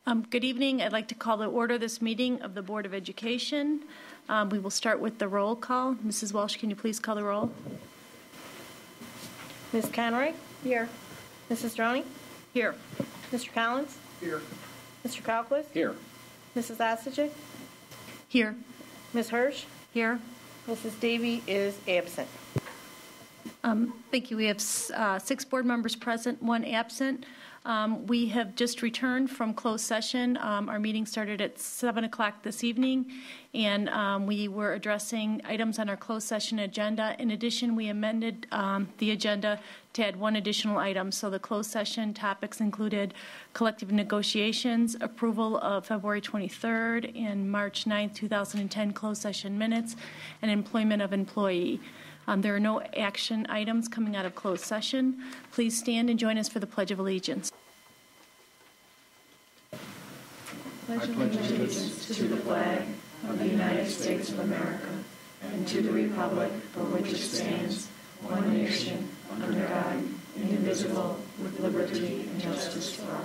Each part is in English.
Good evening. I'd like to call to order this meeting of the Board of Education. We will start with the roll call. Mrs. Walsh, can you please call the roll? Ms. Conroy? Here. Mrs. Droney? Here. Mr. Collins? Here. Mr. Kalquist? Here. Mrs. Ostajic? Here. Ms. Hirsch? Here. Mrs. Davy is absent. Thank you. We have 6 board members present, 1 absent. We have just returned from closed session. Our meeting started at 7 o'clock this evening, and we were addressing items on our closed session agenda. In addition, we amended the agenda to add 1 additional item. So the closed session topics included collective negotiations, approval of February 23rd and March 9th, 2010 closed session minutes, and employment of employee. There are no action items coming out of closed session. Please stand and join us for the Pledge of Allegiance. I pledge allegiance to the flag of the United States of America and to the republic for which it stands, one nation, under God, indivisible, with liberty and justice for all.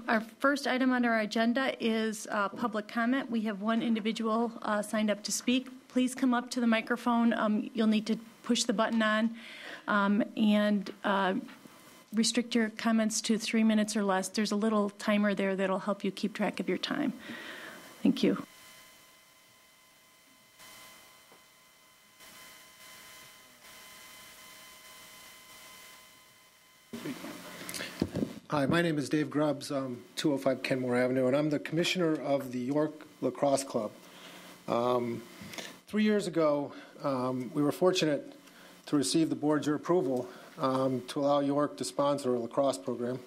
Our first item on our agenda is public comment. We have 1 individual signed up to speak. Please come up to the microphone. You'll need to push the button on and restrict your comments to 3 minutes or less. There's a little timer there that'll help you keep track of your time. Thank you. Hi, my name is Dave Grubbs, 205 Kenmore Avenue, and I'm the commissioner of the York Lacrosse Club. 3 years ago, we were fortunate to receive the board's approval to allow York to sponsor a lacrosse program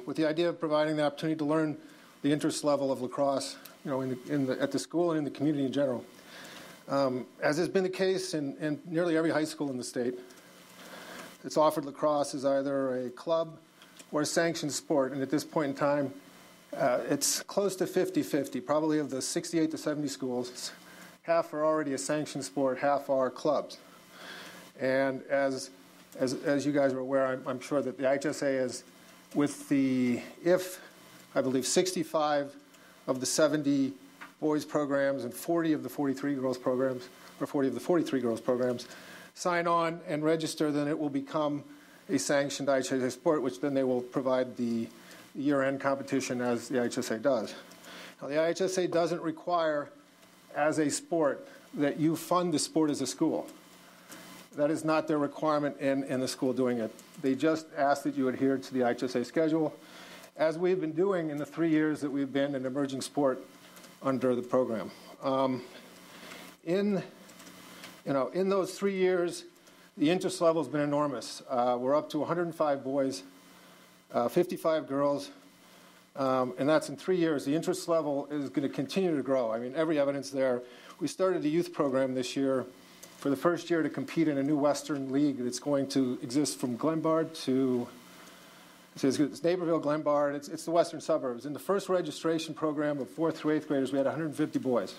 with the idea of providing the opportunity to learn the interest level of lacrosse, at the school and in the community in general. As has been the case in nearly every high school in the state, it's offered lacrosse as either a club or a sanctioned sport, and at this point in time, it's close to 50-50. Probably of the 68 to 70 schools, half are already a sanctioned sport, half are clubs. And as you guys are aware, I'm sure that the IHSA is with I believe 65 of the 70 boys programs and 40 of the 43 girls programs, or 40 of the 43 girls programs, sign on and register, then it will become a sanctioned IHSA sport, which then they will provide the year-end competition as the IHSA does. Now, the IHSA doesn't require, as a sport, that you fund the sport as a school. That is not their requirement in the school doing it. They just ask that you adhere to the IHSA schedule, as we've been doing in the 3 years that we've been an emerging sport under the program. In those 3 years, the interest level has been enormous. We're up to 105 boys, 55 girls, and that's in 3 years. The interest level is going to continue to grow. I mean, every evidence there. We started a youth program this year for the first year to compete in a new Western league that's going to exist from Glenbard to it's Naperville, Glenbard. It's the western suburbs. In the first registration program of 4th through 8th graders, we had 150 boys.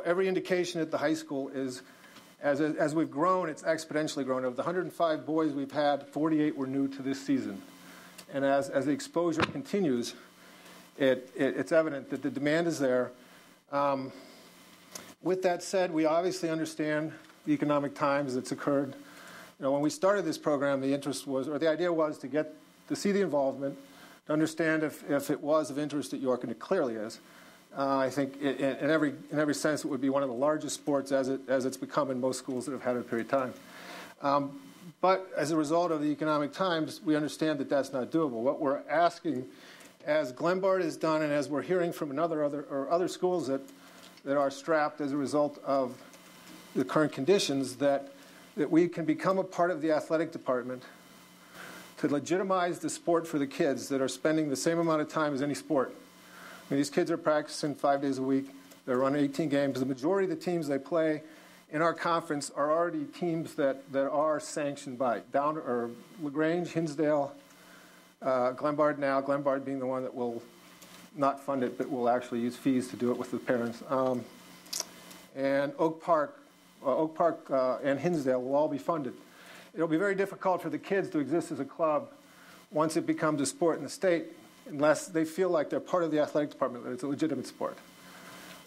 Every indication at the high school is, as we've grown, it's exponentially grown. Of the 105 boys we've had, 48 were new to this season. And as the exposure continues, it's evident that the demand is there. With that said, we obviously understand the economic times that's occurred. When we started this program, the idea was to see the involvement, to understand if it was of interest at York, and it clearly is. I think in every sense it would be one of the largest sports as it's become in most schools that have had it a period of time. But as a result of the economic times, we understand that that's not doable. What we're asking, as Glenbard has done, and as we're hearing from other schools that are strapped as a result of the current conditions, that we can become a part of the athletic department to legitimize the sport for the kids that are spending the same amount of time as any sport. I mean, these kids are practicing 5 days a week. They're running 18 games. The majority of the teams they play in our conference are already teams that are sanctioned by LaGrange, Hinsdale, Glenbard now, Glenbard being the one that will not fund it but will actually use fees to do it with the parents. And Oak Park Oak Park and Hinsdale will all be funded. It'll be very difficult for the kids to exist as a club once it becomes a sport in the state, unless they feel like they're part of the athletic department, that it's a legitimate sport.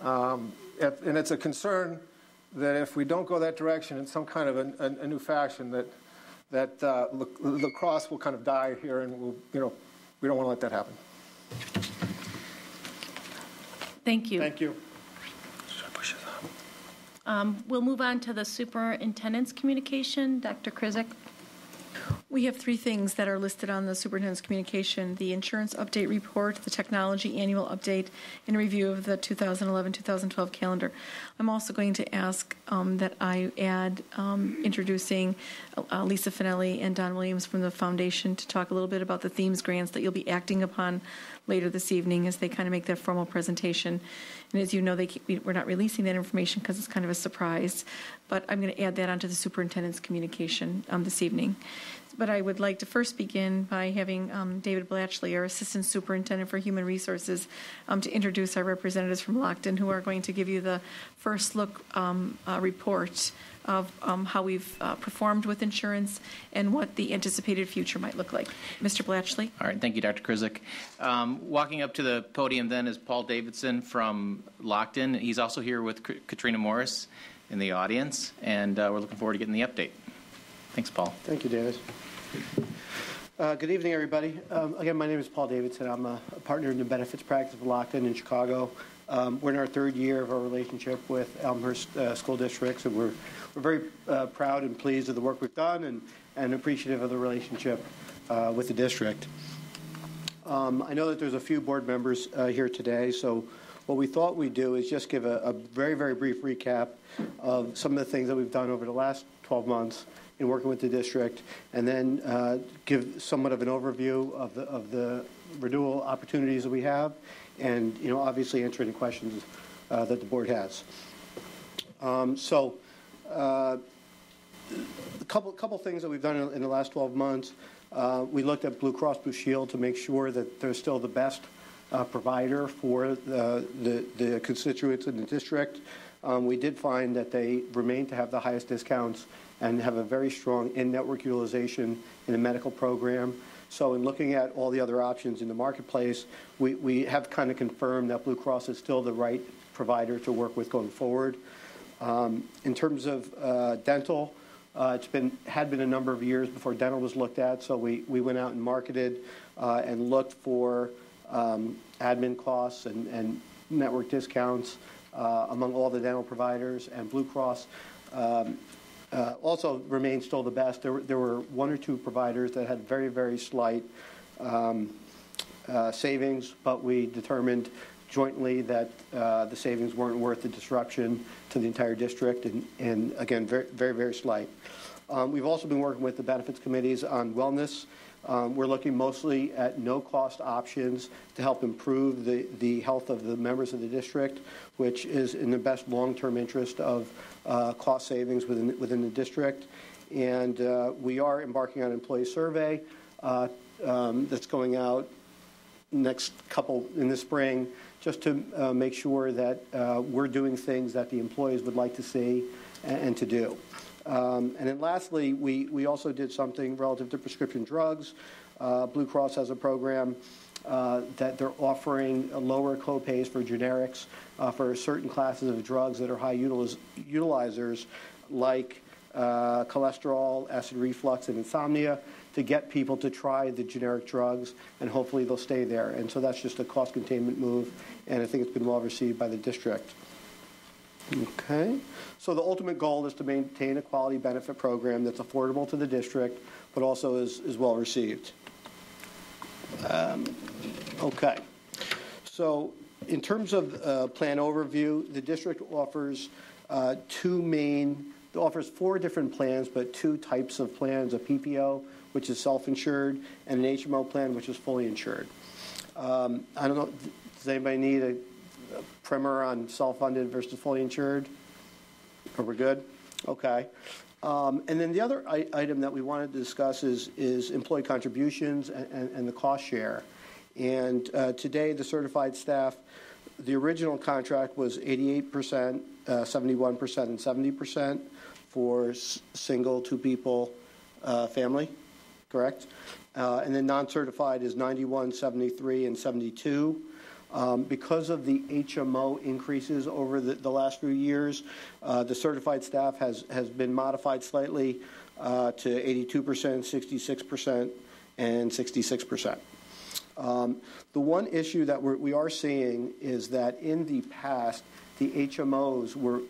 And it's a concern that if we don't go that direction in some kind of a new fashion, that lacrosse will kind of die here, and we don't want to let that happen. Thank you. Thank you. We'll move on to the superintendent's communication. Dr. Krizik. We have three things that are listed on the superintendent's communication: the insurance update report, the technology annual update, and a review of the 2011-2012 calendar. I'm also going to ask that I add introducing Lisa Finelli and Don Williams from the foundation to talk a little bit about the themes grants that you'll be acting upon later this evening as they kind of make their formal presentation. And as you know, we're not releasing that information because it's kind of a surprise, but I'm going to add that onto the superintendent's communication this evening. But I would like to first begin by having David Blatchley, our Assistant Superintendent for Human Resources, to introduce our representatives from Lockton, who are going to give you the first look report of how we've performed with insurance and what the anticipated future might look like. Mr. Blatchley. All right, thank you, Dr. Krizik. Walking up to the podium then is Paul Davidson from Lockton. He's also here with Katrina Morris in the audience, and we're looking forward to getting the update. Thanks, Paul. Thank you, David. Good evening, everybody. Again, my name is Paul Davidson. I'm a partner in the benefits practice of Lockton in Chicago. We're in our third year of our relationship with Elmhurst School Districts, and we're very proud and pleased of the work we've done and appreciative of the relationship with the district. I know that there's a few board members here today, so what we thought we'd do is just give a very, very brief recap of some of the things that we've done over the last 12 months in working with the district, and then give somewhat of an overview of the renewal opportunities that we have, and obviously answer any questions that the board has. A couple things that we've done in the last 12 months. We looked at Blue Cross Blue Shield to make sure that they're still the best provider for the constituents in the district. We did find that they remain to have the highest discounts and have a very strong in-network utilization in the medical program. So in looking at all the other options in the marketplace, we have kind of confirmed that Blue Cross is still the right provider to work with going forward. In terms of dental, had been a number of years before dental was looked at, so we went out and marketed and looked for admin costs and network discounts among all the dental providers, and Blue Cross also remains still the best. There were one or two providers that had very, very slight savings, but we determined jointly that the savings weren't worth the disruption to the entire district, and again, very, very, very slight. We've also been working with the benefits committees on wellness. We're looking mostly at no-cost options to help improve the health of the members of the district, which is in the best long-term interest of cost savings within the district. And we are embarking on an employee survey that's going out in the spring, just to make sure that we're doing things that the employees would like to see and to do. And then lastly, we also did something relative to prescription drugs. Blue Cross has a program that they're offering lower copays for generics for certain classes of drugs that are high utilizers, like cholesterol, acid reflux, and insomnia, to get people to try the generic drugs, and hopefully they'll stay there. And so that's just a cost containment move, and I think it's been well received by the district. Okay, so the ultimate goal is to maintain a quality benefit program that's affordable to the district, but also is well received. Okay, so in terms of plan overview, the district offers offers 4 different plans, but 2 types of plans: a PPO, which is self-insured, and an HMO plan, which is fully insured. I don't know, does anybody need a primer on self-funded versus fully insured? Are we good? Okay. And then the other item that we wanted to discuss is employee contributions and the cost share. And today, the certified staff, the original contract was 88% 71% and 70% for single, two people family, correct? And then non-certified is 91, 73, and 72. Because of the HMO increases over the last few years, the certified staff has been modified slightly to 82%, 66%, and 66%. The one issue that we are seeing is that in the past, the HMOs were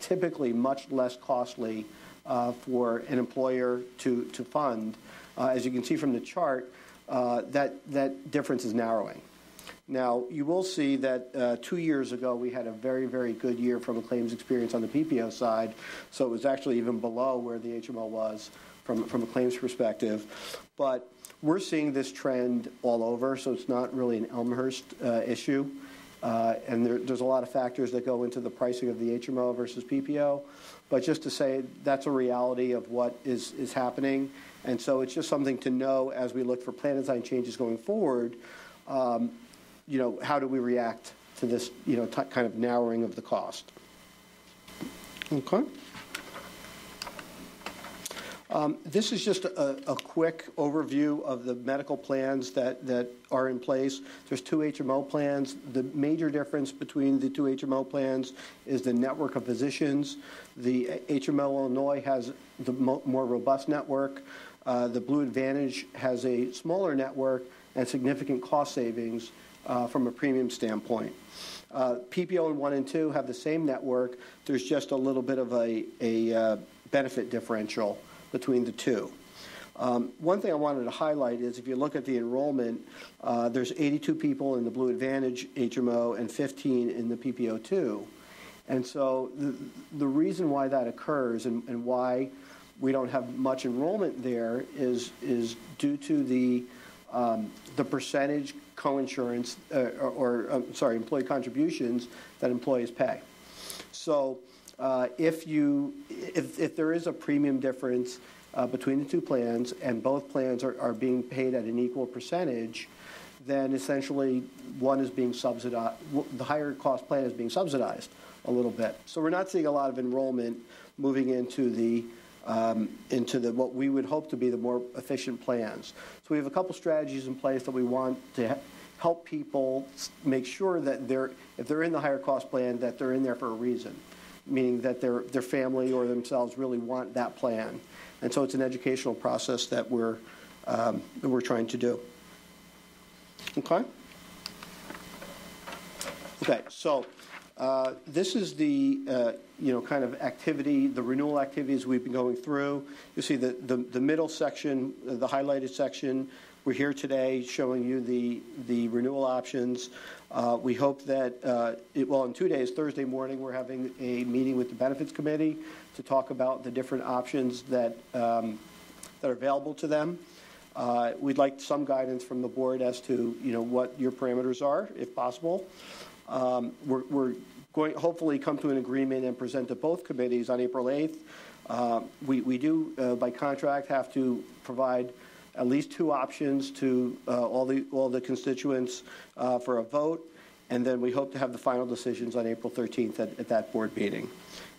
typically much less costly for an employer to fund. As you can see from the chart, that difference is narrowing. Now, you will see that 2 years ago we had a very, very good year from a claims experience on the PPO side, so it was actually even below where the HMO was from a claims perspective. But we're seeing this trend all over, so it's not really an Elmhurst issue. And there's a lot of factors that go into the pricing of the HMO versus PPO. But just to say that's a reality of what is happening. And so it's just something to know as we look for plan design changes going forward. How do we react to this, kind of narrowing of the cost? Okay. This is just a quick overview of the medical plans that are in place. There's 2 HMO plans. The major difference between the 2 HMO plans is the network of physicians. The HMO Illinois has the more robust network. The Blue Advantage has a smaller network and significant cost savings from a premium standpoint. PPO 1 and 2 have the same network. There's just a little bit of a benefit differential between the two. One thing I wanted to highlight is if you look at the enrollment, there's 82 people in the Blue Advantage HMO and 15 in the PPO 2. And so the reason why that occurs and why we don't have much enrollment there is due to the percentage coinsurance employee contributions that employees pay. So if there is a premium difference between the 2 plans and both plans are being paid at an equal percentage, then essentially one is being subsidized. The higher cost plan is being subsidized a little bit. So we're not seeing a lot of enrollment moving into the what we would hope to be the more efficient plans. So we have a couple strategies in place that we want to help people make sure that if they're in the higher cost plan, that they're in there for a reason, meaning that their family or themselves really want that plan. And so it's an educational process that we're trying to do. Okay? Okay, so this is the kind of activity, the renewal activities we've been going through. You see the middle section, the highlighted section. We're here today showing you the renewal options. We hope that, in 2 days, Thursday morning, we're having a meeting with the Benefits Committee to talk about the different options that are available to them. We'd like some guidance from the board as to, what your parameters are, if possible. We're going hopefully come to an agreement and present to both committees on April 8th. We do, by contract, have to provide at least 2 options to all the constituents for a vote, and then we hope to have the final decisions on April 13th at that board meeting.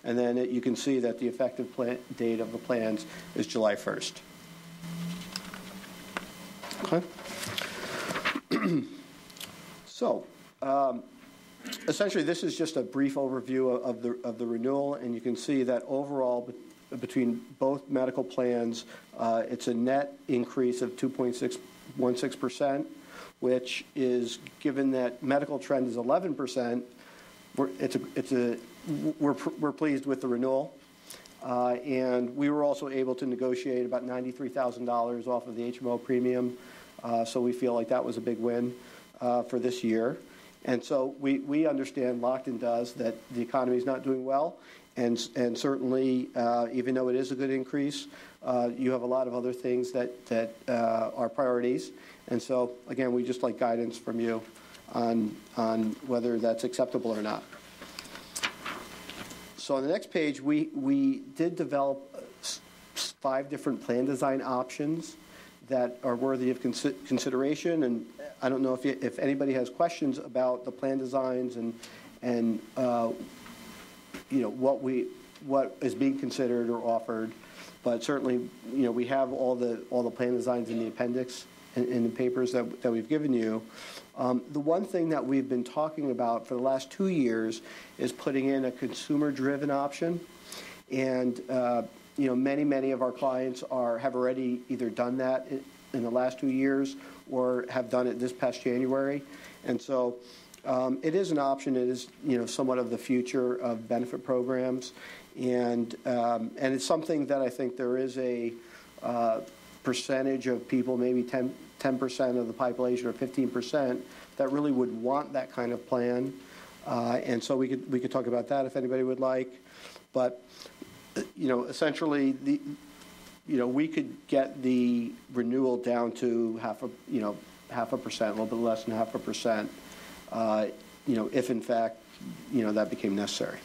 And then you can see that the effective date of the plans is July 1st. Okay. So, essentially, this is just a brief overview of the renewal, and you can see that overall, between both medical plans, it's a net increase of 2.616%, which is, given that medical trend is 11%, we're pleased with the renewal. And we were also able to negotiate about $93,000 off of the HMO premium, so we feel like that was a big win for this year. And so we understand, Lockton does, that the economy is not doing well, and certainly, even though it is a good increase, you have a lot of other things that are priorities. And so, again, we just like guidance from you on whether that's acceptable or not. So on the next page, we did develop 5 different plan design options that are worthy of consideration, and I don't know if anybody has questions about the plan designs and what is being considered or offered. But certainly, we have all the plan designs in the appendix in the papers that we've given you. The one thing that we've been talking about for the last 2 years is putting in a consumer-driven option. And, many of our clients have already either done that in the last 2 years or have done it this past January. And so it is an option. It is, somewhat of the future of benefit programs. And it's something that I think there is a percentage of people, maybe 10% of the population or 15%, that really would want that kind of plan. And so we could talk about that if anybody would like. But, essentially, we could get the renewal down to half a percent, a little bit less than 0.5%, if in fact, that became necessary.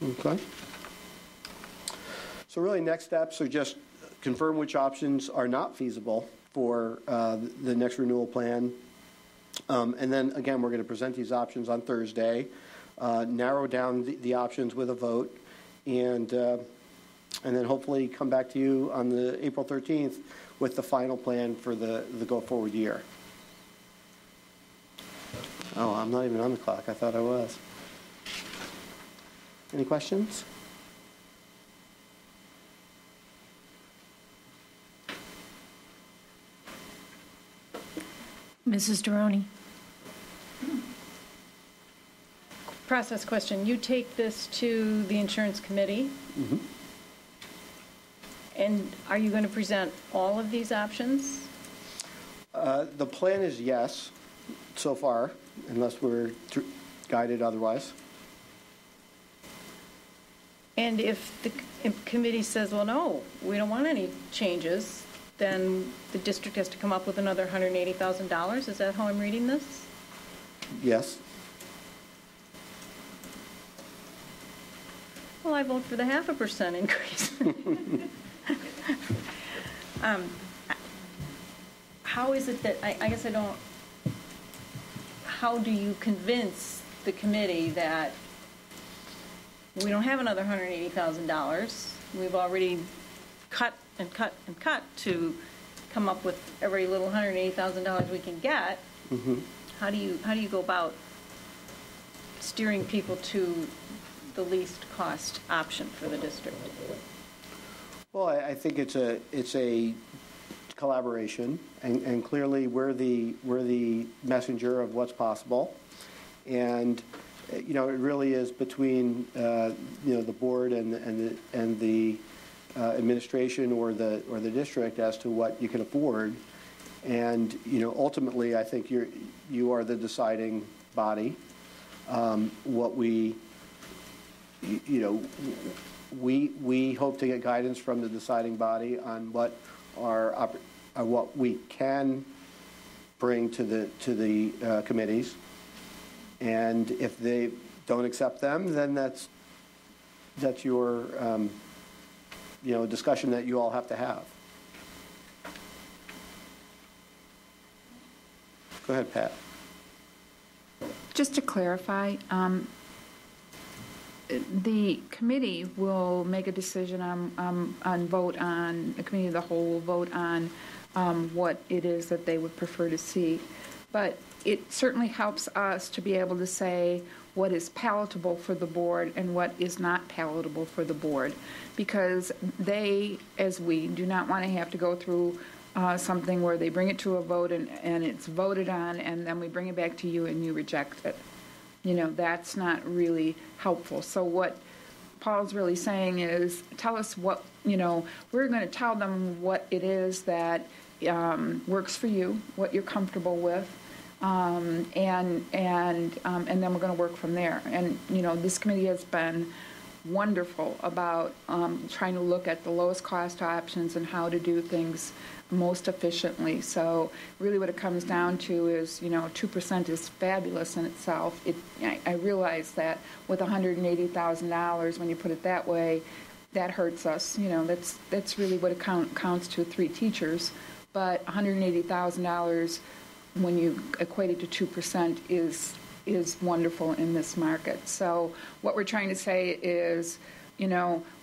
Okay. So really, next steps are just confirm which options are not feasible for the next renewal plan. And then, again, we're going to present these options on Thursday, narrow down the options with a vote, and then hopefully come back to you on the April 13th with the final plan for the go-forward year. Oh, I'm not even on the clock. I thought I was. Any questions? Mrs. Durrani. Process question. You take this to the insurance committee, Mm-hmm. and are you going to present all of these options? The plan is yes, so far, unless we're guided otherwise. And if the committee says, well, no, we don't want any changes, then the district has to come up with another $180,000? Is that how I'm reading this? Yes. Well, I vote for the 0.5% increase. How is it that, I guess I don't, how do you convince the committee that we don't have another $180,000? We've already cut and cut and cut to come up with every little $180,000 we can get. Mm-hmm. How do you go about steering people to the least cost option for the district? Well, I think it's a collaboration, and clearly we're the messenger of what's possible, and it really is between the board and the administration or the district as to what you can afford, and ultimately I think you are the deciding body. What we hope to get guidance from the deciding body on what what we can bring to the committees, and if they don't accept them, then that's your discussion that you all have to have. Go ahead, Pat. Just to clarify, the committee will make a decision on vote on, the committee of the whole will vote on what it is that they would prefer to see. But it certainly helps us to be able to say what is palatable for the board and what is not palatable for the board, because they, as we, do not want to have to go through something where they bring it to a vote and it's voted on, and then we bring it back to you and you reject it. That's not really helpful. So what Paul's really saying is, tell us what, we're going to tell them what it is that works for you, what you're comfortable with, and then we're going to work from there. And, this committee has been wonderful about trying to look at the lowest cost options and how to do things most efficiently. So really what it comes down to is, 2% is fabulous in itself. I realize that with $180,000, when you put it that way, that hurts us. That's really what it counts to 3 teachers. But $180,000, when you equate it to 2%, is is wonderful in this market. So what we're trying to say is,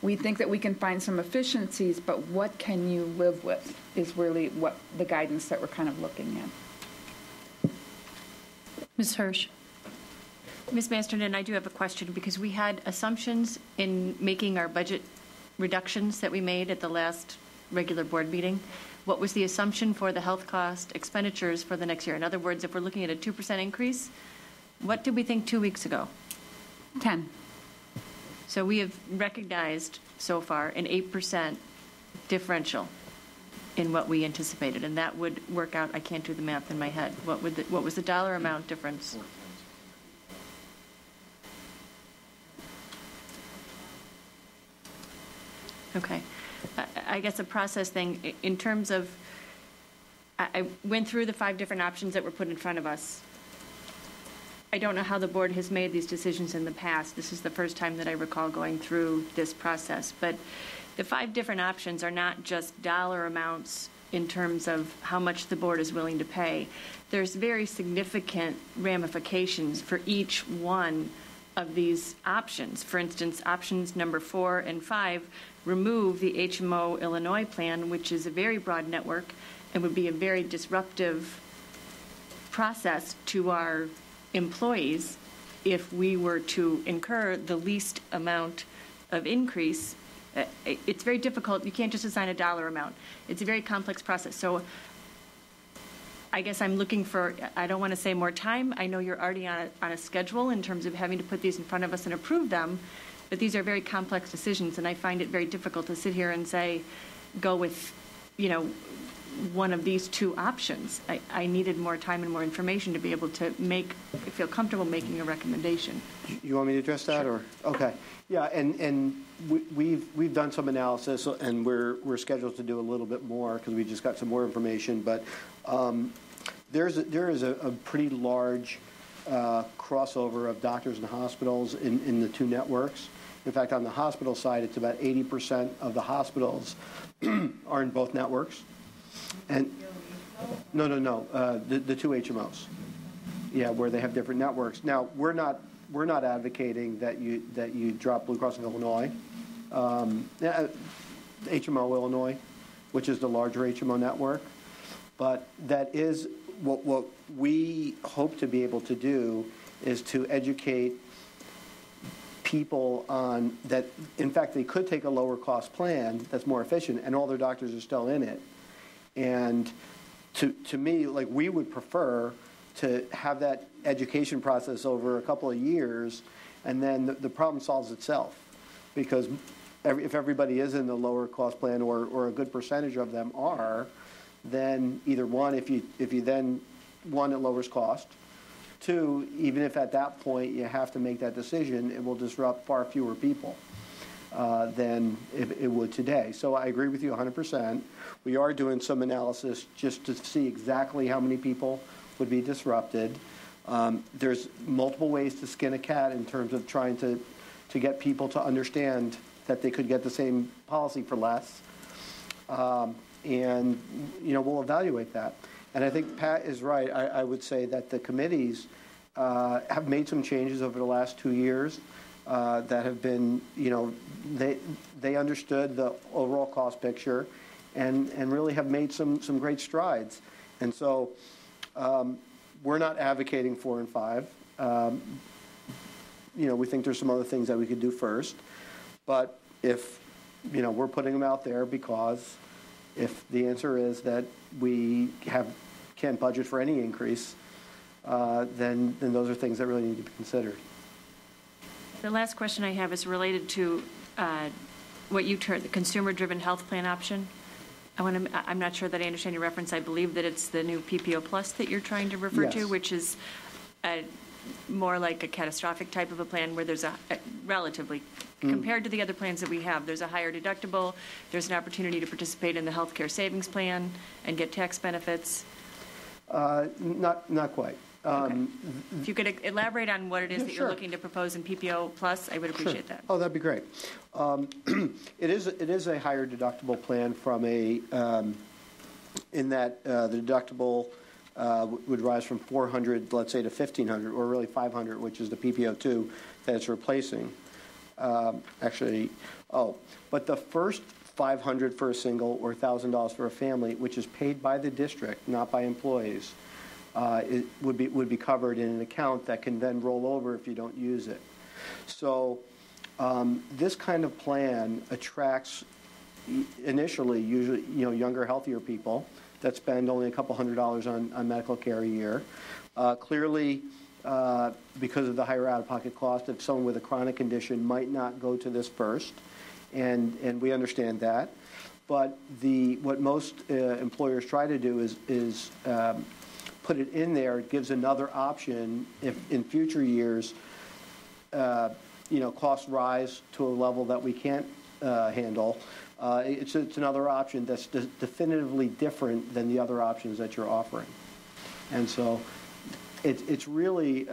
we think that we can find some efficiencies, but what can you live with is really what the guidance that we're kind of looking at. Ms. Hirsch. Ms. Masterton, I do have a question because we had assumptions in making our budget reductions that we made at the last regular board meeting. What was the assumption for the health cost expenditures for the next year? In other words, if we're looking at a 2% increase, what did we think 2 weeks ago? 10. So we have recognized so far an 8% differential in what we anticipated, and that would work out. I can't do the math in my head. What was the dollar amount difference? Okay. I guess a process thing in terms of, I went through the 5 different options that were put in front of us. I don't know how the board has made these decisions in the past. This is the first time that I recall going through this process. But the 5 different options are not just dollar amounts in terms of how much the board is willing to pay. There's very significant ramifications for each one of these options. For instance, options number 4 and 5 remove the HMO Illinois plan, which is a very broad network and would be a very disruptive process to our employees if we were to incur the least amount of increase. It's very difficult. You can't just assign a dollar amount. It's a very complex process. So I guess I'm looking for, I don't want to say more time. I know you're already on a schedule in terms of having to put these in front of us and approve them, but these are very complex decisions, and I find it very difficult to sit here and say, go with, one of these 2 options. I needed more time and more information to be able to feel comfortable making a recommendation. You want me to address that? Sure. Or okay, yeah, and we've done some analysis, and we're scheduled to do a little bit more because we just got some more information. But there is a pretty large crossover of doctors and hospitals in the 2 networks. In fact, on the hospital side, it's about 80% of the hospitals are in both networks. And no, the 2 HMOs, yeah, where they have different networks. Now, we're not advocating that you drop Blue Cross of Illinois, HMO Illinois, which is the larger HMO network, but that is what we hope to be able to do is to educate people on that. In fact, they could take a lower cost plan that's more efficient, and all their doctors are still in it. And to me, like, we would prefer to have that education process over a couple of years, and then the problem solves itself. Because if everybody is in the lower cost plan, or a good percentage of them are, then either one, if you then, one, it lowers cost. 2, even if at that point you have to make that decision, it will disrupt far fewer people than it would today. So I agree with you 100%. We are doing some analysis just to see exactly how many people would be disrupted. There's multiple ways to skin a cat in terms of trying to get people to understand that they could get the same policy for less. And, we'll evaluate that. And I think Pat is right. I would say that the committees have made some changes over the last 2 years that have been, they understood the overall cost picture and really have made some great strides. And so we're not advocating 4 and 5. We think there's some other things that we could do first. But if, we're putting them out there because if the answer is that we can't budget for any increase, then those are things that really need to be considered. The last question I have is related to what you termed the consumer-driven health plan option. I'm not sure that I understand your reference. I believe that it's the new PPO Plus that you're trying to refer to, which is more like a catastrophic type of a plan where there's a relatively, compared to the other plans that we have, there's a higher deductible, there's an opportunity to participate in the health care savings plan and get tax benefits. Not quite. Okay. If you could elaborate on what it is that you're looking to propose in PPO Plus, I would appreciate that. Oh, that'd be great. It is a higher deductible plan from in that the deductible would rise from 400, let's say, to 1,500, or really 500, which is the PPO2 that it's replacing. But the first 500 for a single or $1,000 for a family, which is paid by the district, not by employees, it would be covered in an account that can then roll over if you don't use it. So this kind of plan attracts initially usually younger, healthier people that spend only a couple $100s on medical care a year. Clearly, because of the higher out-of-pocket cost, if someone with a chronic condition might not go to this first, and we understand that. But what most employers try to do is put it in there. It gives another option if in future years, costs rise to a level that we can't handle. It's another option that's definitively different than the other options that you're offering. And so it's really,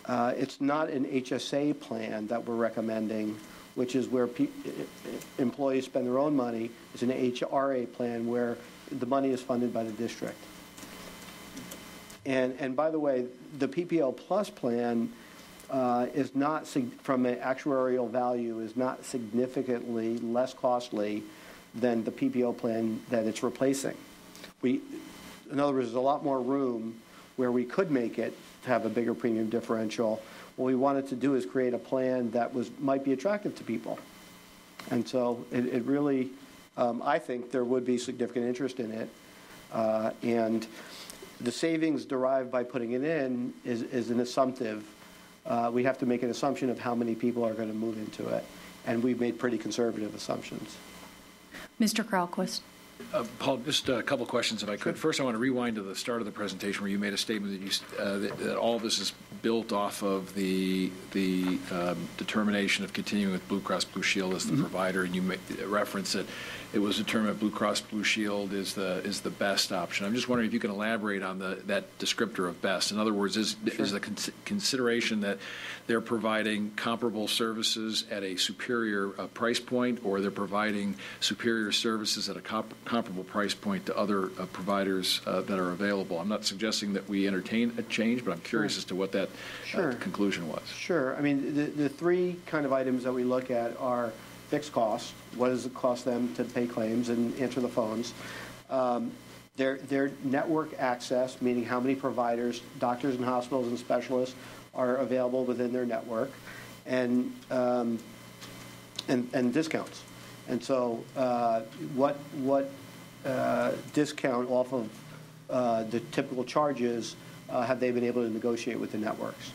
it's not an HSA plan that we're recommending, which is where employees spend their own money. It's an HRA plan where the money is funded by the district. And by the way, the PPO Plus plan is not, from an actuarial value, is not significantly less costly than the PPO plan that it's replacing. In other words, there's a lot more room where we could make it to have a bigger premium differential. What we wanted to do is create a plan that might be attractive to people. And so it really, I think there would be significant interest in it. And the savings derived by putting it in is an assumptive. We have to make an assumption of how many people are going to move into it. And we've made pretty conservative assumptions. Mr. Kralquist. Paul, just a couple questions, if I could. First, I want to rewind to the start of the presentation where you made a statement that all of this is built off of the determination of continuing with Blue Cross Blue Shield as the provider, and you referenced that it was determined Blue Cross Blue Shield is the best option. I'm just wondering if you can elaborate on that descriptor of best. In other words, is the consideration that they're providing comparable services at a superior price point, or they're providing superior services at a comparable price point to other providers that are available? I'm not suggesting that we entertain a change, but I'm curious as to what that conclusion was. Sure. I mean, the three kind of items that we look at are fixed costs. What does it cost them to pay claims and answer the phones? Their network access, meaning how many providers, doctors and hospitals and specialists are available within their network, and discounts. And so what discount off of the typical charges have they been able to negotiate with the networks?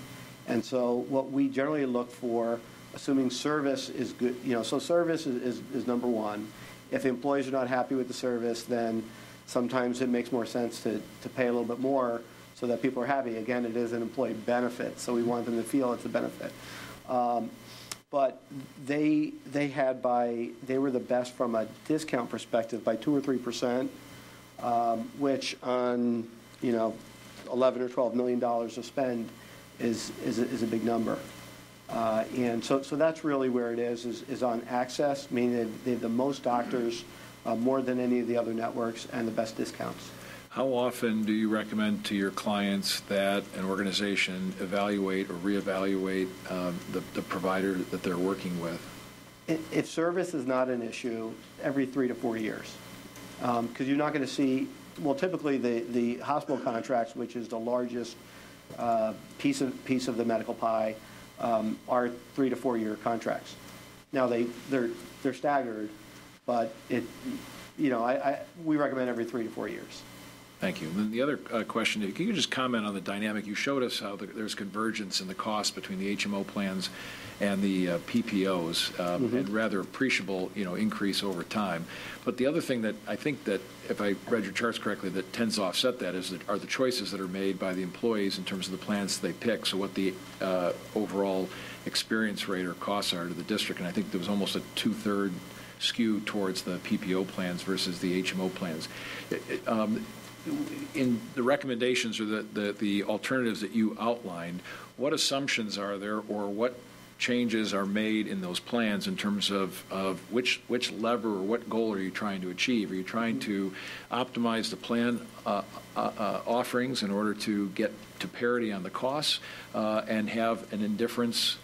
And so what we generally look for, assuming service is good, so service is number one. If employees are not happy with the service, then sometimes it makes more sense to pay a little bit more so that people are happy. Again, it is an employee benefit, so we want them to feel it's a benefit. But they were the best from a discount perspective by 2 or 3%, which on $11 or $12 million of spend is a big number. And so that's really where it is on access, meaning they have the most doctors, more than any of the other networks, and the best discounts. How often do you recommend to your clients that an organization evaluate or reevaluate the provider that they're working with? If service is not an issue, every 3 to 4 years. Because you're not going to see, typically the hospital contracts, which is the largest piece of the medical pie, are 3 to 4 year contracts. Now they're staggered, but we recommend every 3 to 4 years. Thank you. And then the other question, can you just comment on the dynamic? You showed us how there's convergence in the cost between the HMO plans and the PPOs, and rather appreciable, increase over time. But the other thing that I think that, if I read your charts correctly, that tends to offset that are the choices that are made by the employees in terms of the plans they pick. So what the overall experience rate or costs are to the district, and I think there was almost a 2/3 skew towards the PPO plans versus the HMO plans. In the recommendations or the alternatives that you outlined, what assumptions are there, or what changes are made in those plans in terms of which lever or what goal are you trying to achieve? Are you trying to optimize the plan offerings in order to get to parity on the costs and have an indifference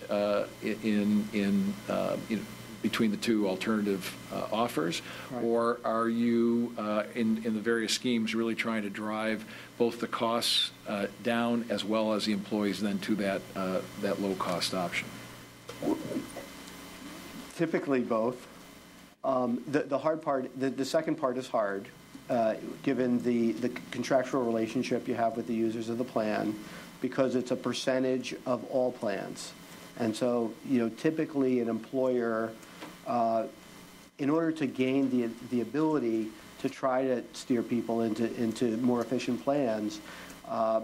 between the two alternative offers? Right. Or are you, in the various schemes, really trying to drive both the costs down as well as the employees then to that low-cost option? Typically both. The hard part, the second part is hard, given the contractual relationship you have with the users of the plan, because it's a percentage of all plans. And so, typically an employer, in order to gain the ability to try to steer people into more efficient plans,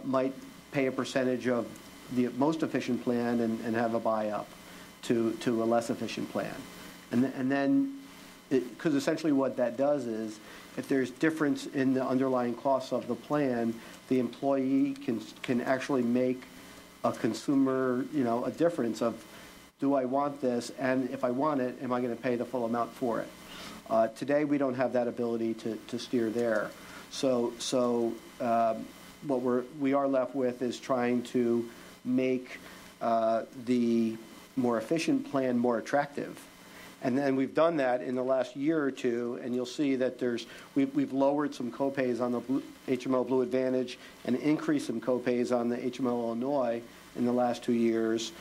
might pay a percentage of the most efficient plan and have a buy-up to a less efficient plan. And then, because essentially what that does is, if there's difference in the underlying costs of the plan, the employee can actually make a consumer, a difference of, do I want this? And if I want it, am I going to pay the full amount for it? Today, we don't have that ability to steer there. So what we are left with is trying to make the more efficient plan more attractive. And then we've done that in the last year or two, and you'll see that we've lowered some copays on the HMO Blue Advantage and increased some copays on the HMO Illinois in the last 2 years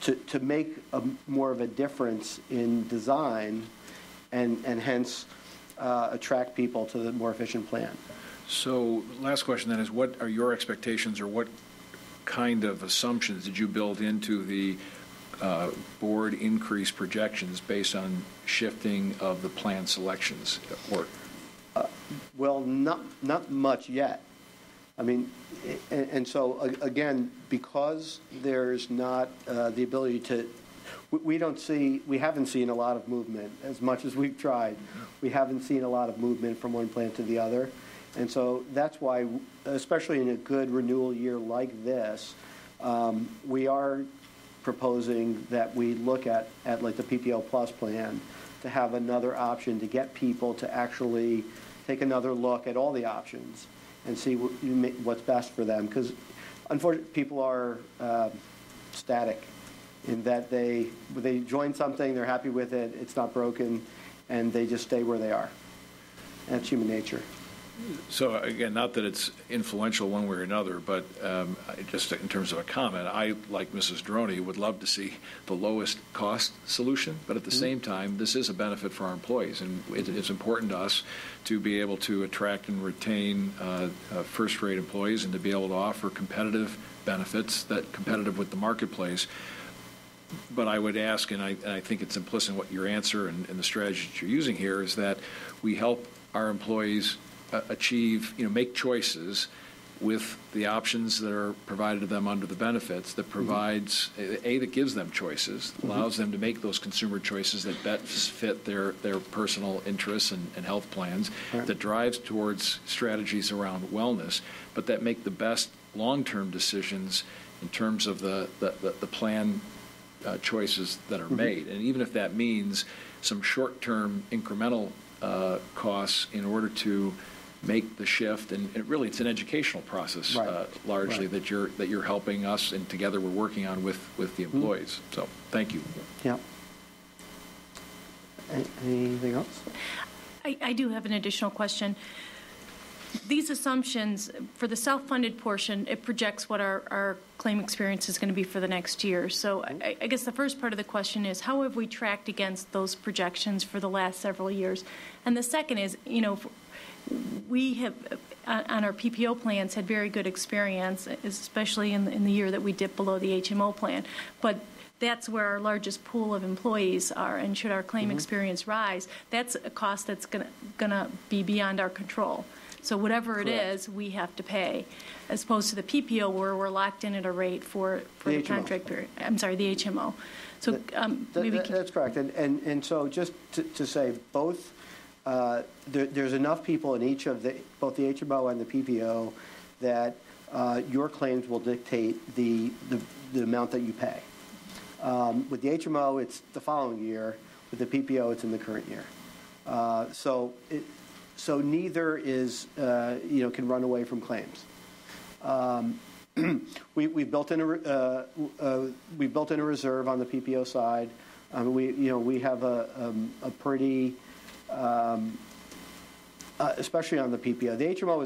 to make more of a difference in design and hence attract people to the more efficient plan. So last question then is, what are your expectations, or what kind of assumptions did you build into the board increase projections based on shifting of the plan selections? Well, not much yet. I mean, and so again, because there's not the ability to, we haven't seen a lot of movement as much as we've tried. We haven't seen a lot of movement from one plan to the other. And so that's why, especially in a good renewal year like this, we are proposing that we look at like the PPO Plus plan to have another option to get people to actually take another look at all the options and see what's best for them. Because unfortunately, people are static in that they join something, they're happy with it, it's not broken, and they just stay where they are. And that's human nature. So again, not that it's influential one way or another, but just in terms of a comment, I, like Mrs. Droney, would love to see the lowest cost solution, but at the same time, this is a benefit for our employees, and it's important to us to be able to attract and retain first-rate employees and to be able to offer competitive benefits that competitive with the marketplace. But I would ask, and I think it's implicit in what your answer and the strategy that you're using here, is that we help our employees achieve, make choices with the options that are provided to them under the benefits that provides, that gives them choices, allows them to make those consumer choices that best fit their personal interests and health plans, that drives towards strategies around wellness, but that make the best long-term decisions in terms of the plan choices that are made. And even if that means some short-term incremental costs in order to make the shift, and really it's an educational process largely that you're helping us, and together we're working on with the employees. So thank you. Yeah. Anything else? I do have an additional question. These assumptions, for the self-funded portion, it projects what our claim experience is going to be for the next year. So I guess the first part of the question is, how have we tracked against those projections for the last several years? And the second is, we have, on our PPO plans, had very good experience, especially in the year that we dipped below the HMO plan. But that's where our largest pool of employees are, and should our claim experience rise, that's a cost that's going to be beyond our control. So whatever it is, we have to pay, as opposed to the PPO where we're locked in at a rate for the contract period. I'm sorry, the HMO. So that's correct. And so just to say, both there's enough people in each of both the HMO and the PPO that your claims will dictate the amount that you pay. With the HMO, it's the following year. With the PPO, it's in the current year. So neither is, can run away from claims. We've built in a reserve on the PPO side. We have a pretty, especially on the PPO. The HMO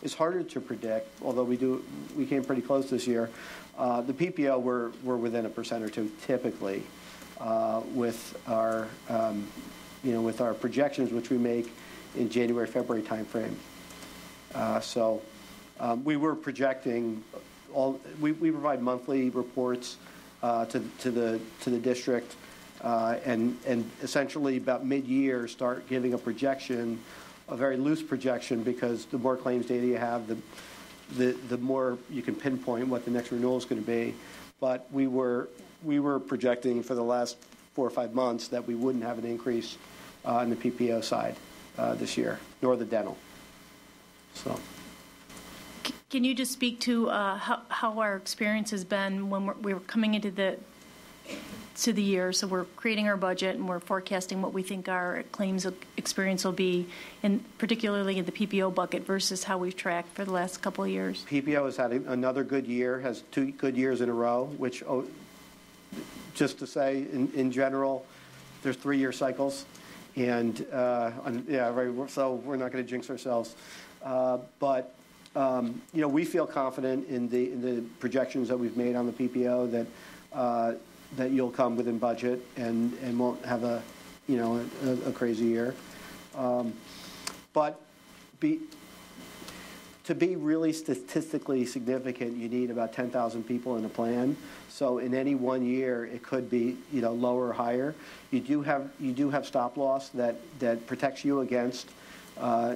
is harder to predict, although we came pretty close this year. The PPO we're within 1% or 2% typically with our projections, which we make in January, February timeframe. We were projecting we provide monthly reports to the district, and essentially about mid-year start giving a projection, a very loose projection, because the more claims data you have, the more you can pinpoint what the next renewal is going to be. But we were projecting for the last 4 or 5 months that we wouldn't have an increase on the PPO side this year, nor the dental. So. Can you just speak to how our experience has been when we were coming into the year? So we're creating our budget and we're forecasting what we think our claims experience will be, and particularly in the PPO bucket versus how we've tracked for the last couple of years. PPO has had another good year, has 2 good years in a row, which, just to say, in general, there's 3-year cycles, and so we're not going to jinx ourselves. But we feel confident in the projections that we've made on the PPO that you'll come within budget and won't have a crazy year. But to be really statistically significant, you need about 10,000 people in a plan. So in any one year, it could be lower or higher. You do have stop loss that protects you against a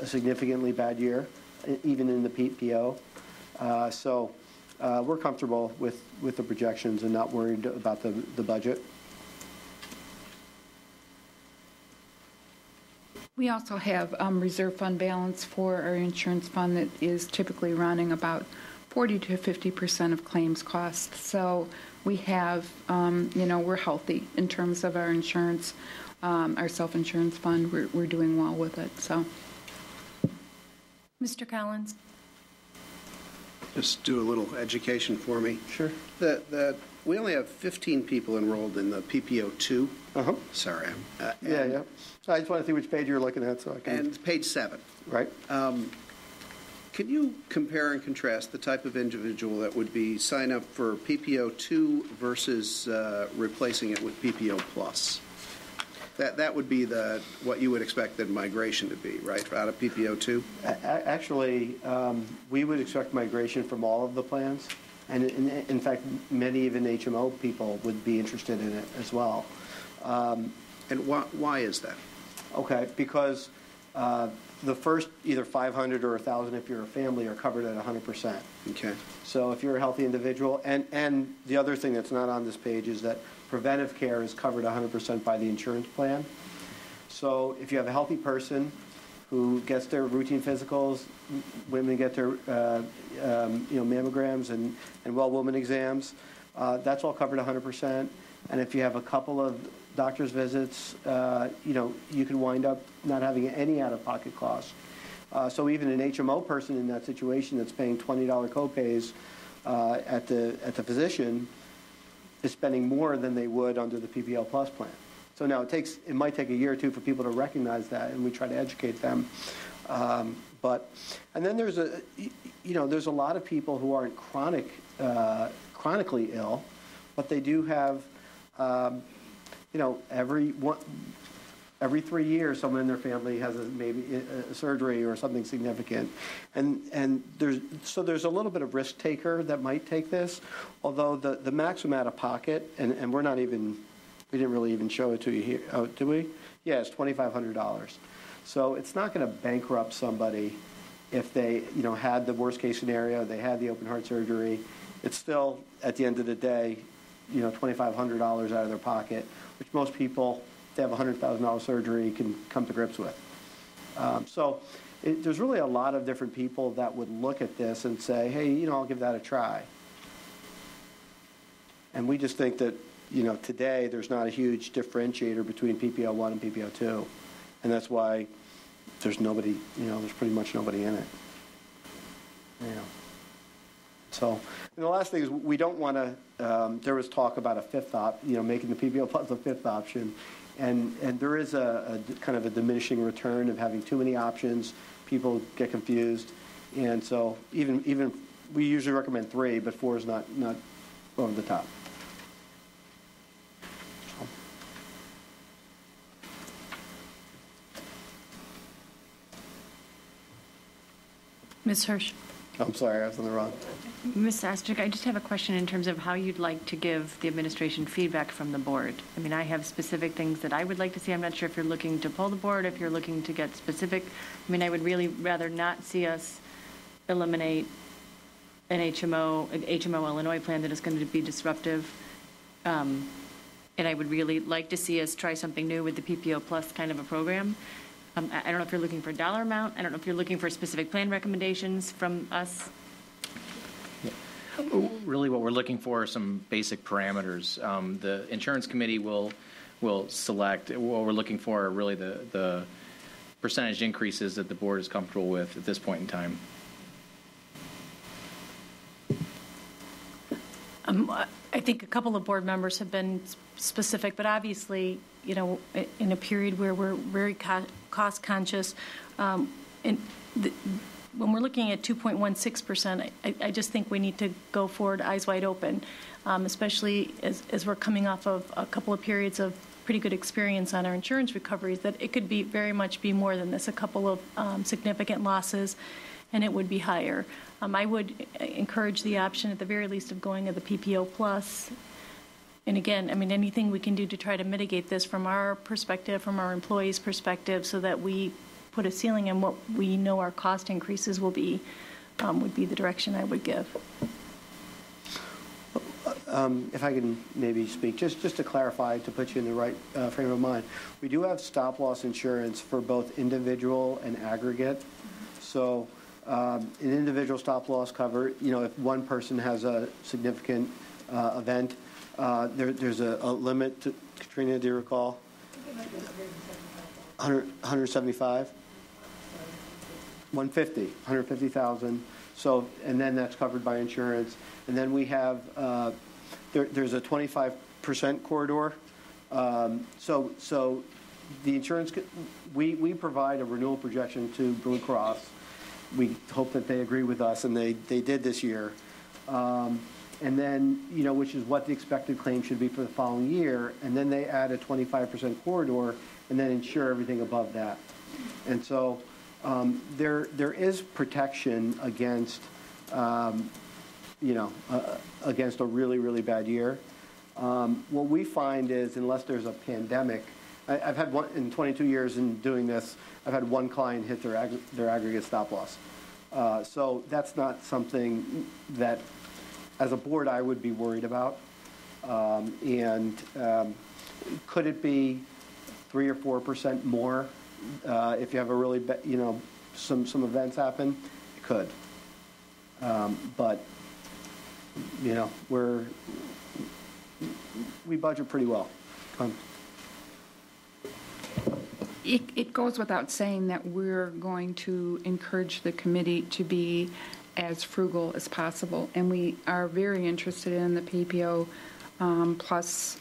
significantly bad year, even in the PPO. So we're comfortable with the projections and not worried about the budget. We also have reserve fund balance for our insurance fund that is typically running about 40 to 50% of claims costs. So we have, we're healthy in terms of our insurance, our self-insurance fund. We're doing well with it. So. Mr. Collins. Just do a little education for me. Sure. We only have 15 people enrolled in the PPO 2. Uh-huh. Sorry. Yeah. I just want to see which page you're looking at, so I can. And page 7. Right. Can you compare and contrast the type of individual that would be sign up for PPO 2 versus replacing it with PPO Plus? That would be what you would expect the migration to be, right, out of PPO 2? Actually, we would expect migration from all of the plans. And in fact, many even HMO people would be interested in it as well. And why is that? Okay, because the first either 500 or 1,000 if you're a family are covered at 100%. Okay. So if you're a healthy individual, and the other thing that's not on this page is that preventive care is covered 100% by the insurance plan. So if you have a healthy person who gets their routine physicals, women get their mammograms and well-woman exams, that's all covered 100%. And if you have a couple of doctor's visits, you can wind up not having any out-of-pocket costs. So even an HMO person in that situation that's paying $20 copays at the physician is spending more than they would under the PPL Plus plan. So now it might take a year or two for people to recognize that, and we try to educate them. And then there's a lot of people who aren't chronically ill, but they do have, every 3 years someone in their family has maybe a surgery or something significant, and there's a little bit of risk taker that might take this, although the maximum out of pocket, and we didn't really even show it to you here, oh, did we? Yeah, it's $2,500. So it's not going to bankrupt somebody if they had the worst case scenario, they had the open heart surgery. It's still at the end of the day, $2,500 out of their pocket, which most people, if they have a $100,000 surgery, can come to grips with. There's really a lot of different people that would look at this and say, hey, I'll give that a try. And we just think that, today there's not a huge differentiator between PPO 1 and PPO 2. And that's why there's nobody, there's pretty much nobody in it. So, and the last thing is we don't want to, there was talk about a fifth making the PPO plus a fifth option. And there is a kind of a diminishing return of having too many options. People get confused. And so even we usually recommend 3, but 4 is not over the top. So. Ms. Hirsch. I'm sorry, I was on the wrong. Ms. Astrick, I just have a question in terms of how you'd like to give the administration feedback from the board. I mean, I have specific things that I would like to see. I'm not sure if you're looking to pull the board, if you're looking to get specific. I mean, I would really rather not see us eliminate an HMO Illinois plan that is going to be disruptive. And I would really like to see us try something new with the PPO Plus kind of a program. I don't know if you're looking for a dollar amount. I don't know if you're looking for specific plan recommendations from us. Really what we're looking for are some basic parameters. The insurance committee will select, what we're looking for are really the percentage increases that the board is comfortable with at this point in time. I think a couple of board members have been specific, but obviously, in a period where we're very cost conscious, when we're looking at 2.16%, I just think we need to go forward eyes wide open, especially as we're coming off of a couple of periods of pretty good experience on our insurance recoveries, that it could be very much be more than this, a couple of significant losses, and it would be higher. I would encourage the option at the very least of going to the PPO Plus. And again, I mean, anything we can do to try to mitigate this from our perspective, from our employees' perspective, so that we put a ceiling on what we know our cost increases will be, would be the direction I would give. If I can maybe speak, just to clarify, to put you in the right frame of mind, we do have stop-loss insurance for both individual and aggregate. So an individual stop-loss cover, if one person has a significant event, there's a limit to, Katrina, do you recall? 175? 150,000. So, and then that's covered by insurance. And then we have, there's a 25% corridor. So the insurance, we provide a renewal projection to Blue Cross. We hope that they agree with us, and they did this year. And then, which is what the expected claim should be for the following year. And then they add a 25% corridor and then insure everything above that. And so there is protection against, against a really, really bad year. What we find is, unless there's a pandemic, I've had one, in 22 years in doing this, I've had one client hit their aggregate stop loss. So that's not something that, as a board, I would be worried about. Could it be 3 or 4% more if you have a really, some events happen? It could. But we budget pretty well. It goes without saying that we're going to encourage the committee to be as frugal as possible, and we are very interested in the PPO plus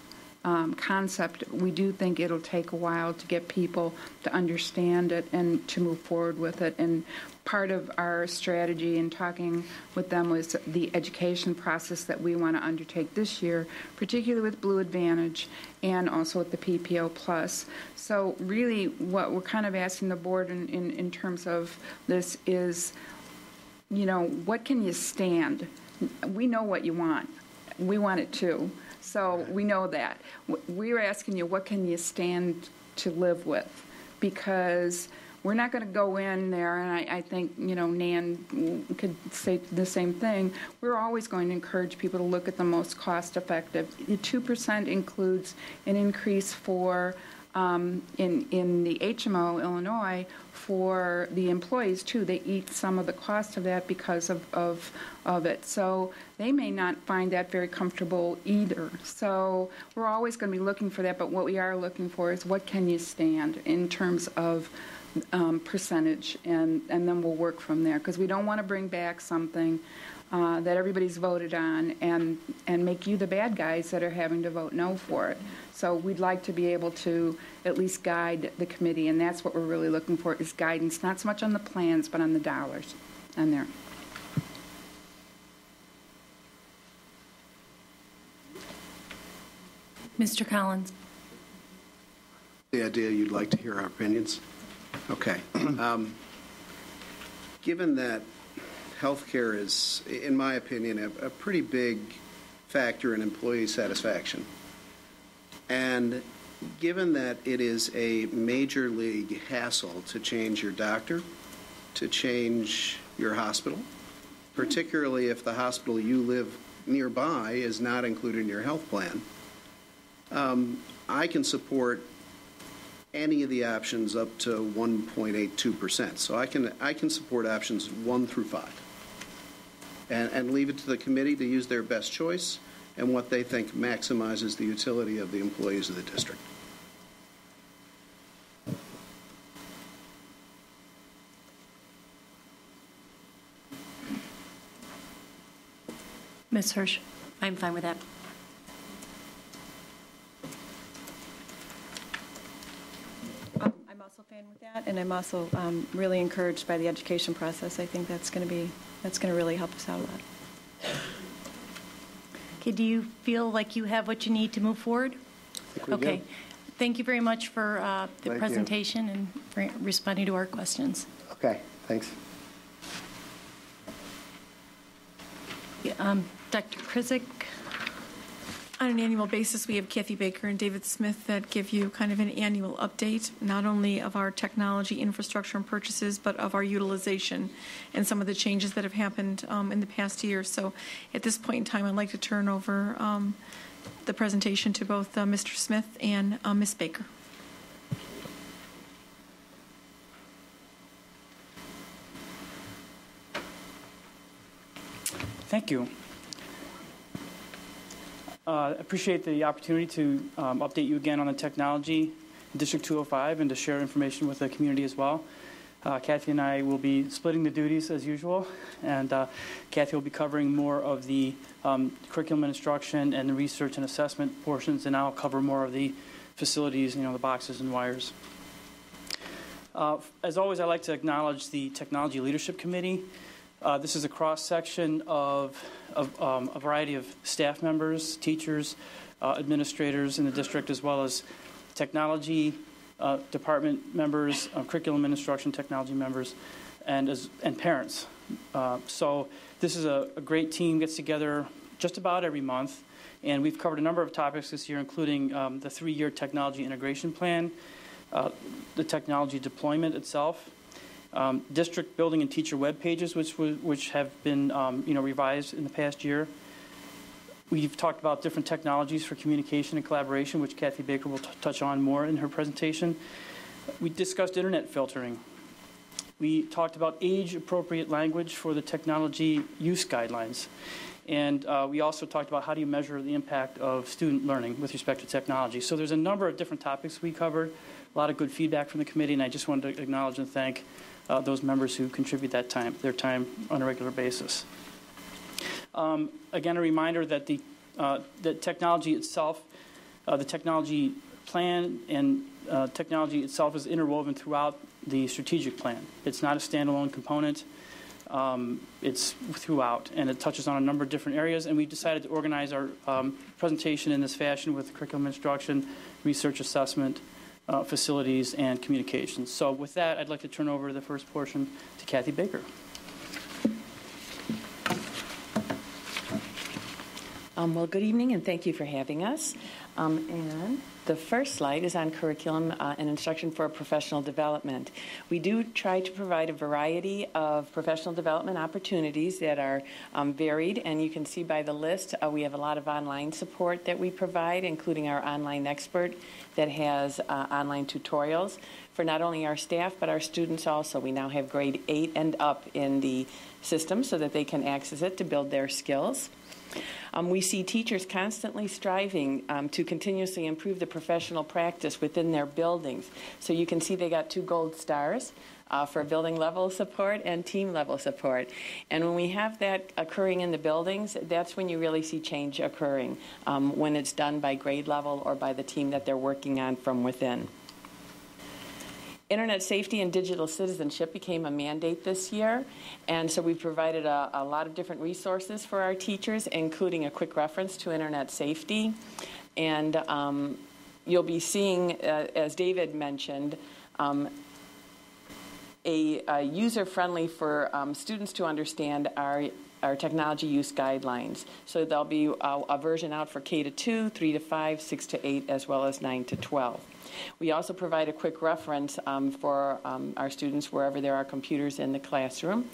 concept. We do think it'll take a while to get people to understand it and to move forward with it. And part of our strategy in talking with them was the education process that we want to undertake this year, particularly with Blue Advantage and also with the PPO Plus. So really what we're kind of asking the board in terms of this is, what can you stand? We know what you want. We want it too. So we know that. We're asking you, what can you stand to live with? Because we're not going to go in there, and I think, Nan could say the same thing. We're always going to encourage people to look at the most cost-effective. The 2% includes an increase for in the HMO, Illinois, for the employees, too. They eat some of the cost of that because of it. So they may not find that very comfortable either. So we're always going to be looking for that, but what we are looking for is what can you stand in terms of percentage, and then we'll work from there, because we don't want to bring back something that everybody's voted on and make you the bad guys that are having to vote no for it. So we'd like to be able to at least guide the committee, and that's what we're really looking for, is guidance, not so much on the plans, but on the dollars on there. Mr. Collins. The idea you'd like to hear our opinions? Okay. Given that healthcare is, in my opinion, a pretty big factor in employee satisfaction, and given that it is a major league hassle to change your doctor, to change your hospital, particularly if the hospital you live nearby is not included in your health plan, I can support any of the options up to 1.82%. So I can support options 1 through 5, and leave it to the committee to use their best choice and what they think maximizes the utility of the employees of the district. Ms. Hirsch. I'm fine with that. I'm also fine with that, and I'm also really encouraged by the education process. I think that's going to really help us out a lot. Okay, do you feel like you have what you need to move forward? Okay. Thank you very much for the presentation and for responding to our questions. Okay, thanks. Dr. Krizik. On an annual basis, we have Kathy Baker and David Smith that give you kind of an annual update, not only of our technology infrastructure and purchases, but of our utilization and some of the changes that have happened in the past year. So at this point in time, I'd like to turn over the presentation to both Mr. Smith and Ms. Baker. Thank you. Appreciate the opportunity to update you again on the technology in District 205 and to share information with the community as well. Kathy and I will be splitting the duties as usual, and Kathy will be covering more of the curriculum and instruction and the research and assessment portions, and I'll cover more of the facilities, the boxes and wires. As always, I'd like to acknowledge the Technology Leadership Committee. This is a cross-section of a variety of staff members, teachers, administrators in the district, as well as technology department members, curriculum and instruction technology members, and parents. So this is a great team, gets together just about every month, and we've covered a number of topics this year, including the 3-year technology integration plan, the technology deployment itself, district building and teacher web pages, which have been revised in the past year. We've talked about different technologies for communication and collaboration, which Kathy Baker will touch on more in her presentation. We discussed internet filtering. We talked about age-appropriate language for the technology use guidelines. And we also talked about how do you measure the impact of student learning with respect to technology. So there's a number of different topics we covered, a lot of good feedback from the committee, and I just wanted to acknowledge and thank those members who contribute their time on a regular basis. Again, a reminder that the technology itself, the technology plan and technology itself is interwoven throughout the strategic plan. It's not a standalone component. It's throughout, and it touches on a number of different areas, and we decided to organize our presentation in this fashion with curriculum instruction, research assessment, facilities, and communications. So with that, I'd like to turn over the first portion to Kathy Baker. Well, good evening, and thank you for having us. And the first slide is on curriculum and instruction for professional development. We do try to provide a variety of professional development opportunities that are varied, and you can see by the list we have a lot of online support that we provide, including our online expert that has online tutorials for not only our staff but our students also. We now have grade 8 and up in the system so that they can access it to build their skills. We see teachers constantly striving to continuously improve the professional practice within their buildings. So you can see they got 2 gold stars for building level support and team level support. And when we have that occurring in the buildings, that's when you really see change occurring, when it's done by grade level or by the team that they're working on from within. Internet safety and digital citizenship became a mandate this year, and so we provided a lot of different resources for our teachers, including a quick reference to internet safety. And you'll be seeing, as David mentioned, a user-friendly for students to understand our technology use guidelines. So there'll be a version out for K-2, 3-5, 6-8, as well as 9-12. We also provide a quick reference for our students wherever there are computers in the classroom.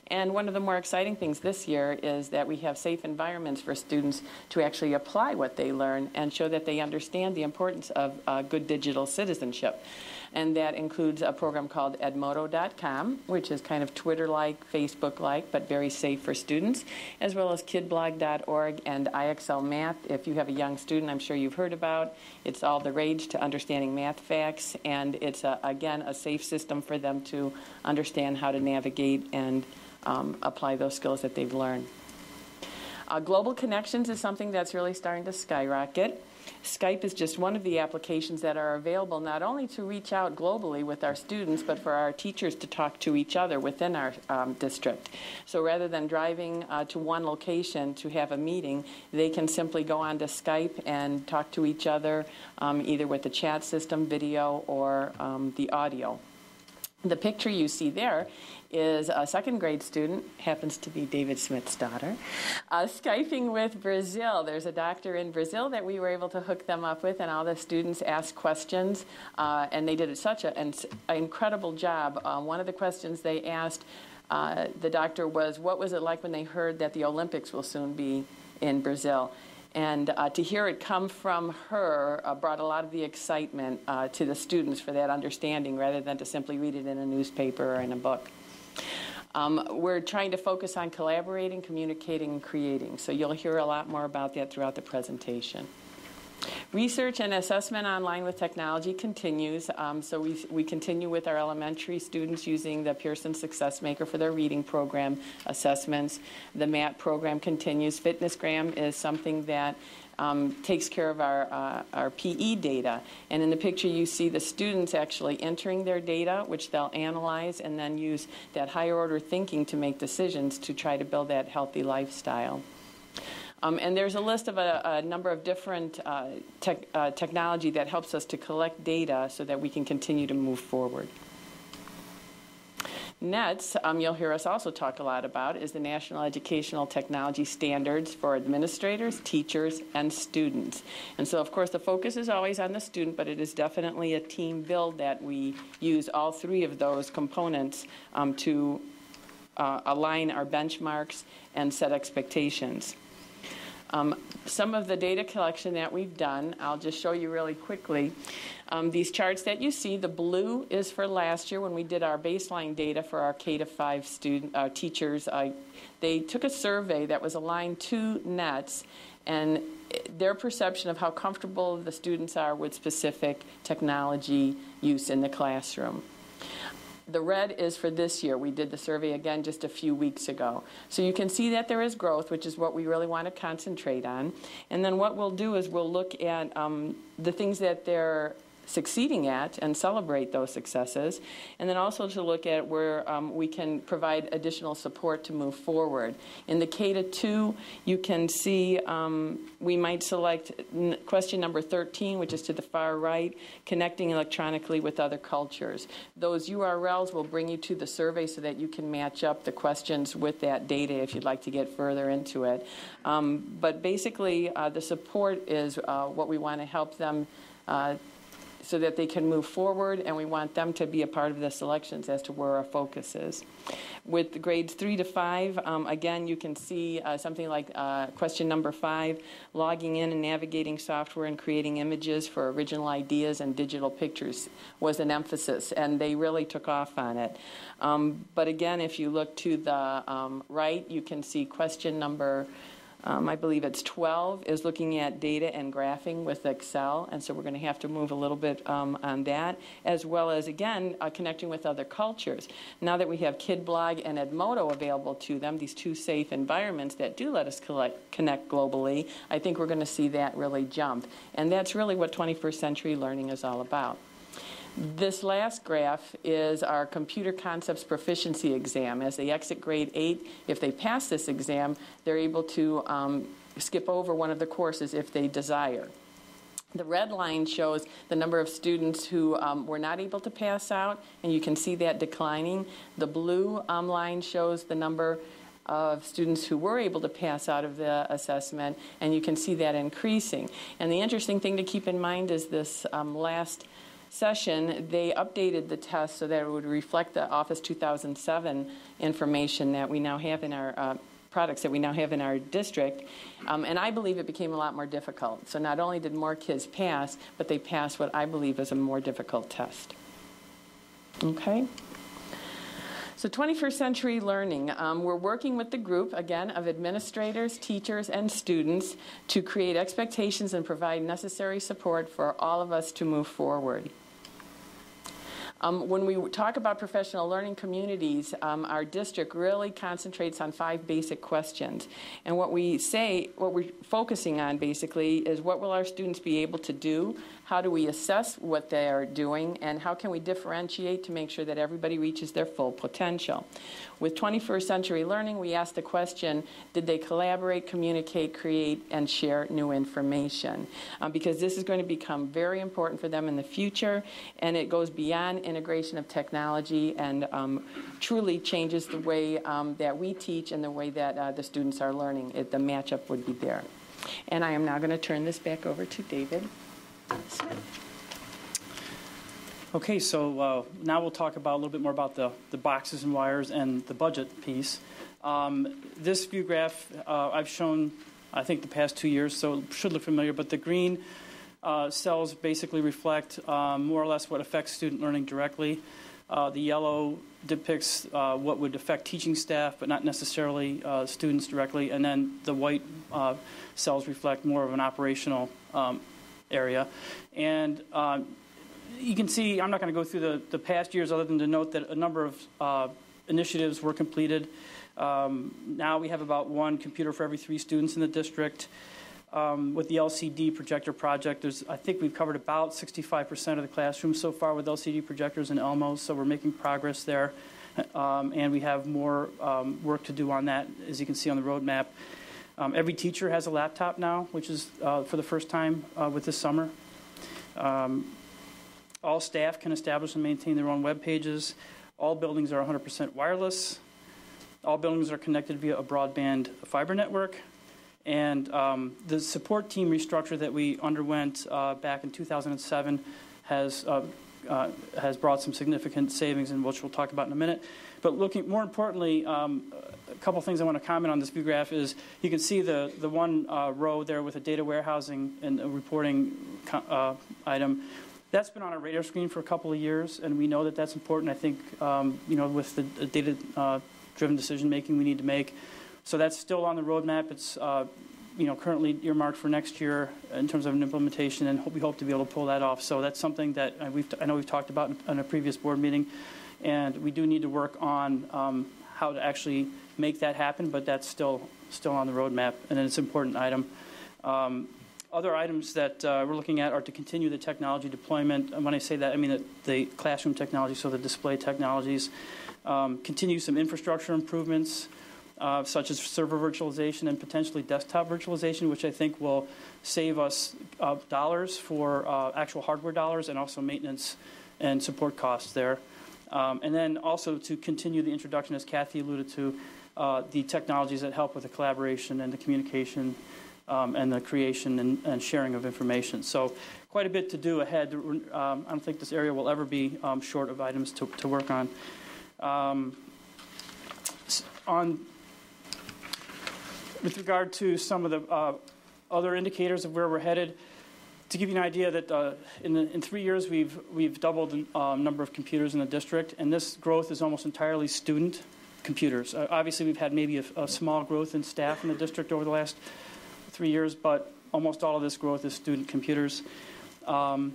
And one of the more exciting things this year is that we have safe environments for students to actually apply what they learn and show that they understand the importance of good digital citizenship. And that includes a program called edmodo.com, which is kind of Twitter-like, Facebook-like, but very safe for students, as well as kidblog.org and IXL Math. If you have a young student, I'm sure you've heard about. It's all the rage to understanding math facts, and it's, again, a safe system for them to understand how to navigate and apply those skills that they've learned. Global connections is something that's really starting to skyrocket. Skype is just one of the applications that are available not only to reach out globally with our students, but for our teachers to talk to each other within our district. So rather than driving to one location to have a meeting, they can simply go on to Skype and talk to each other, either with the chat system, video, or the audio. The picture you see there is a second grade student, happens to be David Smith's daughter, Skyping with Brazil. There's a doctor in Brazil that we were able to hook them up with, and all the students asked questions, and they did such an incredible job. One of the questions they asked the doctor was, what was it like when they heard that the Olympics will soon be in Brazil? And to hear it come from her brought a lot of the excitement to the students for that understanding rather than to simply read it in a newspaper or in a book. We're trying to focus on collaborating, communicating, and creating. So you'll hear a lot more about that throughout the presentation. Research and assessment online with technology continues. So we continue with our elementary students using the Pearson Success Maker for their reading program assessments. The MAT program continues. FitnessGram is something that takes care of our PE data. And in the picture you see the students actually entering their data, which they'll analyze and then use that higher order thinking to make decisions to try to build that healthy lifestyle. And there's a list of a number of different technology that helps us to collect data so that we can continue to move forward. NETS, you'll hear us also talk a lot about, is the National Educational Technology Standards for administrators, teachers, and students. And so, of course, the focus is always on the student, but it is definitely a team build that we use all 3 of those components to align our benchmarks and set expectations. Some of the data collection that we've done, I'll just show you really quickly. These charts that you see, the blue is for last year when we did our baseline data for our K-5 teachers. They took a survey that was aligned to NETS and their perception of how comfortable the students are with specific technology use in the classroom. The red is for this year. We did the survey again just a few weeks ago. So you can see that there is growth, which is what we really want to concentrate on. And then what we'll do is we'll look at the things that they're succeeding at and celebrate those successes, and then also to look at where we can provide additional support to move forward. In the K-2, you can see we might select question number 13, which is to the far right, connecting electronically with other cultures. Those URLs will bring you to the survey so that you can match up the questions with that data if you'd like to get further into it. But basically, the support is what we want to help them so that they can move forward, and we want them to be a part of the selections as to where our focus is. With the grades 3 to 5, again, you can see something like question number 5, logging in and navigating software and creating images for original ideas and digital pictures was an emphasis, and they really took off on it. But again, if you look to the right, you can see question number I believe it's 12, is looking at data and graphing with Excel, and so we're going to have to move a little bit on that, as well as, again, connecting with other cultures. Now that we have KidBlog and Edmodo available to them, these two safe environments that do let us connect globally, I think we're going to see that really jump. And that's really what 21st century learning is all about. This last graph is our computer concepts proficiency exam. As they exit grade 8, if they pass this exam, they're able to skip over one of the courses if they desire. The red line shows the number of students who were not able to pass out, and you can see that declining. The blue line shows the number of students who were able to pass out of the assessment, and you can see that increasing. And the interesting thing to keep in mind is this last session, they updated the test so that it would reflect the Office 2007 information that we now have in our products that we now have in our district, and I believe it became a lot more difficult. So not only did more kids pass, but they passed what I believe is a more difficult test. Okay? So 21st century learning, we're working with the group, again, of administrators, teachers, and students to create expectations and provide necessary support for all of us to move forward. When we talk about professional learning communities, our district really concentrates on 5 basic questions. And what we're focusing on basically is what will our students be able to do? How do we assess what they are doing? And how can we differentiate to make sure that everybody reaches their full potential? With 21st century learning, we ask the question, did they collaborate, communicate, create, and share new information? Because this is going to become very important for them in the future, and it goes beyond integration of technology and truly changes the way that we teach and the way that the students are learning. The matchup would be there. And I am now going to turn this back over to David Smith. Okay, so now we'll talk about a little bit more about the boxes and wires and the budget piece. This view graph I've shown, I think, the past 2 years, so it should look familiar, but the green cells basically reflect more or less what affects student learning directly. The yellow depicts what would affect teaching staff, but not necessarily students directly, and then the white cells reflect more of an operational area. And you can see, I'm not going to go through the past years other than to note that a number of initiatives were completed. Now we have about 1 computer for every 3 students in the district. With the LCD projector project, I think we've covered about 65% of the classrooms so far with LCD projectors in Elmhurst, so we're making progress there. And we have more work to do on that, as you can see on the roadmap. Every teacher has a laptop now, which is for the first time with this summer. All staff can establish and maintain their own web pages. All buildings are 100% wireless. All buildings are connected via a broadband fiber network. And the support team restructure that we underwent back in 2007 has brought some significant savings, and which we'll talk about in a minute. But looking more importantly, a couple things I want to comment on this view graph is you can see the one row there with a data warehousing and a reporting item. That's been on our radar screen for a couple of years, and we know that that's important. I think with the data-driven decision making we need to make. So that's still on the roadmap. It's currently earmarked for next year in terms of an implementation, and we hope to be able to pull that off. So that's something that I know we've talked about in a previous board meeting, and we do need to work on how to actually make that happen. But that's still on the roadmap, and it's an important item. Other items that we're looking at are to continue the technology deployment. And when I say that, I mean the classroom technology, so the display technologies. Continue some infrastructure improvements, such as server virtualization and potentially desktop virtualization, which I think will save us dollars for actual hardware dollars and also maintenance and support costs there. And then also to continue the introduction, as Kathy alluded to, the technologies that help with the collaboration and the communication and the creation and sharing of information. So quite a bit to do ahead. I don't think this area will ever be short of items to work on. With regard to some of the other indicators of where we're headed, to give you an idea that in 3 years we've doubled the number of computers in the district, and this growth is almost entirely student computers. Obviously, we've had maybe a small growth in staff in the district over the last 3 years, but almost all of this growth is student computers. The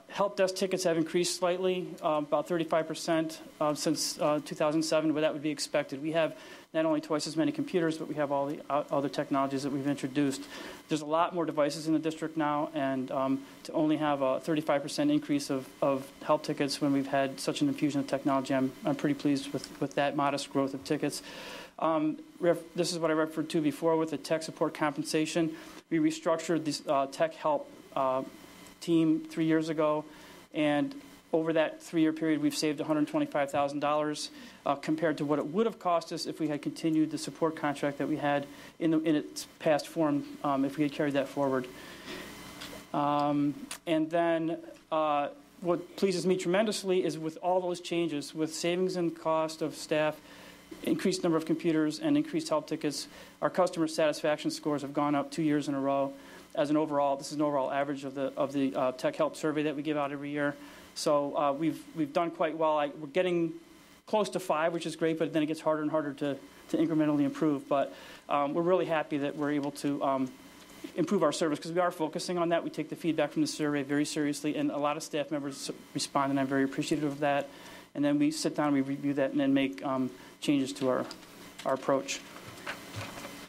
help desk tickets have increased slightly, about 35% since 2007, but that would be expected. We have not only twice as many computers, but we have all the other technologies that we've introduced. There's a lot more devices in the district now, and to only have a 35% increase of help tickets when we've had such an infusion of technology, I'm pretty pleased with that modest growth of tickets. This is what I referred to before with the tech support compensation. We restructured this tech help team 3 years ago, and over that 3-year period, we've saved $125,000 compared to what it would have cost us if we had continued the support contract that we had in its past form, if we had carried that forward. And then what pleases me tremendously is with all those changes, with savings in cost of staff, increased number of computers, and increased help tickets, our customer satisfaction scores have gone up 2 years in a row. As an overall, this is an overall average of the tech help survey that we give out every year. So we've done quite well. We're getting close to 5, which is great, but then it gets harder and harder to incrementally improve. But we're really happy that we're able to improve our service because we are focusing on that. We take the feedback from the survey very seriously, and a lot of staff members respond, and I'm very appreciative of that. And then we sit down, we review that, and then make changes to our approach.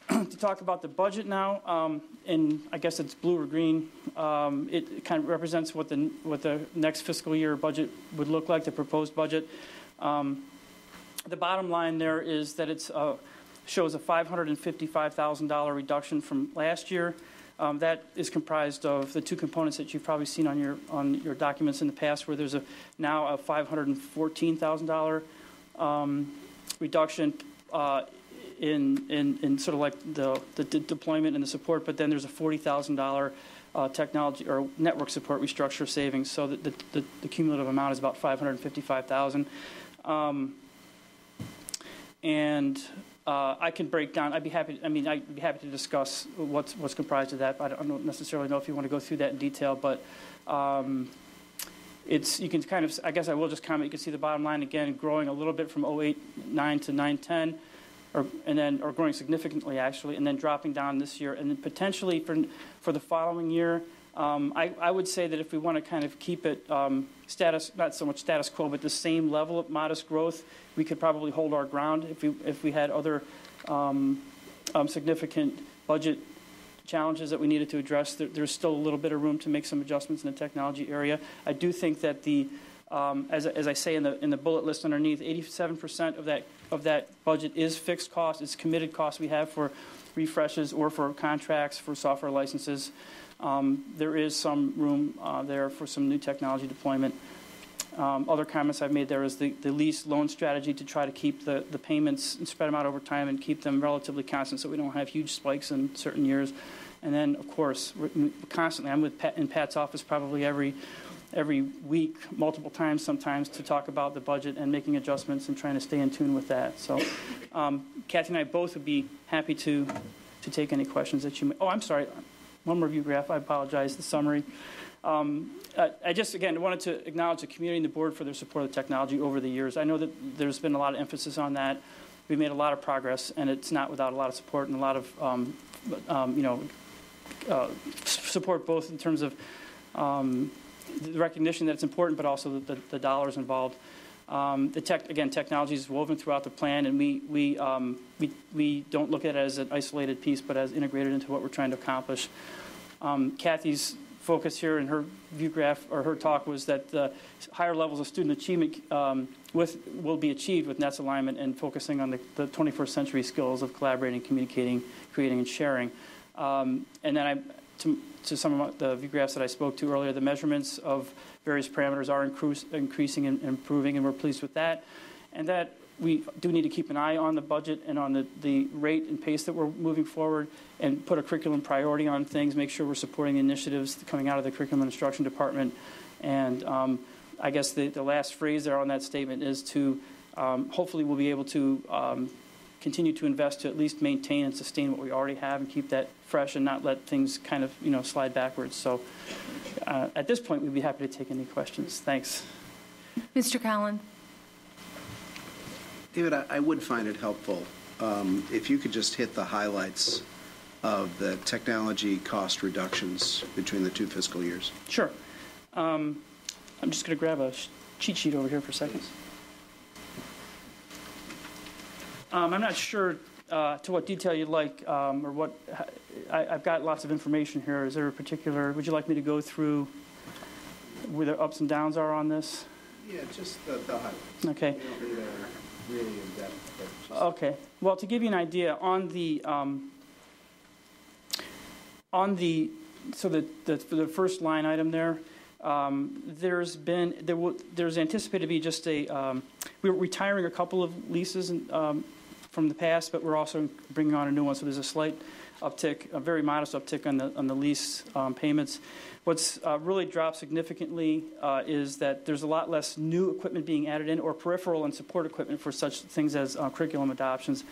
To talk about the budget now, and I guess it's blue or green. It kind of represents what the next fiscal year budget would look like, the proposed budget. The bottom line there is that it shows a $555,000 reduction from last year. That is comprised of the two components that you've probably seen on your documents in the past, where there's now a $514,000 reduction in sort of like the deployment and the support, but then there's a $40,000 technology or network support restructure savings, so that the cumulative amount is about $555,000. And I can break down. I'd be happy to discuss what's comprised of that. But I don't necessarily know if you want to go through that in detail, but you can kind of. I guess I will just comment. You can see the bottom line again, growing a little bit from 08-09 to 9-10. Or growing significantly, actually, and then dropping down this year. And then potentially for the following year, I would say that if we want to kind of keep it not so much status quo, but the same level of modest growth, we could probably hold our ground if we had other significant budget challenges that we needed to address. There's still a little bit of room to make some adjustments in the technology area. I do think that as I say in the bullet list underneath, 87% of that budget is fixed cost. It's committed costs we have for refreshes or for contracts for software licenses. There is some room there for some new technology deployment. Other comments I've made there is the lease loan strategy to try to keep the payments and spread them out over time and keep them relatively constant so we don't have huge spikes in certain years. And then, of course, constantly, I'm in Pat's office probably every week, multiple times sometimes, to talk about the budget and making adjustments and trying to stay in tune with that. So Kathy and I both would be happy to take any questions that you may. Oh, I'm sorry. One more view graph. I apologize. The summary. I just, again, wanted to acknowledge the community and the board for their support of the technology over the years. I know that there's been a lot of emphasis on that. We've made a lot of progress, and it's not without a lot of support and a lot of support both in terms of the recognition that it's important, but also the dollars involved. Technology is woven throughout the plan, and we don't look at it as an isolated piece, but as integrated into what we're trying to accomplish. Kathy's focus here in her view graph or her talk was that the higher levels of student achievement will be achieved with NET's alignment and focusing on the 21st century skills of collaborating, communicating, creating, and sharing. And then to some of the view graphs that I spoke to earlier, the measurements of various parameters are increasing and improving, and we're pleased with that. And that we do need to keep an eye on the budget and on the rate and pace that we're moving forward and put a curriculum priority on things, make sure we're supporting initiatives coming out of the curriculum and instruction department. And I guess the last phrase there on that statement is to hopefully we'll be able to continue to invest to at least maintain and sustain what we already have and keep that fresh and not let things kind of slide backwards. So at this point, we'd be happy to take any questions. Thanks. Mr. Collins. David, I would find it helpful if you could just hit the highlights of the technology cost reductions between the 2 fiscal years. Sure. I'm just going to grab a cheat sheet over here for a second. I'm not sure to what detail you'd like or what. I've got lots of information here. Is there a particular, would you like me to go through where the ups and downs are on this? Yeah, just the highlights. Okay. You don't need a really in-depth. Okay. Well, to give you an idea, on the so the first line item there, there's anticipated to be just we're retiring a couple of leases from the past, but we're also bringing on a new one. So there's a slight uptick, a very modest uptick on the lease payments. What's really dropped significantly is that there's a lot less new equipment being added in or peripheral and support equipment for such things as curriculum adoptions.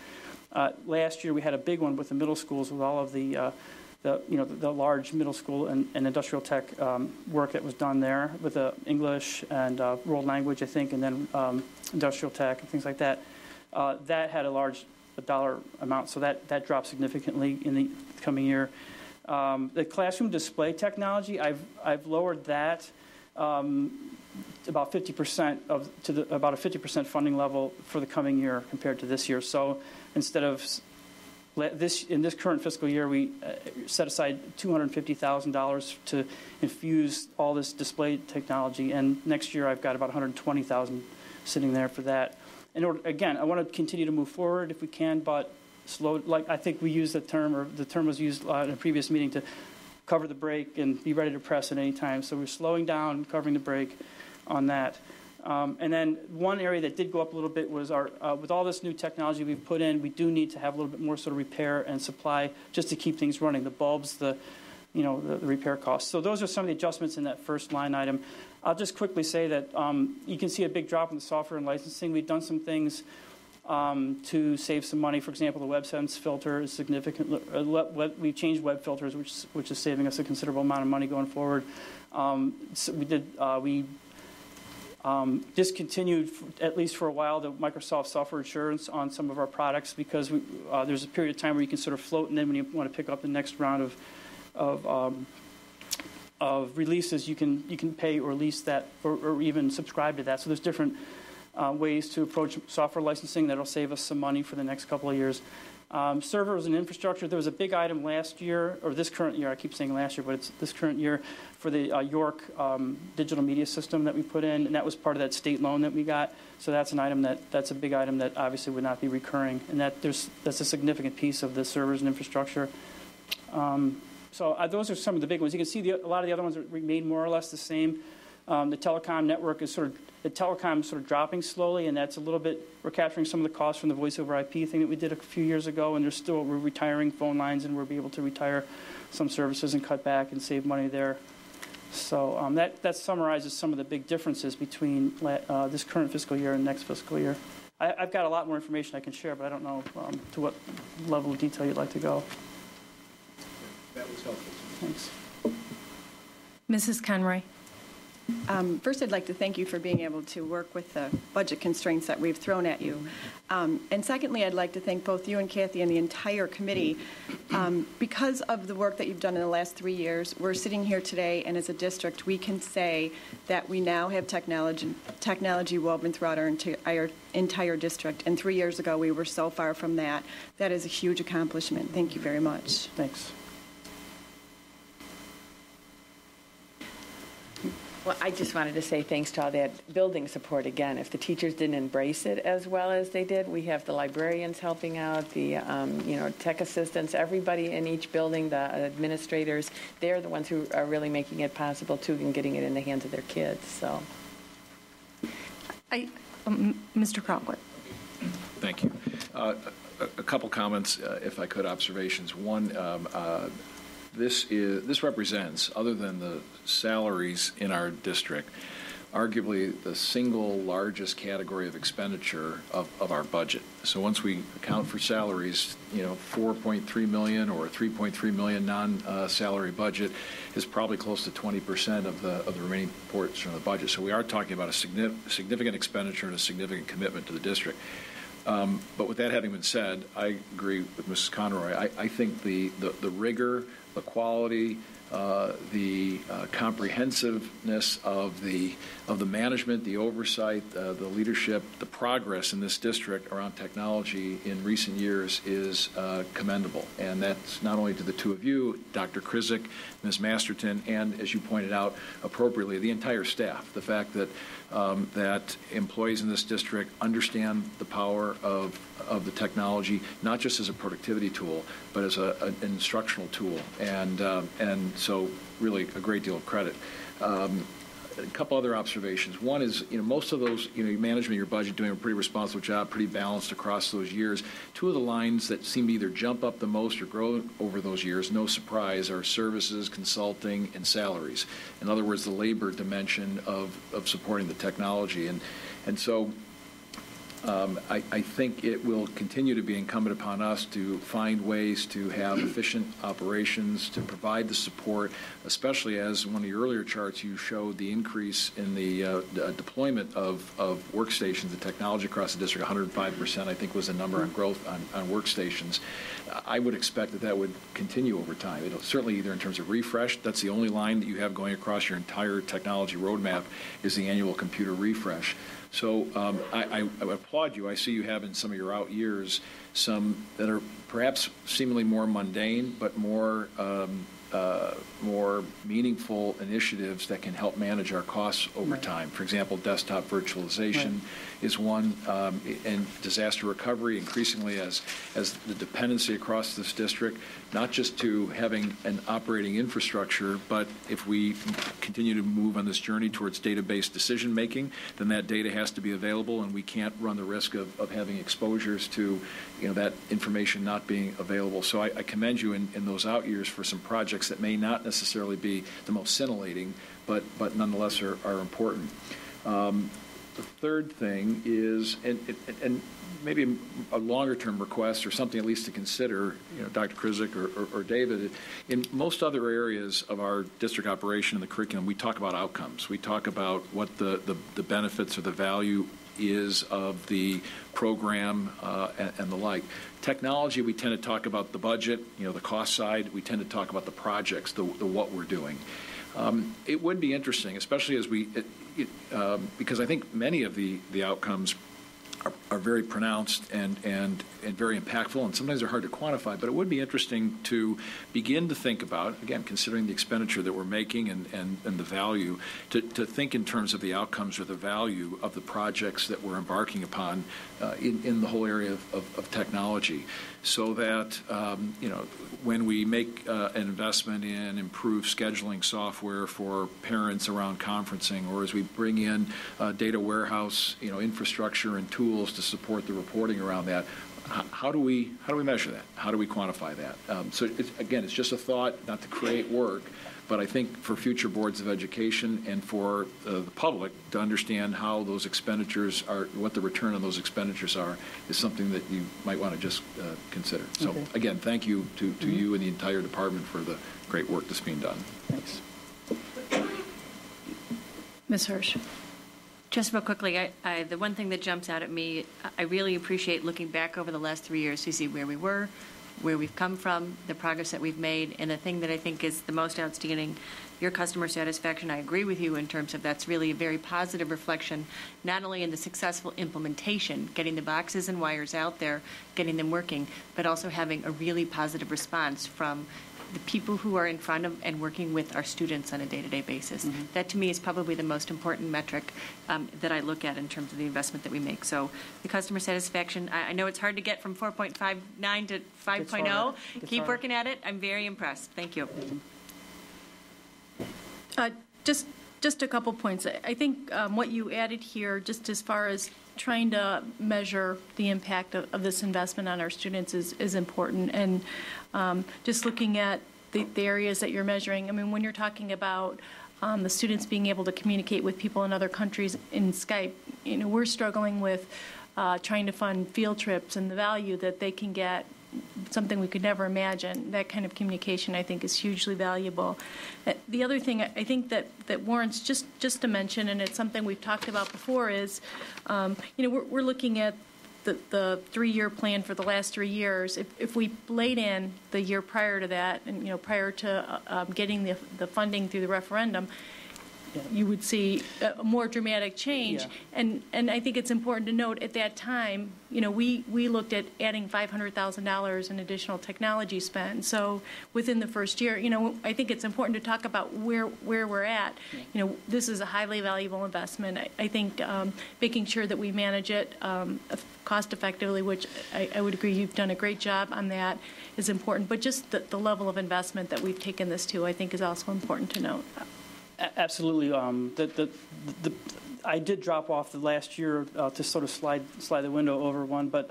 Last year we had a big one with the middle schools with all of the large middle school and industrial tech work that was done there with the English and world language, I think, and then industrial tech and things like that. That had a large dollar amount, so that dropped significantly in the coming year. The classroom display technology, I've lowered that about 50% about a 50% funding level for the coming year compared to this year. So instead of in this current fiscal year, we set aside $250,000 to infuse all this display technology, and next year I've got about $120,000 sitting there for that. Again, I want to continue to move forward if we can, but slow. Like I think we used the term, or the term was used in a previous meeting, to cover the brake and be ready to press at any time. So we're slowing down, covering the brake on that. And then one area that did go up a little bit was with all this new technology we've put in, we do need to have a little bit more sort of repair and supply just to keep things running. The bulbs, the repair costs. So those are some of the adjustments in that first line item. I'll just quickly say that you can see a big drop in the software and licensing. We've done some things to save some money. For example, the WebSense filter is significant. We've changed web filters, which is saving us a considerable amount of money going forward. So we discontinued, at least for a while, the Microsoft software insurance on some of our products because there's a period of time where you can sort of float, and then when you want to pick up the next round of releases, you can pay or lease that or even subscribe to that. So there's different ways to approach software licensing that'll save us some money for the next couple of years. Servers and infrastructure, there was a big item last year, or this current year, I keep saying last year, but it's this current year, for the York digital media system that we put in, and that was part of that state loan that we got. So that's an item that's a big item that obviously would not be recurring, and that's a significant piece of the servers and infrastructure. So those are some of the big ones. You can see a lot of the other ones remain more or less the same. The telecom network is sort of dropping slowly, and that's a little bit, we're capturing some of the costs from the voice over IP thing that we did a few years ago, and we're retiring phone lines, and we'll be able to retire some services and cut back and save money there. So that summarizes some of the big differences between this current fiscal year and next fiscal year. I've got a lot more information I can share, but I don't know to what level of detail you'd like to go. That was helpful. Thanks. Mrs. Conroy. First, I'd like to thank you for being able to work with the budget constraints that we've thrown at you. And secondly, I'd like to thank both you and Kathy and the entire committee. Because of the work that you've done in the last 3 years, we're sitting here today, and as a district, we can say that we now have technology woven throughout our entire district. And 3 years ago, we were so far from that. That is a huge accomplishment. Thank you very much. Thanks. Well, I just wanted to say thanks to all that building support again. If the teachers didn't embrace it as well as they did, we have the librarians helping out, the tech assistants, everybody in each building, the administrators. They're the ones who are really making it possible too and getting it in the hands of their kids. So, Mr. Crowley. Thank you. A couple comments, if I could, observations. One. This represents, other than the salaries in our district, arguably the single largest category of expenditure of our budget. So once we account for salaries, 4.3 million or 3.3 million non-salary budget is probably close to 20% of the remaining portion of the budget. So we are talking about a significant expenditure and a significant commitment to the district. But with that having been said, I agree with Mrs. Conroy. I think the rigor, the quality, the comprehensiveness of the management, the oversight, the leadership, the progress in this district around technology in recent years is commendable. And that's not only to the two of you, Dr. Krizik, Ms. Masterton, and as you pointed out appropriately, the entire staff. The fact that that employees in this district understand the power of the technology, not just as a productivity tool, but as an instructional tool, and so really a great deal of credit. A couple other observations. One is, most of those, management of your budget doing a pretty responsible job, pretty balanced across those years. Two of the lines that seem to either jump up the most or grow over those years, no surprise, are services, consulting, and salaries. In other words, the labor dimension of supporting the technology. And so I think it will continue to be incumbent upon us to find ways to have efficient operations, to provide the support, especially as one of your earlier charts you showed the increase in the deployment of workstations and technology across the district. 105%, I think, was the number on growth on workstations. I would expect that would continue over time. It'll certainly, either in terms of refresh, that's the only line that you have going across your entire technology roadmap is the annual computer refresh. So I applaud you. I see you have in some of your out years some that are perhaps seemingly more mundane, but more meaningful initiatives that can help manage our costs over time. For example, desktop virtualization is one, and disaster recovery increasingly as the dependency across this district, not just to having an operating infrastructure, but if we continue to move on this journey towards data-based decision making, then that data has to be available, and we can't run the risk of having exposures to that information not being available. So I commend you in those out years for some projects that may not necessarily be the most scintillating, but nonetheless are important. The third thing is, and maybe a longer-term request or something at least to consider, Dr. Krizik or David, in most other areas of our district operation and the curriculum, we talk about outcomes. We talk about what the benefits or the value is of the program and the like. Technology, we tend to talk about the budget, the cost side. We tend to talk about the projects, the what we're doing. It would be interesting, especially as because I think many of the outcomes are very pronounced and very impactful, and sometimes they're hard to quantify, but it would be interesting to begin to think about, again, considering the expenditure that we're making and the value, to think in terms of the outcomes or the value of the projects that we're embarking upon in the whole area of technology, so that when we make an investment in improved scheduling software for parents around conferencing, or as we bring in data warehouse infrastructure and tools to support the reporting around that, how do we measure that? How do we quantify that? So it's just a thought, not to create work, but I think for future boards of education and for the public to understand how those expenditures are, what the return on those expenditures are, is something that you might want to just consider. So again, thank you to you and the entire department for the great work that's being done. Thanks. Ms. Hirsch. Just real quickly, the one thing that jumps out at me, I really appreciate looking back over the last 3 years to see where we were, where we've come from, the progress that we've made, and the thing that I think is the most outstanding, your customer satisfaction. I agree with you in terms of that's really a very positive reflection, not only in the successful implementation, getting the boxes and wires out there, getting them working, but also having a really positive response from the people who are in front of and working with our students on a day-to-day basis. Mm-hmm. That, to me, is probably the most important metric that I look at in terms of the investment that we make. So the customer satisfaction, I know it's hard to get from 4.59 to 5.0. Keep working at it. I'm very impressed. Thank you. Just a couple points. I think what you added here, just as far as trying to measure the impact of this investment on our students is important. And just looking at the areas that you're measuring, I mean, when you're talking about the students being able to communicate with people in other countries in Skype, we're struggling with trying to fund field trips and the value that they can get, something we could never imagine. That kind of communication, I think, is hugely valuable. The other thing I think that warrants just to mention, and it's something we've talked about before, is we're looking at the 3-year plan for the last 3 years. If we laid in the year prior to that, and prior to getting the funding through the referendum, you would see a more dramatic change. Yeah. And I think it's important to note at that time, we looked at adding $500,000 in additional technology spend. So within the first year, I think it's important to talk about where we're at. Yeah. This is a highly valuable investment. I think making sure that we manage it cost effectively, which I would agree you've done a great job on that, is important. But just the level of investment that we've taken this to, I think, is also important to note. Absolutely. I did drop off the last year to sort of slide the window over one, but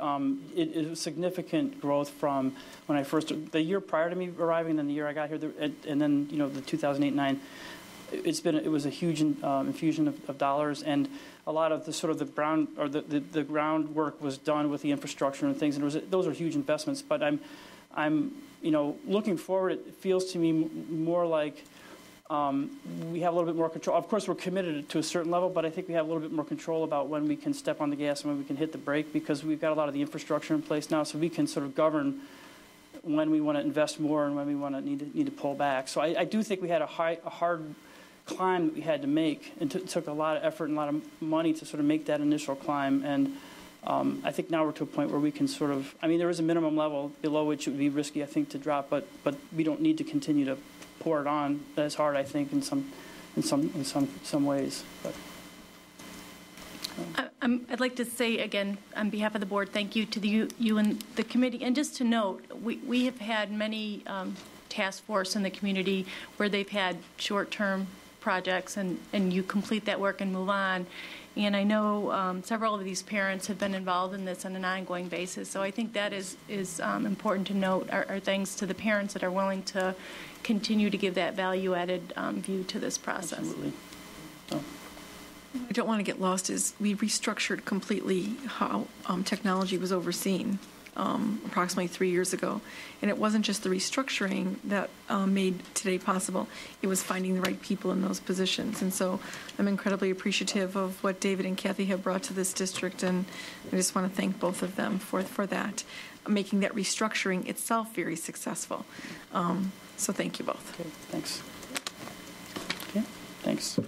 it was significant growth from when I first, the year prior to me arriving, and then the year I got here, and then the 2008-9. It was a huge infusion of dollars, and a lot of the sort of the groundwork was done with the infrastructure and things, and those are huge investments. But I'm looking forward. It feels to me more like. We have a little bit more control. Of course, we're committed to a certain level, but I think we have a little bit more control about when we can step on the gas and when we can hit the brake, because we've got a lot of the infrastructure in place now, so we can sort of govern when we want to invest more and when we want to need to pull back. So I do think we had a hard climb that we had to make, and it took a lot of effort and a lot of money to sort of make that initial climb. And I think now we're to a point where we can sort of, there is a minimum level below which it would be risky, I think, to drop, but we don't need to continue to pour it on as hard, I think, in some ways. But I'd like to say again, on behalf of the board, thank you to you and the committee. And just to note, we have had many task force in the community where they've had short-term projects, and you complete that work and move on. And I know several of these parents have been involved in this on an ongoing basis. So I think that is important to note, are thanks to the parents that are willing to continue to give that value-added view to this process. Absolutely. I don't want to get lost is we restructured completely how technology was overseen approximately 3 years ago. And it wasn't just the restructuring that made today possible. It was finding the right people in those positions. And so I'm incredibly appreciative of what David and Kathy have brought to this district, and I just want to thank both of them for that, making that restructuring itself very successful. So thank you both. Okay, thanks. Okay, thanks.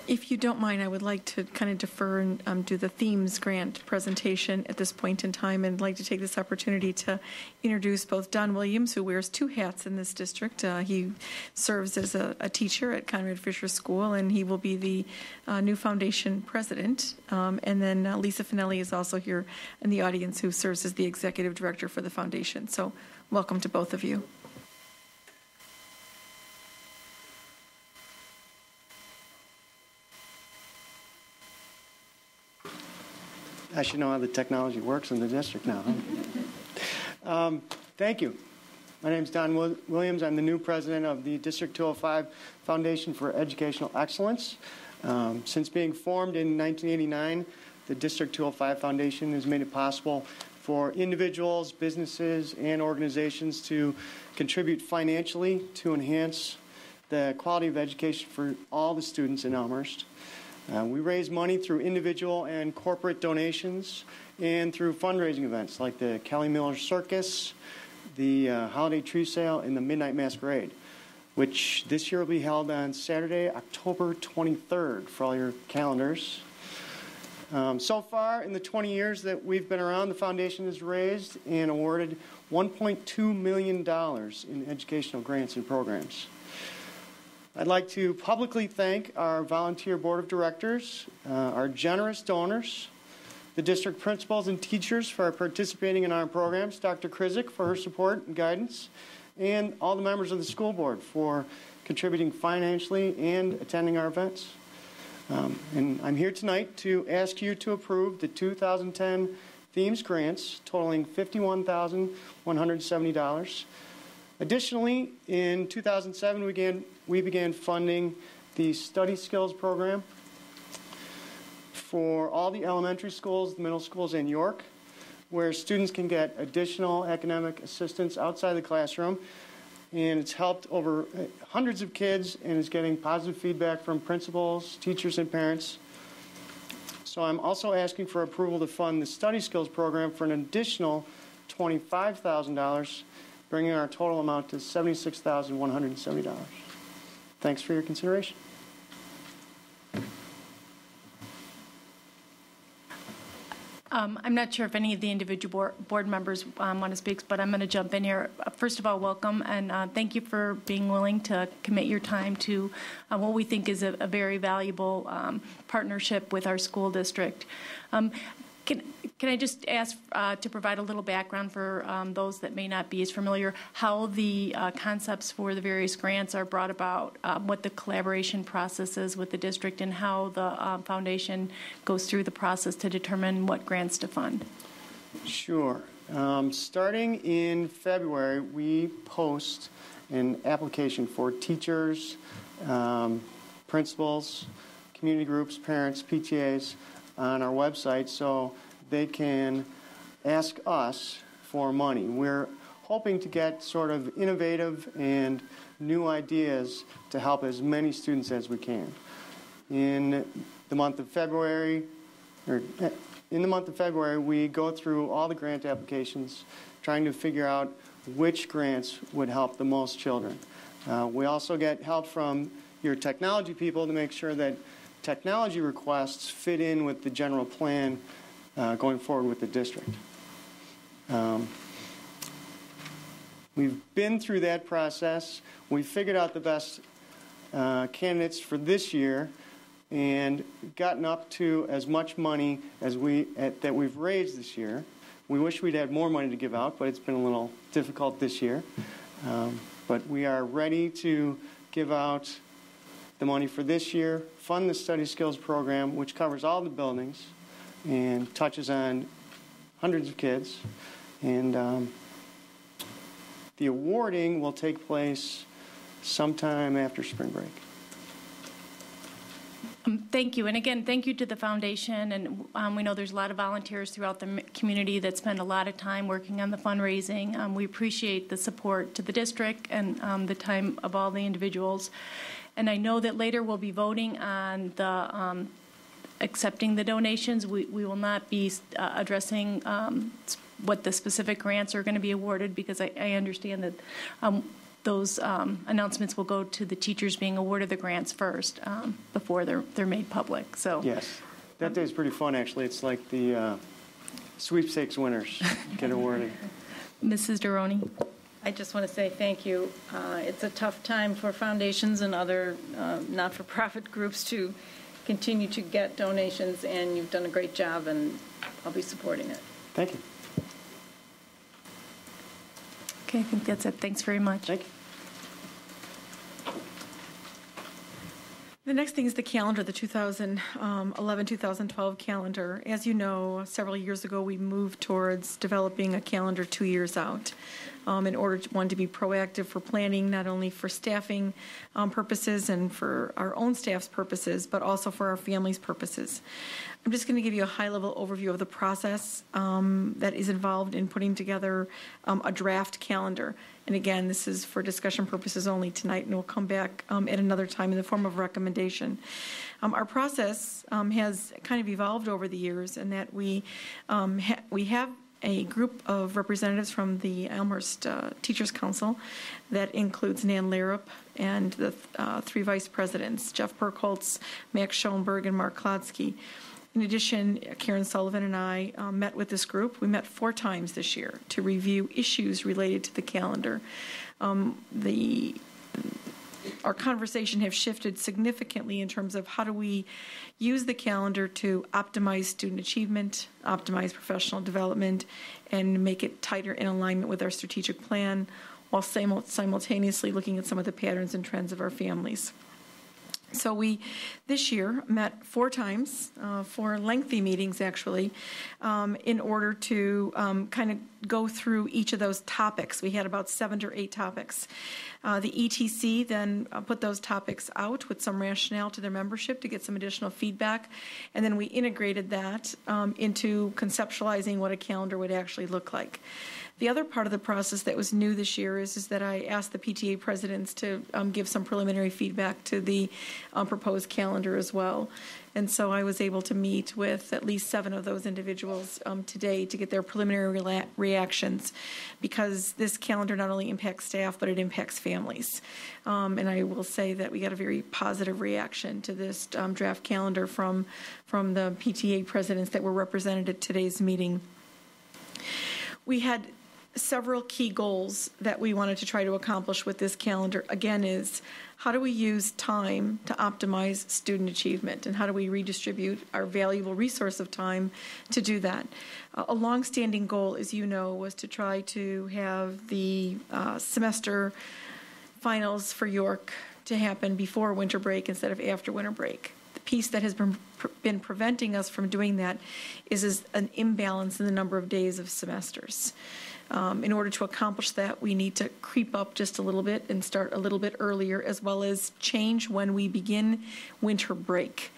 If you don't mind, I would like to kind of defer and do the themes grant presentation at this point in time, and I'd like to take this opportunity to introduce both Don Williams, who wears 2 hats in this district. He serves as a teacher at Conrad Fisher School, and he will be the new foundation president. And then Lisa Finelli is also here in the audience, who serves as the executive director for the foundation. So welcome to both of you. I should know how the technology works in the district now. Huh? Thank you. My name is Don Williams. I'm the new president of the District 205 Foundation for Educational Excellence. Since being formed in 1989, the District 205 Foundation has made it possible for individuals, businesses, and organizations to contribute financially to enhance the quality of education for all the students in Elmhurst. We raise money through individual and corporate donations and through fundraising events like the Kelly Miller Circus, the Holiday Tree Sale, and the Midnight Masquerade, which this year will be held on Saturday, October 23rd, for all your calendars. So far, in the 20 years that we've been around, the foundation has raised and awarded $1.2 million in educational grants and programs. I'd like to publicly thank our volunteer board of directors, our generous donors, the district principals and teachers for participating in our programs, Dr. Krizik for her support and guidance, and all the members of the school board for contributing financially and attending our events. And I'm here tonight to ask you to approve the 2010 Themes grants totaling $51,170. Additionally, in 2007, we began funding the Study Skills Program for all the elementary schools, the middle schools, and York, where students can get additional academic assistance outside the classroom. And it's helped over hundreds of kids and is getting positive feedback from principals, teachers, and parents. So I'm also asking for approval to fund the Study Skills Program for an additional $25,000, bringing our total amount to $76,170. Thanks for your consideration. I'm not sure if any of the individual board members want to speak, but I'm going to jump in here. First of all, welcome, and thank you for being willing to commit your time to what we think is a very valuable partnership with our school district. Can I just ask to provide a little background for those that may not be as familiar, how the concepts for the various grants are brought about, what the collaboration process is with the district, and how the foundation goes through the process to determine what grants to fund? Sure. Starting in February, we post an application for teachers, principals, community groups, parents, PTAs on our website so they can ask us for money. We're hoping to get sort of innovative and new ideas to help as many students as we can. In the month of February, we go through all the grant applications, trying to figure out which grants would help the most children. We also get help from your technology people to make sure that technology requests fit in with the general plan going forward with the district. We've been through that process. We've figured out the best candidates for this year and gotten up to as much money as that we've raised this year. We wish we'd had more money to give out, but it's been a little difficult this year. But we are ready to give out the money for this year, fund the Study Skills Program, which covers all the buildings and touches on hundreds of kids. And the awarding will take place sometime after spring break. Thank you. And again, thank you to the foundation. And we know there's a lot of volunteers throughout the community that spend a lot of time working on the fundraising. We appreciate the support to the district and the time of all the individuals. And I know that later we'll be voting on the accepting the donations. We will not be addressing what the specific grants are going to be awarded, because I understand that those announcements will go to the teachers being awarded the grants first before they're made public. So yes, that day is pretty fun, actually. It's like the sweepstakes winners get awarded. Mrs. Deroni. I just want to say thank you. It's a tough time for foundations and other not-for-profit groups to continue to get donations, and you've done a great job, and I'll be supporting it. Thank you. Okay, I think that's it. Thanks very much. Thank you. The next thing is the calendar, the 2011-2012 calendar. As you know, several years ago we moved towards developing a calendar 2 years out. in order to be proactive for planning, not only for staffing purposes and for our own staff's purposes, but also for our families' purposes. I'm just going to give you a high-level overview of the process that is involved in putting together a draft calendar. And again, this is for discussion purposes only tonight, and we'll come back at another time in the form of recommendation. Our process has kind of evolved over the years in that we have a group of representatives from the Elmhurst Teachers Council that includes Nan Larup and the three vice presidents, Jeff Perkholz, Max Schoenberg, and Mark Klodsky. In addition, Karen Sullivan and I met with this group. We met 4 times this year to review issues related to the calendar. Our conversation has shifted significantly in terms of how do we use the calendar to optimize student achievement, optimize professional development, and make it tighter in alignment with our strategic plan, while simultaneously looking at some of the patterns and trends of our families. So we, this year, met 4 times, 4 lengthy meetings actually, in order to kind of go through each of those topics. We had about 7 or 8 topics. The ETC then put those topics out with some rationale to their membership to get some additional feedback, and then we integrated that into conceptualizing what a calendar would actually look like. The other part of the process that was new this year is that I asked the PTA presidents to give some preliminary feedback to the proposed calendar as well. And so I was able to meet with at least 7 of those individuals today to get their preliminary reactions, because this calendar not only impacts staff, but it impacts families. And I will say that we got a very positive reaction to this draft calendar from the PTA presidents that were represented at today's meeting. We had several key goals that we wanted to try to accomplish with this calendar. Again, is how do we use time to optimize student achievement, and how do we redistribute our valuable resource of time to do that? A longstanding goal, as you know, was to try to have the semester finals for York to happen before winter break instead of after winter break. The piece that has been preventing us from doing that is an imbalance in the number of days of semesters. In order to accomplish that, we need to creep up just a little bit and start a little bit earlier, as well as change when we begin winter break.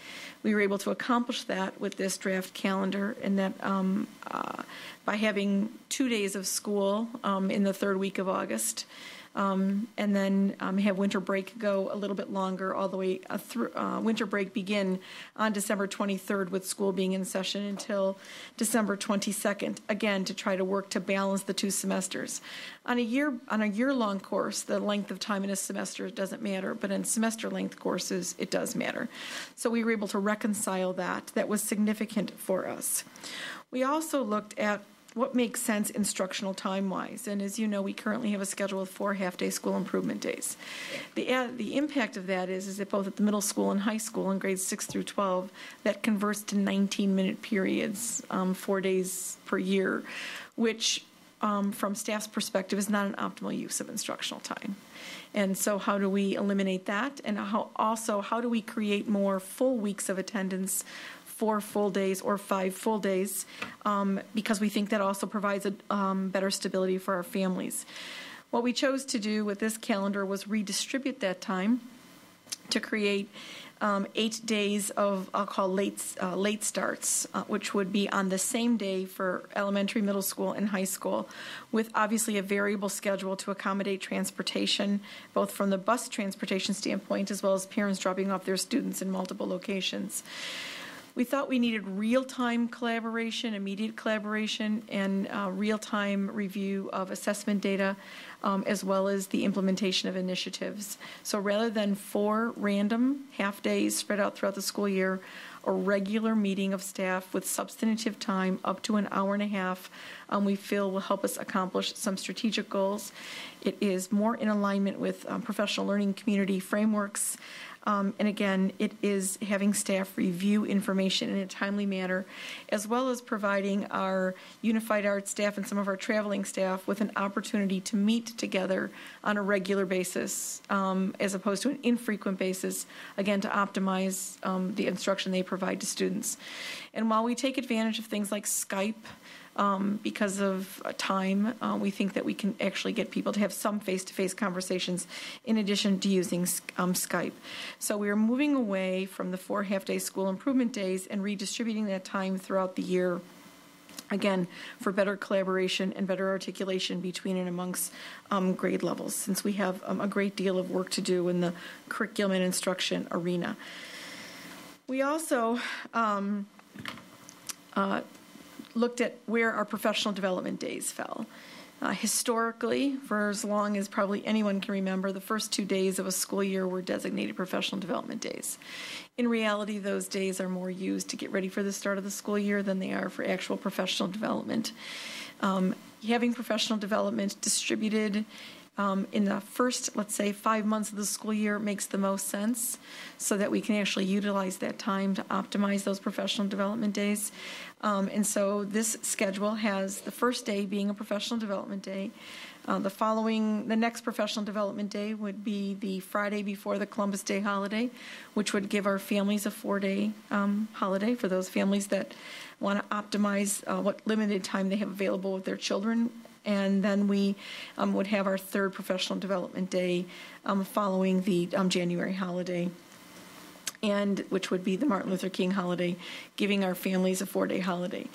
We were able to accomplish that with this draft calendar, and that by having 2 days of school in the 3rd week of August, and then have winter break go a little bit longer, all the way through winter break begin on December 23rd, with school being in session until December 22nd, again to try to work to balance the 2 semesters. On a year-long course, the length of time in a semester doesn't matter, but in semester-length courses, it does matter. So we were able to reconcile that. That was significant for us. We also looked at what makes sense instructional time-wise. And as you know, we currently have a schedule of 4 half-day school improvement days. The impact of that is that both at the middle school and high school in grades 6 through 12, that converts to 19-minute periods, 4 days per year, which from staff's perspective is not an optimal use of instructional time. And so how do we eliminate that? And how do we create more full weeks of attendance, 4 full days or 5 full days, because we think that also provides a better stability for our families. What we chose to do with this calendar was redistribute that time to create 8 days of, I'll call late starts, which would be on the same day for elementary, middle school, and high school, with obviously a variable schedule to accommodate transportation, both from the bus transportation standpoint as well as parents dropping off their students in multiple locations. We thought we needed real-time collaboration, immediate collaboration, and real-time review of assessment data, as well as the implementation of initiatives. So rather than 4 random half-days spread out throughout the school year, a regular meeting of staff with substantive time up to an hour and a half, we feel will help us accomplish some strategic goals. It is more in alignment with professional learning community frameworks. And again, it is having staff review information in a timely manner, as well as providing our unified arts staff and some of our traveling staff with an opportunity to meet together on a regular basis, as opposed to an infrequent basis, again, to optimize the instruction they provide to students. And while we take advantage of things like Skype, because of time, we think that we can actually get people to have some face-to-face conversations in addition to using Skype. So we are moving away from the 4 half-day school improvement days and redistributing that time throughout the year, again, for better collaboration and better articulation between and amongst grade levels, since we have a great deal of work to do in the curriculum and instruction arena. We also looked at where our professional development days fell. Historically, for as long as probably anyone can remember, the first 2 days of a school year were designated professional development days. In reality, those days are more used to get ready for the start of the school year than they are for actual professional development. Having professional development distributed in the first, let's say, 5 months of the school year makes the most sense, so that we can actually utilize that time to optimize those professional development days. And so this schedule has the first day being a professional development day. The next professional development day would be the Friday before the Columbus Day holiday, which would give our families a 4-day holiday for those families that want to optimize what limited time they have available with their children. And then we would have our third professional development day following the January holiday, and which would be the Martin Luther King holiday, giving our families a 4-day holiday.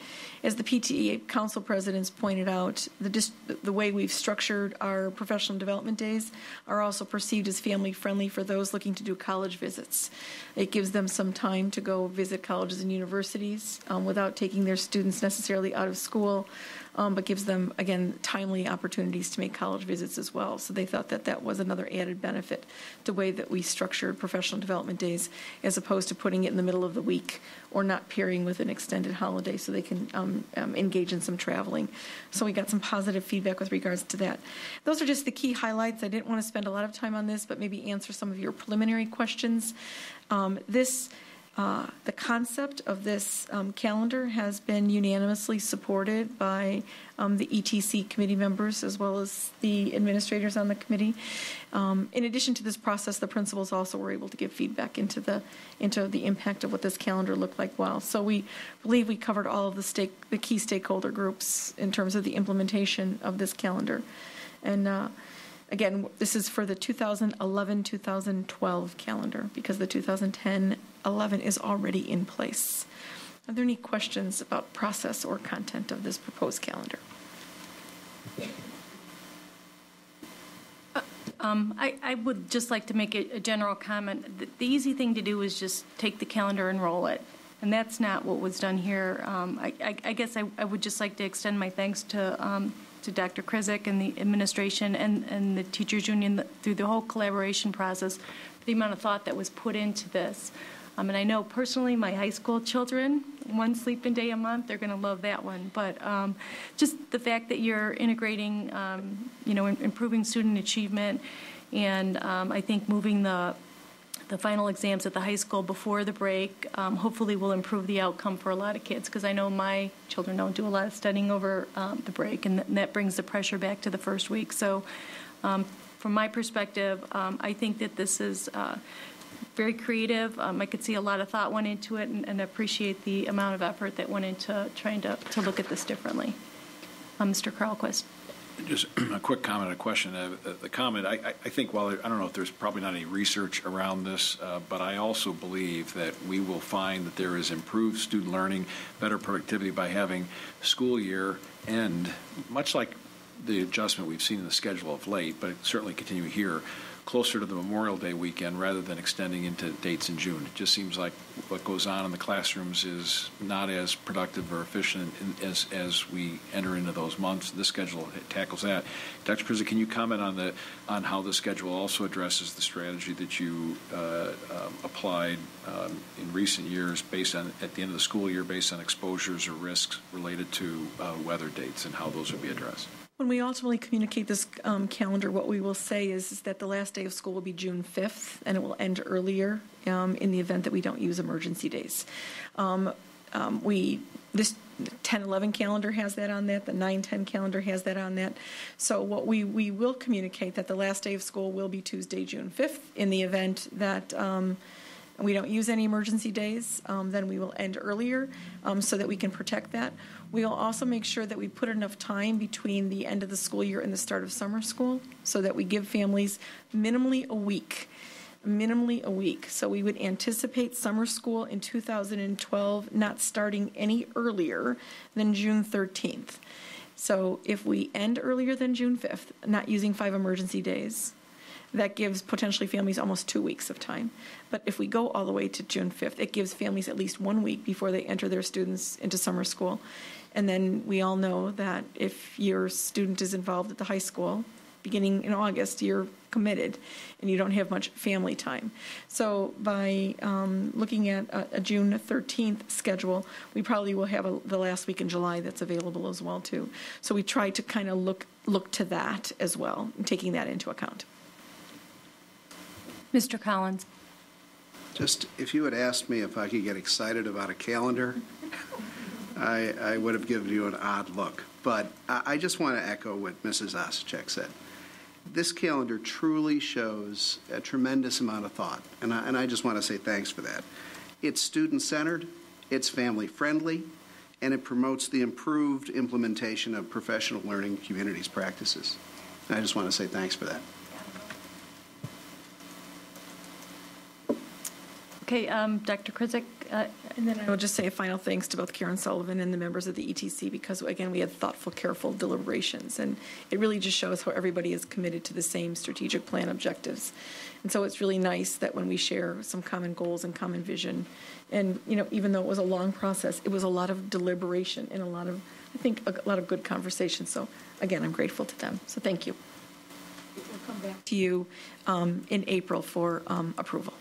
As the PTA Council presidents pointed out, the way we've structured our professional development days are also perceived as family-friendly for those looking to do college visits. It gives them some time to go visit colleges and universities without taking their students necessarily out of school, but gives them, again, timely opportunities to make college visits as well. So they thought that that was another added benefit, the way that we structured professional development days, as opposed to putting it in the middle of the week or not pairing with an extended holiday so they can engage in some traveling. So we got some positive feedback with regards to that. Those are just the key highlights. I didn't want to spend a lot of time on this, but maybe answer some of your preliminary questions. The concept of this calendar has been unanimously supported by the ETC committee members as well as the administrators on the committee. In addition to this process, the principals also were able to give feedback into the impact of what this calendar looked like. Wow! So we believe we covered all of the key stakeholder groups in terms of the implementation of this calendar, and. Again, this is for the 2011-2012 calendar because the 2010-11 is already in place. Are there any questions about process or content of this proposed calendar? I would just like to make a general comment. The easy thing to do is just take the calendar and roll it. And that's not what was done here. I guess I would just like to extend my thanks to Dr. Krizik and the administration and the teachers union through the whole collaboration process, the amount of thought that was put into this. And I know personally my high school children, one sleep-in day a month, they're going to love that one. But just the fact that you're integrating, improving student achievement, and I think moving the final exams at the high school before the break hopefully will improve the outcome for a lot of kids, because I know my children don't do a lot of studying over the break, and that brings the pressure back to the first week. So from my perspective, I think that this is very creative. I could see a lot of thought went into it, and appreciate the amount of effort that went into trying to look at this differently. Mr. Carlquist. Just a quick comment, a question. The comment, I think, while I don't know if there's probably not any research around this, but I also believe that we will find that there is improved student learning, better productivity by having school year end, much like the adjustment we've seen in the schedule of late, but certainly continue here, closer to the Memorial Day weekend rather than extending into dates in June. It just seems like what goes on in the classrooms is not as productive or efficient as we enter into those months. This schedule tackles that. Dr. Krizik, can you comment on how the schedule also addresses the strategy that you applied in recent years based on, at the end of the school year, based on exposures or risks related to weather dates, and how those would be addressed? When we ultimately communicate this calendar, what we will say is that the last day of school will be June 5th, and it will end earlier in the event that we don't use emergency days. This 10-11 calendar has that on that. The 9-10 calendar has that on that. So what we will communicate that the last day of school will be Tuesday, June 5th, in the event that and we don't use any emergency days, then we will end earlier so that we can protect that. We'll also make sure that we put enough time between the end of the school year and the start of summer school so that we give families minimally a week. So we would anticipate summer school in 2012 not starting any earlier than June 13th. So if we end earlier than June 5th, not using 5 emergency days, that gives potentially families almost 2 weeks of time. But if we go all the way to June 5th, it gives families at least 1 week before they enter their students into summer school. And then we all know that if your student is involved at the high school, beginning in August, you're committed and you don't have much family time. So by looking at a June 13th schedule, we probably will have the last week in July that's available as well too. So we try to kind of look to that as well, taking that into account. Mr. Collins. Just, if you had asked me if I could get excited about a calendar, I would have given you an odd look. But I just want to echo what Mrs. Osicek said. This calendar truly shows a tremendous amount of thought, and I just want to say thanks for that. It's student-centered, it's family-friendly, and it promotes the improved implementation of professional learning communities practices. And I just want to say thanks for that. Okay, Dr. Krizik. And then I will just say a final thanks to both Karen Sullivan and the members of the ETC because, again, we had thoughtful, careful deliberations. And it really just shows how everybody is committed to the same strategic plan objectives. And so it's really nice that when we share some common goals and common vision, and, you know, even though it was a long process, it was a lot of deliberation and a lot of good conversation. So, again, I'm grateful to them. So thank you. We'll come back to you in April for approval.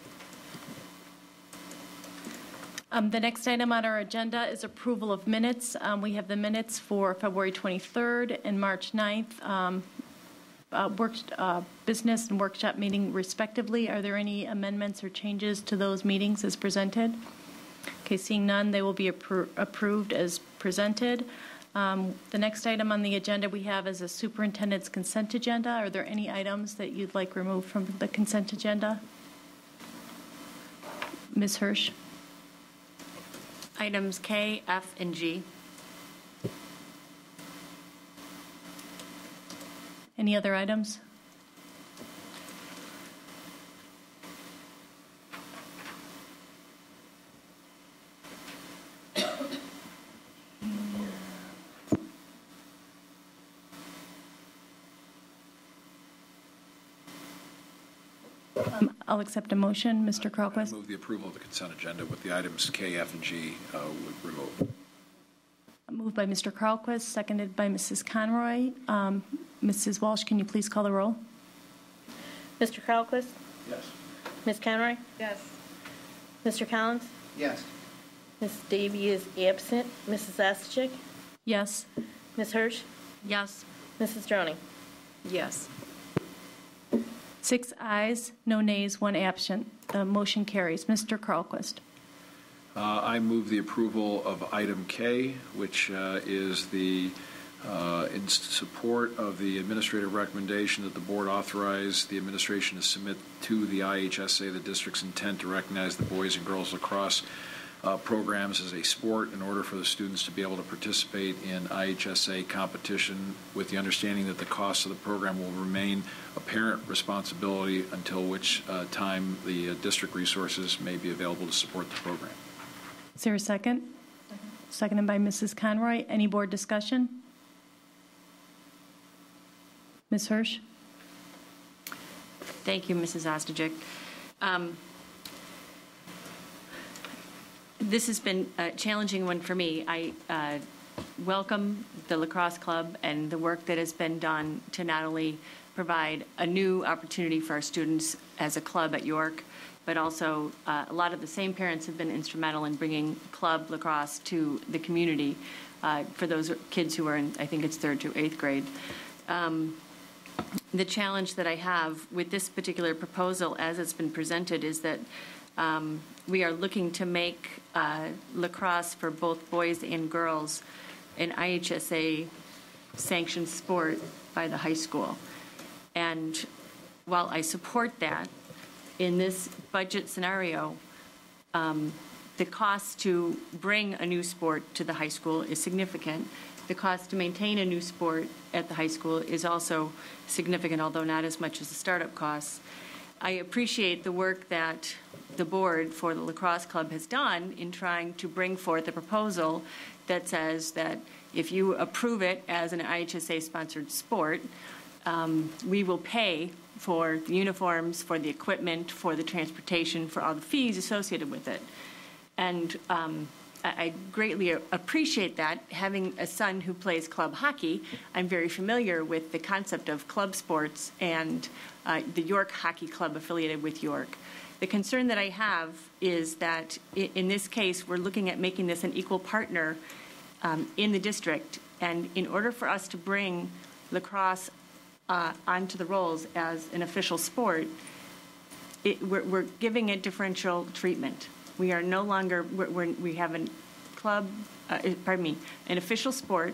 The next item on our agenda is approval of minutes. We have the minutes for February 23rd and March 9th, business and workshop meeting respectively. Are there any amendments or changes to those meetings as presented? Okay, seeing none, they will be approved as presented. The next item on the agenda we have is a superintendent's consent agenda. Are there any items that you'd like removed from the consent agenda? Ms. Hirsch? Items K, F, and G. Any other items? I'll accept a motion. Mr. Kralquist. I move the approval of the consent agenda with the items K, F, and G removed. Moved by Mr. Kralquist, seconded by Mrs. Conroy. Mrs. Walsh, can you please call the roll? Mr. Kralquist? Yes. Ms. Conroy? Yes. Mr. Collins? Yes. Ms. Davy is absent. Mrs. Osicek? Yes. Ms. Hirsch? Yes. Mrs. Droney? Yes. 6 ayes, no nays, 1 absent. The motion carries. Mr. Kralquist. I move the approval of item K, which is the in support of the administrative recommendation that the board authorize the administration to submit to the IHSA the district's intent to recognize the boys and girls lacrosse programs as a sport in order for the students to be able to participate in IHSA competition, with the understanding that the cost of the program will remain a parent responsibility until which time the district resources may be available to support the program. Is there a second? Seconded by Mrs. Conroy. Any board discussion? Ms. Hirsch? Thank you, Mrs. Ostajic. This has been a challenging one for me. I welcome the lacrosse club and the work that has been done to not only provide a new opportunity for our students as a club at York, but also a lot of the same parents have been instrumental in bringing club lacrosse to the community for those kids who are in, I think it's 3rd to 8th grade. The challenge that I have with this particular proposal as it's been presented is that we are looking to make lacrosse for both boys and girls an IHSA sanctioned sport by the high school. And while I support that, in this budget scenario, the cost to bring a new sport to the high school is significant. The cost to maintain a new sport at the high school is also significant, although not as much as the startup costs. I appreciate the work that the board for the lacrosse club has done in trying to bring forth a proposal that says that if you approve it as an IHSA-sponsored sport, we will pay for the uniforms, for the equipment, for the transportation, for all the fees associated with it. And I greatly appreciate that. Having a son who plays club hockey, I'm very familiar with the concept of club sports and the York Hockey Club affiliated with York. The concern that I have is that in this case, we're looking at making this an equal partner in the district. And in order for us to bring lacrosse onto the rolls as an official sport, we're giving it differential treatment. We are no longer, we have a club, an official sport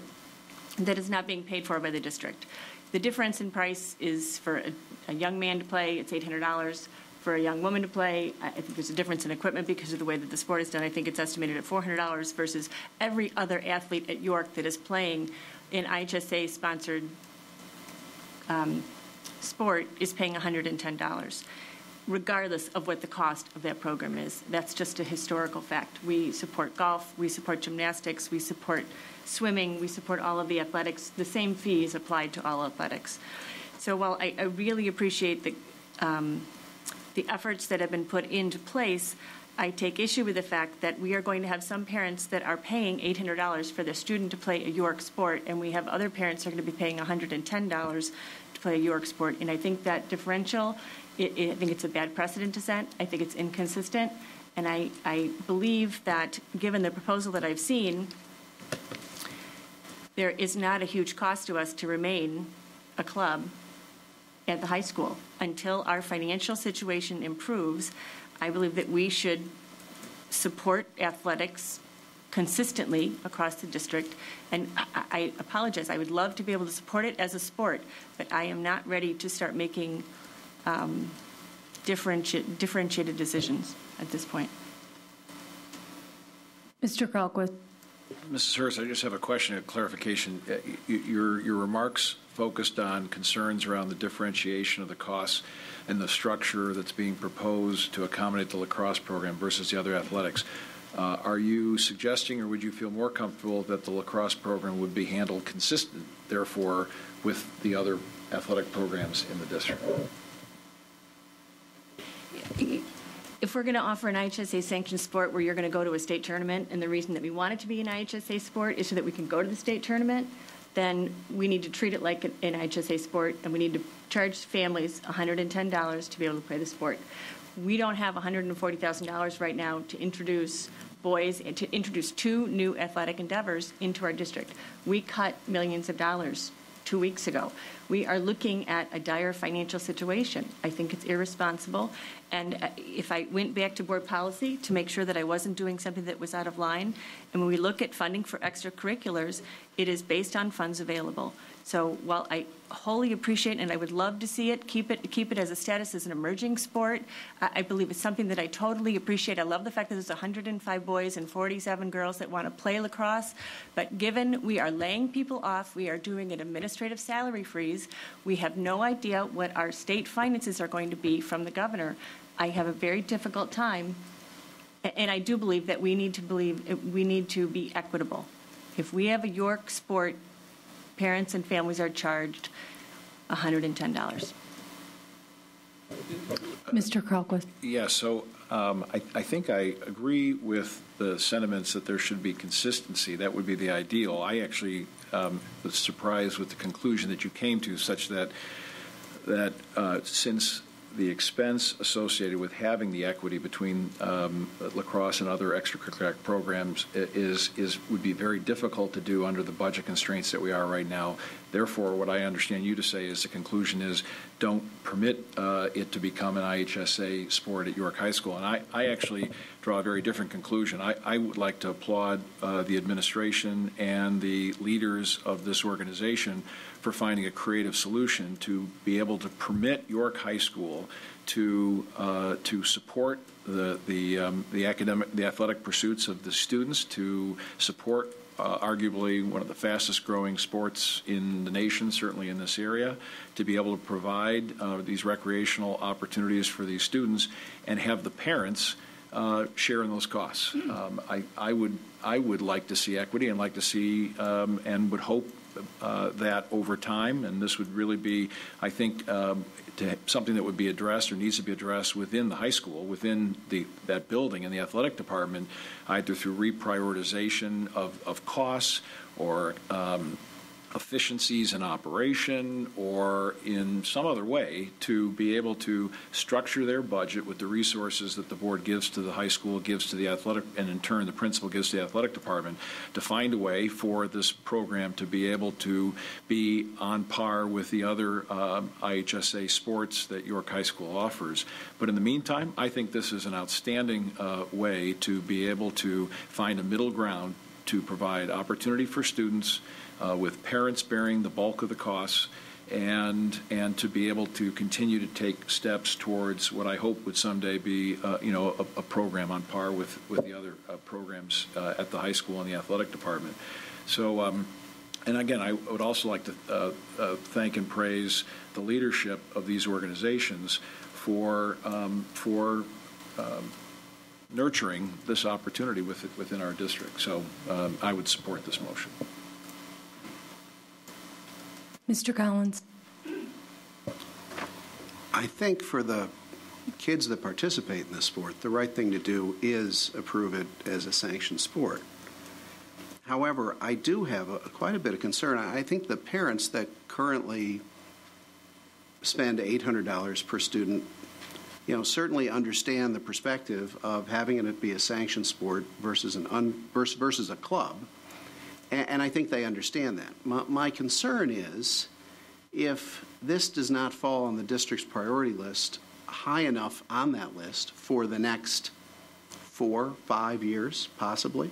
that is not being paid for by the district. The difference in price is for a young man to play, it's $800. For a young woman to play, I think there's a difference in equipment because of the way that the sport is done. I think it's estimated at $400 versus every other athlete at York that is playing in IHSA-sponsored sport is paying $110. Regardless of what the cost of that program is. That's just a historical fact. We support golf, we support gymnastics, we support swimming, we support all of the athletics. The same fee is applied to all athletics. So while I really appreciate the efforts that have been put into place, I take issue with the fact that we are going to have some parents that are paying $800 for their student to play a York sport, and we have other parents that are going to be paying $110 to play a York sport. And I think that differential, I think it's a bad precedent to set. I think it's inconsistent. And I believe that given the proposal that I've seen, there is not a huge cost to us to remain a club at the high school. Until our financial situation improves, I believe that we should support athletics consistently across the district. And I apologize. I would love to be able to support it as a sport, but I am not ready to start making differentiated decisions at this point. Mr. Kralquist. Mrs. Hurst, I just have a question, a clarification. Your remarks focused on concerns around the differentiation of the costs and the structure that's being proposed to accommodate the lacrosse program versus the other athletics. Are you suggesting, or would you feel more comfortable that the lacrosse program would be handled consistent, therefore, with the other athletic programs in the district? If we're going to offer an IHSA-sanctioned sport where you're going to go to a state tournament, and the reason that we want it to be an IHSA sport is so that we can go to the state tournament, then we need to treat it like an IHSA sport, and we need to charge families $110 to be able to play the sport. We don't have $140,000 right now to introduce boys, to introduce 2 new athletic endeavors into our district. We cut millions of dollars 2 weeks ago. We are looking at a dire financial situation. I think it's irresponsible. And if I went back to board policy to make sure that I wasn't doing something that was out of line, and when we look at funding for extracurriculars, it is based on funds available. So while I wholly appreciate and I would love to see it, keep it as a status as an emerging sport, I believe it's something that I totally appreciate. I love the fact that there's 105 boys and 47 girls that want to play lacrosse. But given we are laying people off, we are doing an administrative salary freeze, we have no idea what our state finances are going to be from the governor. I have a very difficult time, and I do believe that we need to be equitable. If we have a York sport, parents and families are charged $110. Mr. Kralquist. Yeah, so I think I agree with the sentiments that there should be consistency. That would be the ideal. I actually was surprised with the conclusion that you came to, such that since the expense associated with having the equity between lacrosse and other extracurricular programs would be very difficult to do under the budget constraints that we are right now. Therefore, what I understand you to say is the conclusion is don't permit it to become an IHSA sport at York High School. And I actually draw a very different conclusion. I would like to applaud the administration and the leaders of this organization for finding a creative solution to be able to permit York High School to support the athletic pursuits of the students, to support arguably one of the fastest growing sports in the nation, certainly in this area, to be able to provide these recreational opportunities for these students and have the parents share in those costs. I would like to see equity and like to see and would hope that over time, and this would really be, I think, something that would be addressed or needs to be addressed within the high school, within that building in the athletic department, either through reprioritization of costs or efficiencies in operation or in some other way to be able to structure their budget with the resources that the board gives to the high school, gives to the athletic, and in turn the principal gives to the athletic department, to find a way for this program to be able to be on par with the other IHSA sports that York High School offers. But in the meantime, I think this is an outstanding way to be able to find a middle ground to provide opportunity for students with parents bearing the bulk of the costs, and to be able to continue to take steps towards what I hope would someday be a program on par with the other programs at the high school and the athletic department. So and again, I would also like to thank and praise the leadership of these organizations for nurturing this opportunity within our district. So I would support this motion. Mr. Collins. I think for the kids that participate in this sport, the right thing to do is approve it as a sanctioned sport. However, I do have quite a bit of concern. I think the parents that currently spend $800 per student, certainly understand the perspective of having it be a sanctioned sport versus versus a club. And I think they understand that. My concern is if this does not fall on the district's priority list high enough on that list for the next 4-5 years, possibly,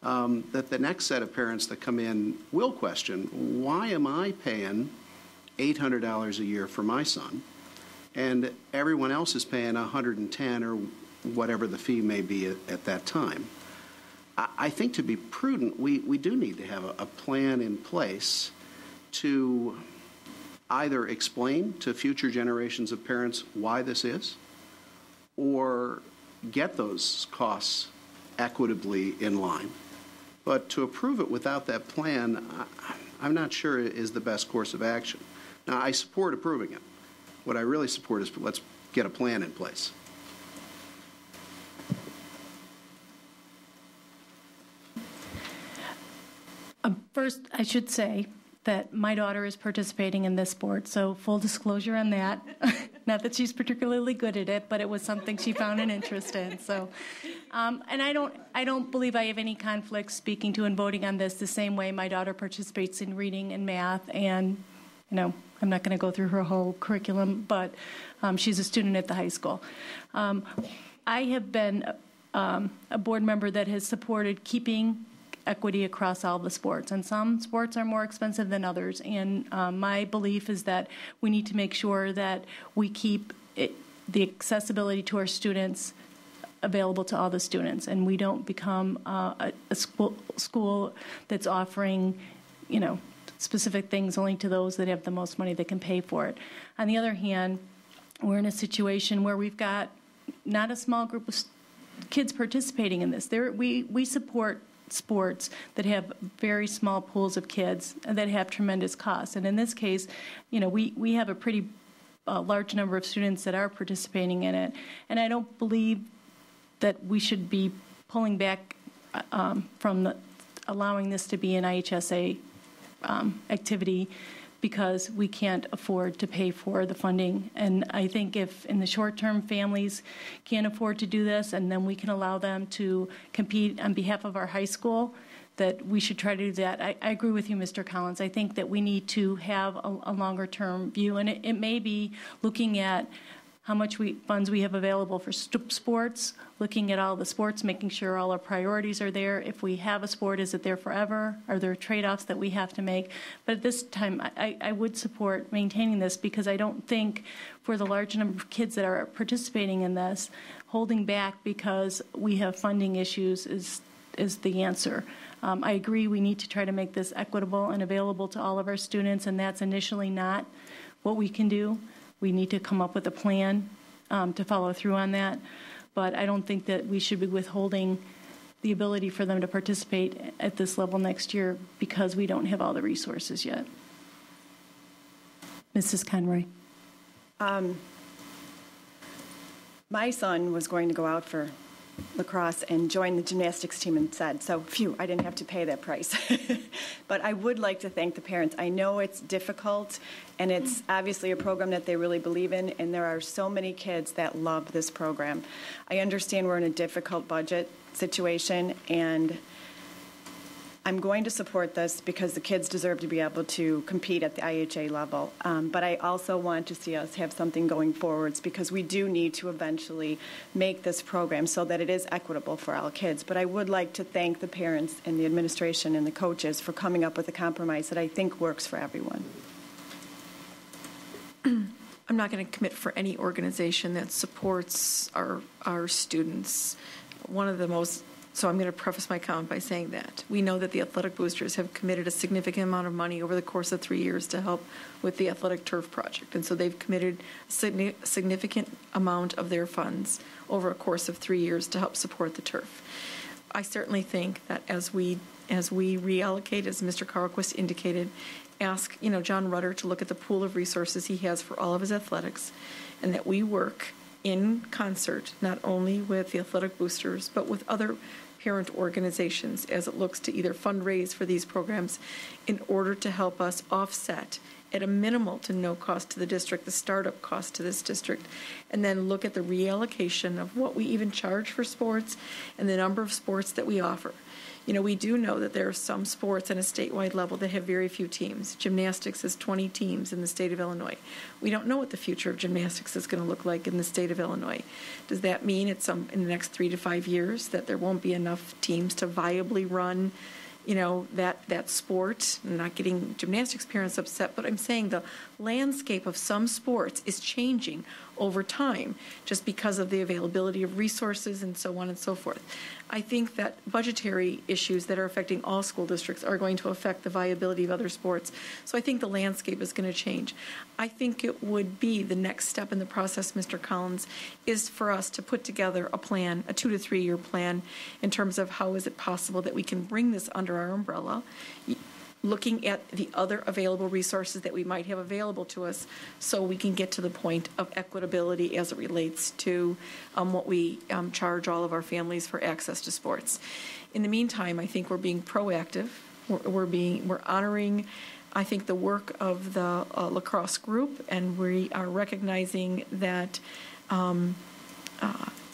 that the next set of parents that come in will question, why am I paying $800 a year for my son and everyone else is paying $110 or whatever the fee may be at that time? I think to be prudent, we do need to have a plan in place to either explain to future generations of parents why this is, or get those costs equitably in line. But to approve it without that plan, I'm not sure is the best course of action. Now, I support approving it. What I really support is let's get a plan in place. First, I should say that my daughter is participating in this sport, so full disclosure on that. Not that she's particularly good at it, but it was something she found an interest in. So, and I don't believe I have any conflicts speaking to and voting on this the same way my daughter participates in reading and math, and I'm not going to go through her whole curriculum, but she's a student at the high school. I have been a board member that has supported keeping equity across all the sports, and some sports are more expensive than others, and my belief is that we need to make sure that we keep the accessibility to our students available to all the students, and we don't become a school that's offering specific things only to those that have the most money that can pay for it. On the other hand, we're in a situation where we've got not a small group of kids participating in this. We support sports that have very small pools of kids that have tremendous costs. And in this case, we have a pretty large number of students that are participating in it. And I don't believe that we should be pulling back from allowing this to be an IHSA activity because we can't afford to pay for the funding. And I think if in the short term families can't afford to do this, and then we can allow them to compete on behalf of our high school, that we should try to do that. I agree with you, Mr. Collins. I think that we need to have a longer term view, and it may be looking at how much funds we have available for sports, looking at all the sports, making sure all our priorities are there. If we have a sport, is it there forever? Are there trade-offs that we have to make? But at this time, I would support maintaining this, because I don't think for the large number of kids that are participating in this, holding back because we have funding issues is the answer. I agree we need to try to make this equitable and available to all of our students, and that's initially not what we can do. We need to come up with a plan to follow through on that. But I don't think that we should be withholding the ability for them to participate at this level next year because we don't have all the resources yet. Mrs. Conroy. My son was going to go out for lacrosse and join the gymnastics team instead. So, phew, I didn't have to pay that price. But I would like to thank the parents. I know it's difficult, and it's obviously a program that they really believe in, and there are so many kids that love this program. I understand we're in a difficult budget situation, and I'm going to support this because the kids deserve to be able to compete at the IHA level. But I also want to see us have something going forwards, because we do need to eventually make this program so that it is equitable for all kids. But I would like to thank the parents and the administration and the coaches for coming up with a compromise that I think works for everyone. I'm not going to commit for any organization that supports our students. So I'm going to preface my comment by saying that we know that the athletic boosters have committed a significant amount of money over the course of 3 years to help with the athletic turf project. And so they've committed a significant amount of their funds over a course of 3 years to help support the turf. I certainly think that as we reallocate, as Mr. Carlquist indicated, ask John Rutter to look at the pool of resources he has for all of his athletics, and that we work in concert not only with the athletic boosters but with other parent organizations as it looks to either fundraise for these programs in order to help us offset at a minimal to no cost to the district the startup cost to this district, and then look at the reallocation of what we even charge for sports and the number of sports that we offer. We do know that there are some sports at a statewide level that have very few teams. Gymnastics has 20 teams in the state of Illinois. We don't know what the future of gymnastics is going to look like in the state of Illinois. Does that mean in the next 3 to 5 years that there won't be enough teams to viably run that sport? I'm not getting gymnastics parents upset, but I'm saying the landscape of some sports is changing over time just because of the availability of resources and so on and so forth. I think that budgetary issues that are affecting all school districts are going to affect the viability of other sports. So I think the landscape is going to change. I think it would be the next step in the process, Mr. Collins, is for us to put together a plan, a 2 to 3 year plan, in terms of how is it possible that we can bring this under our umbrella, looking at the other available resources that we might have available to us so we can get to the point of equitability as it relates to what we charge all of our families for access to sports. In the meantime, I think we're being proactive. We're honoring, I think, the work of the lacrosse group, and we are recognizing that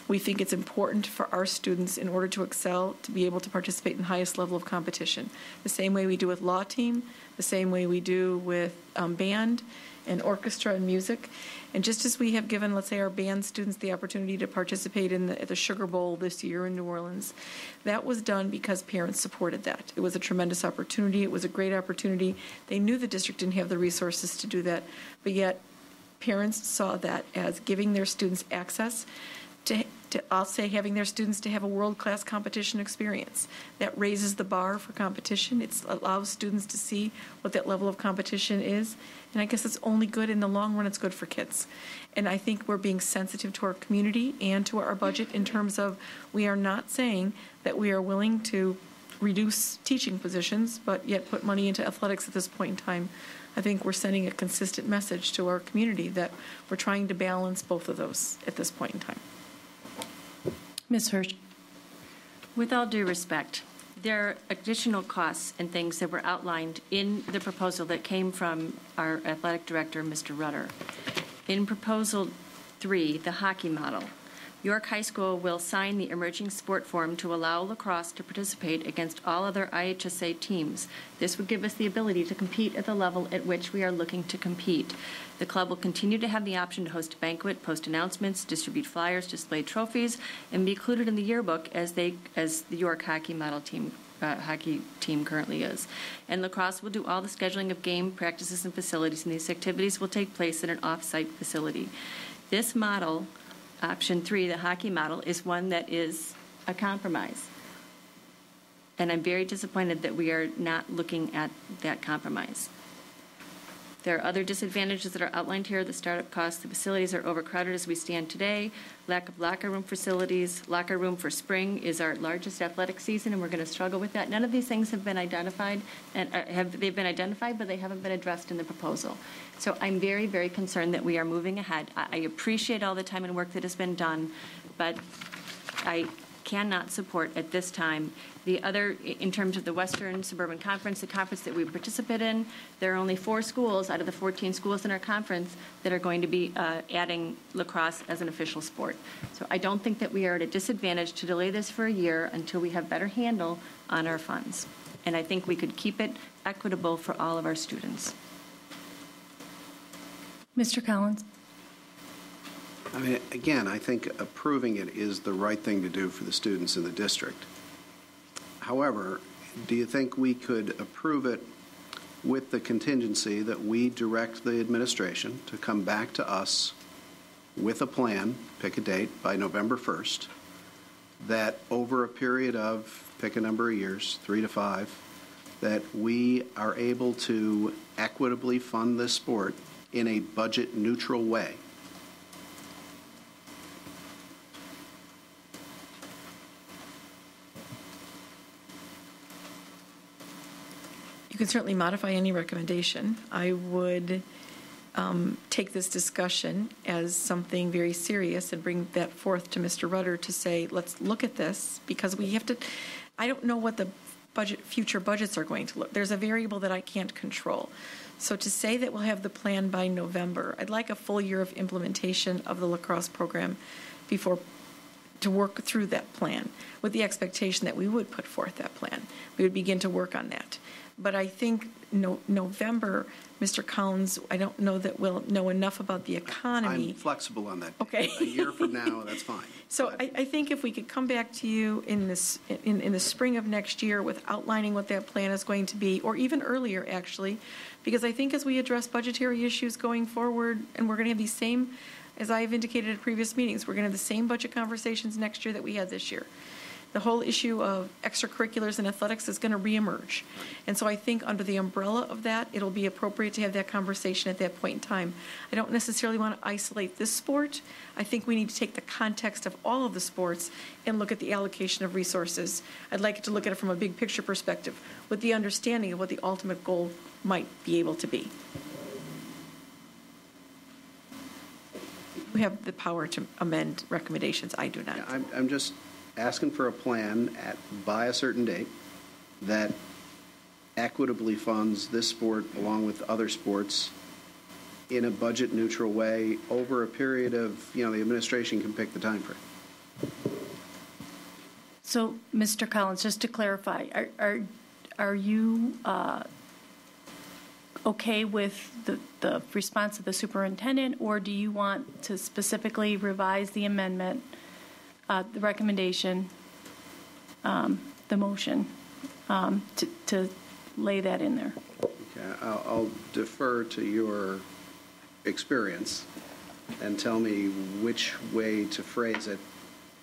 we think it's important for our students, in order to excel, to be able to participate in the highest level of competition. The same way we do with law team, the same way we do with band and orchestra and music. And just as we have given, let's say, our band students the opportunity to participate in the Sugar Bowl this year in New Orleans, that was done because parents supported that. It was a tremendous opportunity. It was a great opportunity. They knew the district didn't have the resources to do that, but yet parents saw that as giving their students access to I'll say, having their students to have a world-class competition experience. That raises the bar for competition. It allows students to see what that level of competition is. And I guess it's only good in the long run. It's good for kids. And I think we're being sensitive to our community and to our budget in terms of, we are not saying that we are willing to reduce teaching positions, but yet put money into athletics at this point in time. I think we're sending a consistent message to our community that we're trying to balance both of those at this point in time. Ms. Hirsch. With all due respect, there are additional costs and things that were outlined in the proposal that came from our athletic director, Mr. Rutter. In Proposal 3, the hockey model, York High School will sign the emerging sport form to allow lacrosse to participate against all other IHSA teams. This would give us the ability to compete at the level at which we are looking to compete. The club will continue to have the option to host a banquet, post announcements, distribute flyers, display trophies, and be included in the yearbook as the York hockey team currently is. And lacrosse will do all the scheduling of game practices and facilities, and these activities will take place in an off-site facility. This model, option 3, the hockey model, is one that is a compromise. And I'm very disappointed that we are not looking at that compromise. There are other disadvantages that are outlined here. The startup costs, the facilities are overcrowded as we stand today, lack of locker room facilities, locker room for spring is our largest athletic season, and we're going to struggle with that. None of these things have been identified, and they've been identified, but they haven't been addressed in the proposal. So I'm very, very concerned that we are moving ahead. I appreciate all the time and work that has been done, but I cannot support at this time. The other, in terms of the Western Suburban Conference, the conference that we participate in, there are only 4 schools out of the 14 schools in our conference that are going to be adding lacrosse as an official sport. So I don't think that we are at a disadvantage to delay this for a year until we have better handle on our funds. And I think we could keep it equitable for all of our students. Mr. Collins. I mean, again, I think approving it is the right thing to do for the students in the district. However, do you think we could approve it with the contingency that we direct the administration to come back to us with a plan, pick a date, by November 1st, that over a period of, pick a number of years, 3 to 5, that we are able to equitably fund this sport in a budget-neutral way? You can certainly modify any recommendation. I would take this discussion as something very serious and bring that forth to Mr. Rudder to say, let's look at this, because we have to, I don't know what the future budgets are going to look. There's a variable that I can't control. So to say that we'll have the plan by November, I'd like a full year of implementation of the lacrosse program before to work through that plan with the expectation that we would put forth that plan. We would begin to work on that. But I think November, Mr. Collins, I don't know that we'll know enough about the economy. I'm flexible on that. Okay. A year from now, that's fine. So I think if we could come back to you in the spring of next year with outlining what that plan is going to be, or even earlier, actually, because I think as we address budgetary issues going forward, and we're going to have these same, as I have indicated at previous meetings, we're going to have the same budget conversations next year that we had this year. The whole issue of extracurriculars and athletics is going to reemerge. And so I think under the umbrella of that, it'll be appropriate to have that conversation at that point in time. I don't necessarily want to isolate this sport. I think we need to take the context of all of the sports and look at the allocation of resources. I'd like to look at it from a big picture perspective with the understanding of what the ultimate goal might be able to be. We have the power to amend recommendations. I do not. Yeah, I'm just asking for a plan by a certain date that equitably funds this sport along with other sports in a budget-neutral way over a period of, the administration can pick the time frame. So, Mr. Collins, just to clarify, are you okay with the response of the superintendent, or do you want to specifically revise the amendment, the recommendation, the motion, to lay that in there? Okay, I'll defer to your experience and tell me which way to phrase it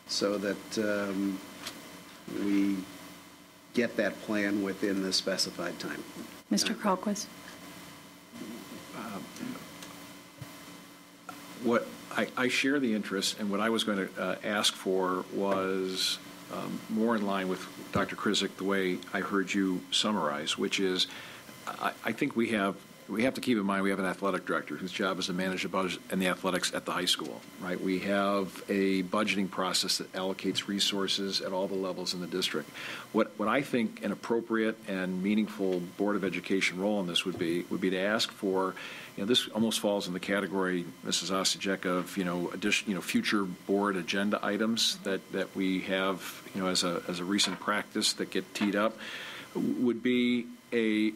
so that we get that plan within the specified time. Mr. Kralquist? What I share the interest, and what I was going to ask for was more in line with Dr. Krizik, the way I heard you summarize, which is I think we have we have to keep in mind we have an athletic director whose job is to manage the budget and the athletics at the high school, right? We have a budgeting process that allocates resources at all the levels in the district. What I think an appropriate and meaningful Board of Education role in this would be to ask for, this almost falls in the category, Mrs. Osijek, of future board agenda items that we have, as a recent practice that get teed up, would be a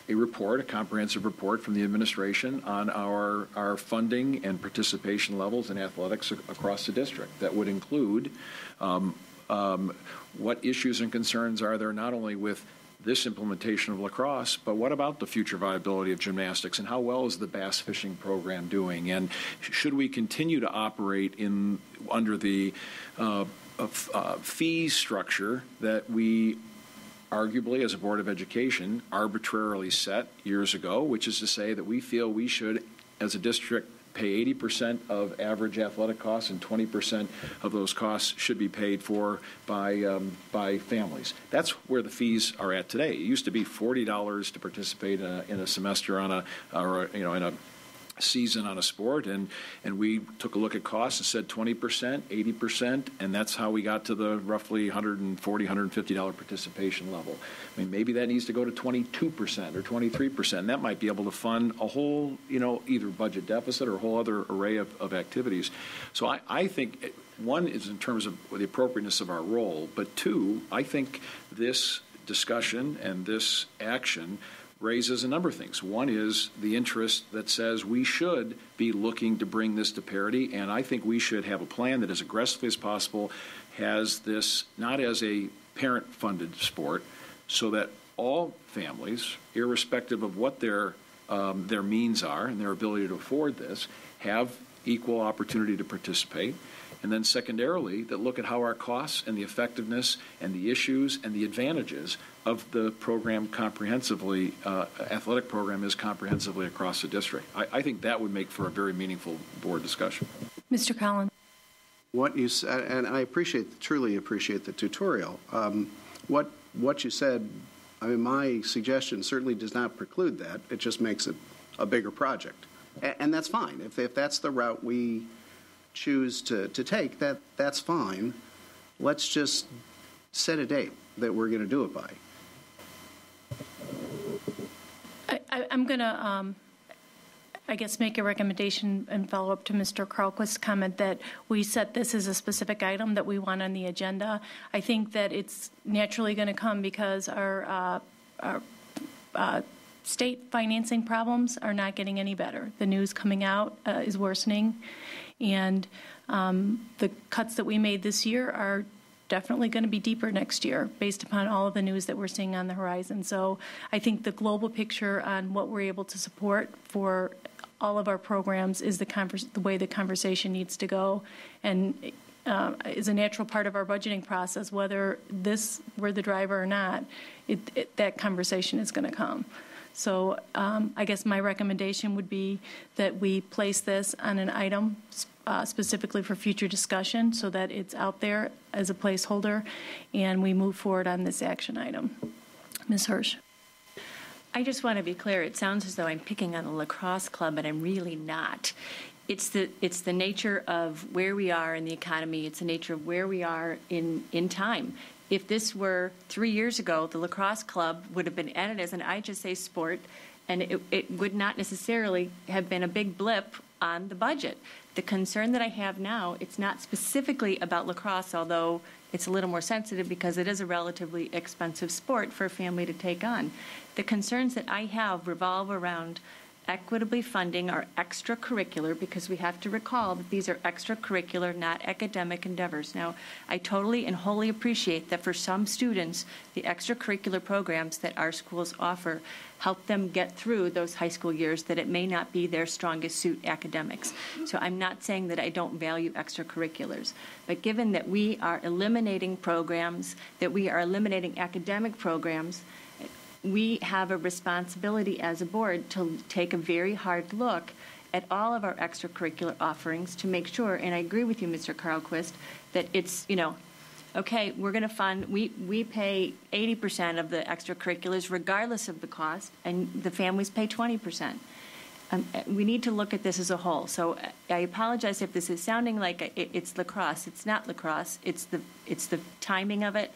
report, a comprehensive report from the administration on our funding and participation levels in athletics across the district. That would include what issues and concerns are there not only with this implementation of lacrosse, but what about the future viability of gymnastics, and how well is the bass fishing program doing, and should we continue to operate under the fee structure that we arguably, as a Board of Education, arbitrarily set years ago, which is to say that we feel we should, as a district, pay 80% of average athletic costs, and 20% of those costs should be paid for by families. That's where the fees are at today. It used to be $40 to participate in a semester in a season on a sport, and we took a look at costs and said 20%, 80%, and that's how we got to the roughly $140, $150 participation level. I mean, maybe that needs to go to 22% or 23%, and that might be able to fund a whole, either budget deficit or a whole other array of activities. So I think, one is in terms of the appropriateness of our role, but two, I think this discussion and this action raises a number of things. One is the interest that says we should be looking to bring this to parity, and I think we should have a plan that, as aggressively as possible, has this not as a parent-funded sport, so that all families, irrespective of what their means are and their ability to afford this, have equal opportunity to participate. And then secondarily, that look at how our costs and the effectiveness and the issues and the advantages of the program comprehensively, athletic program is comprehensively across the district. I think that would make for a very meaningful board discussion. Mr. Collins. What you said, and I truly appreciate the tutorial. What you said, I mean, my suggestion certainly does not preclude that. It just makes it a bigger project. And that's fine. If that's the route we choose to take, that's fine. Let's just set a date that we're going to do it by. I'm going to, I guess, make a recommendation and follow up to Mr. Kralquist's comment that we set this as a specific item that we want on the agenda. I think that it's naturally going to come because our state financing problems are not getting any better. The news coming out is worsening, and the cuts that we made this year are definitely going to be deeper next year based upon all of the news that we're seeing on the horizon. So I think the global picture on what we're able to support for all of our programs is the way the conversation needs to go, and is a natural part of our budgeting process. Whether we're the driver or not, that conversation is going to come. So I guess my recommendation would be that we place this on an item specifically for future discussion so that it's out there as a placeholder, and we move forward on this action item. Ms. Hirsch. I just want to be clear. It sounds as though I'm picking on the lacrosse club, and I'm really not. It's the nature of where we are in the economy. It's the nature of where we are in time. If this were 3 years ago, the lacrosse club would have been added as an IHSA sport, and it would not necessarily have been a big blip on the budget. The concern that I have now, it's not specifically about lacrosse, although it's a little more sensitive because it is a relatively expensive sport for a family to take on. The concerns that I have revolve around equitably funding our extracurricular, because we have to recall that these are extracurricular, not academic endeavors. Now, I totally and wholly appreciate that for some students, the extracurricular programs that our schools offer help them get through those high school years that it may not be their strongest suit academics. So I'm not saying that I don't value extracurriculars, but given that we are eliminating programs, that we are eliminating academic programs, we have a responsibility as a board to take a very hard look at all of our extracurricular offerings to make sure, and I agree with you, Mr. Carlquist, that it's, okay, we're going to fund, we pay 80% of the extracurriculars regardless of the cost, and the families pay 20%. We need to look at this as a whole. So I apologize if this is sounding like it's lacrosse. It's not lacrosse. It's the timing of it,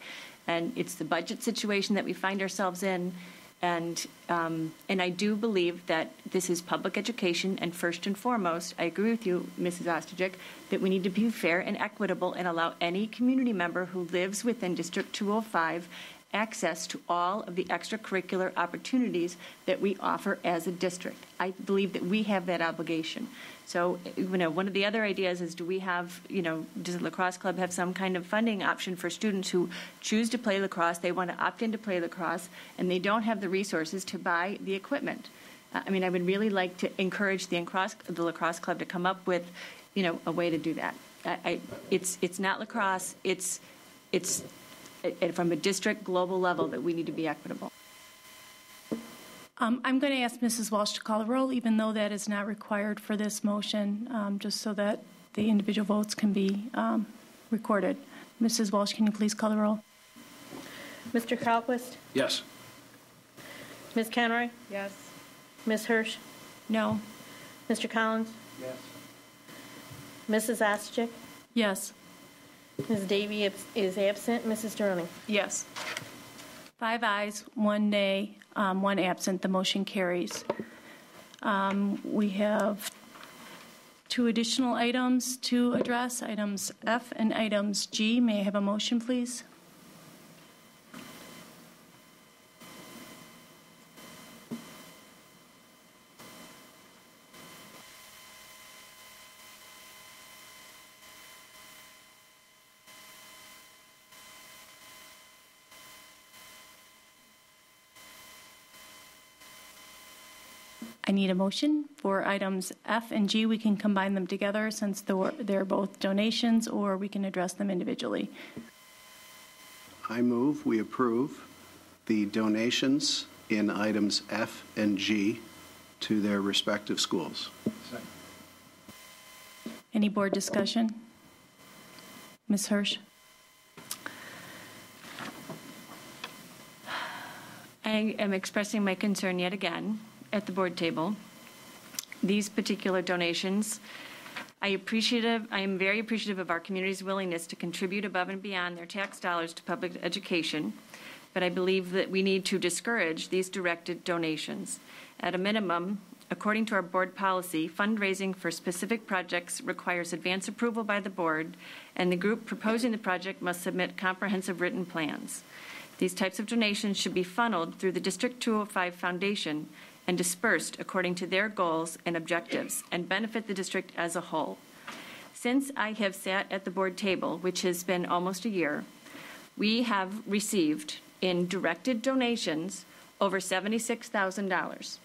and it's the budget situation that we find ourselves in. And I do believe that this is public education, and first and foremost, I agree with you, Mrs. Ostojic, that we need to be fair and equitable and allow any community member who lives within District 205 access to all of the extracurricular opportunities that we offer as a district. I believe that we have that obligation. So, one of the other ideas is, do we have, does the lacrosse club have some kind of funding option for students who choose to play lacrosse, they want to opt in to play lacrosse, and they don't have the resources to buy the equipment? I would really like to encourage the lacrosse club to come up with, a way to do that. It's not lacrosse, it's from a district global level that we need to be equitable. I'm going to ask Mrs. Walsh to call the roll, even though that is not required for this motion, just so that the individual votes can be recorded. Mrs. Walsh, can you please call the roll? Mr. Kalquist? Yes. Ms. Conroy? Yes. Ms. Hirsch? No. Mr. Collins? Yes. Mrs. Ostojic? Yes. Ms. Davy is absent. Mrs. Droney? Yes. 5 ayes, 1 nay, 1 absent. The motion carries. We have 2 additional items to address, items F and items G. May I have a motion, please? I need a motion for items F and G. We can combine them together since they're both donations, or we can address them individually. I move we approve the donations in items F and G to their respective schools. Second. Any board discussion? Ms. Hirsch? I am expressing my concern yet again at the board table. These particular donations, I am very appreciative of our community's willingness to contribute above and beyond their tax dollars to public education, but I believe that we need to discourage these directed donations. At a minimum, according to our board policy, fundraising for specific projects requires advance approval by the board, and the group proposing the project must submit comprehensive written plans. These types of donations should be funneled through the District 205 Foundation and dispersed according to their goals and objectives, and benefit the district as a whole. Since I have sat at the board table, which has been almost a year, we have received in directed donations over $76,000.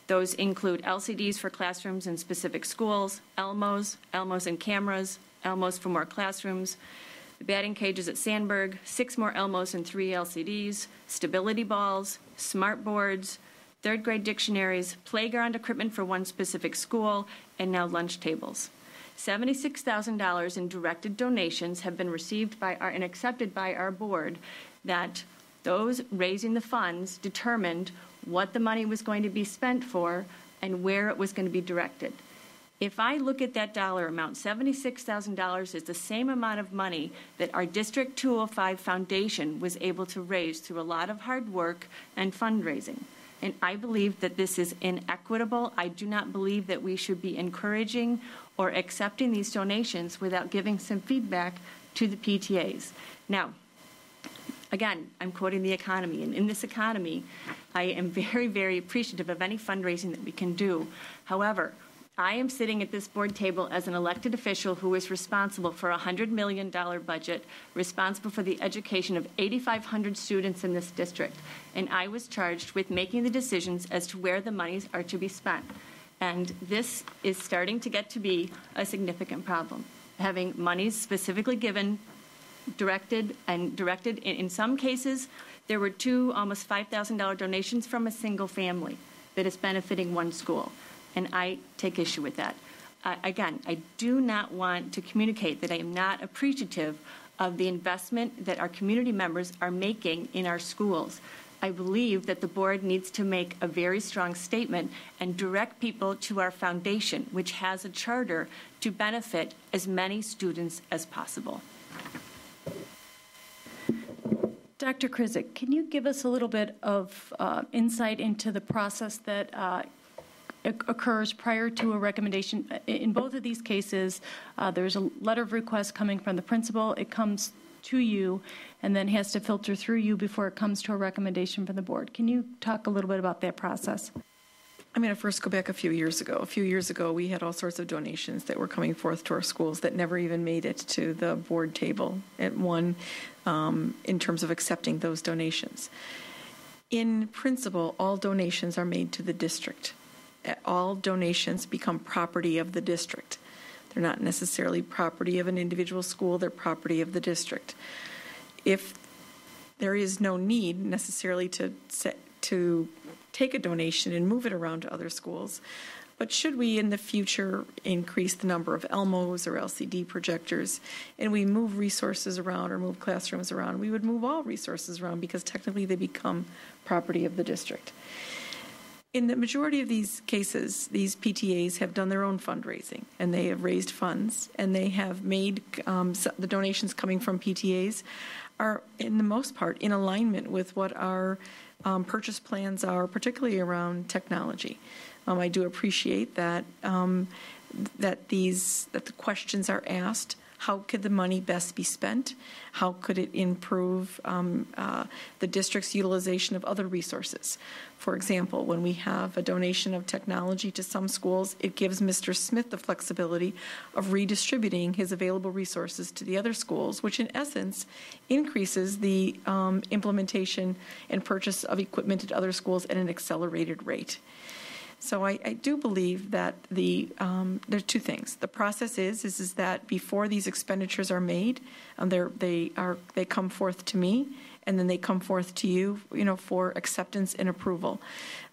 Those include LCDs for classrooms in specific schools, Elmos and cameras, Elmos for more classrooms, the batting cages at Sandburg, 6 more Elmos and 3 LCDs, stability balls, smart boards, 3rd grade dictionaries, playground equipment for one specific school, and now lunch tables. $76,000 in directed donations have been received by and accepted by our board, that those raising the funds determined what the money was going to be spent for and where it was going to be directed. If I look at that dollar amount, $76,000 is the same amount of money that our District 205 Foundation was able to raise through a lot of hard work and fundraising. And I believe that this is inequitable. I do not believe that we should be encouraging or accepting these donations without giving some feedback to the PTAs. Now, again, I'm quoting the economy, and in this economy, I am very, very appreciative of any fundraising that we can do. However, I am sitting at this board table as an elected official who is responsible for a $100 million budget, responsible for the education of 8,500 students in this district. And I was charged with making the decisions as to where the monies are to be spent. And this is starting to get to be a significant problem. Having monies specifically given, directed, in some cases, there were 2 almost $5,000 donations from a single family that is benefiting one school. And I take issue with that. Again, I do not want to communicate that I am not appreciative of the investment that our community members are making in our schools. I believe that the board needs to make a very strong statement and direct people to our foundation, which has a charter to benefit as many students as possible. Dr. Krizik, can you give us a little bit of insight into the process that occurs prior to a recommendation? In both of these cases, there's a letter of request coming from the principal. It comes to you and then has to filter through you before it comes to a recommendation from the board. Can you talk a little bit about that process? I'm going to first go back a few years ago. A few years ago, we had all sorts of donations that were coming forth to our schools that never even made it to the board table at one in terms of accepting those donations. In principle, all donations are made to the district. All donations become property of the district. They're not necessarily property of an individual school, they're property of the district. If there is no need necessarily to take a donation and move it around to other schools, but should we in the future increase the number of Elmos or LCD projectors and we move resources around or move classrooms around, we would move all resources around because technically they become property of the district. In the majority of these cases, these PTAs have done their own fundraising, and they have raised funds, and they have made the donations coming from PTAs are, in the most part, in alignment with what our purchase plans are, particularly around technology. I do appreciate that that the questions are asked. How could the money best be spent? How could it improve the district's utilization of other resources? For example, when we have a donation of technology to some schools, it gives Mr. Smith the flexibility of redistributing his available resources to the other schools, which in essence increases the implementation and purchase of equipment at other schools at an accelerated rate. So I do believe that there are two things. The process is that before these expenditures are made, they come forth to me, and then they come forth to you, for acceptance and approval.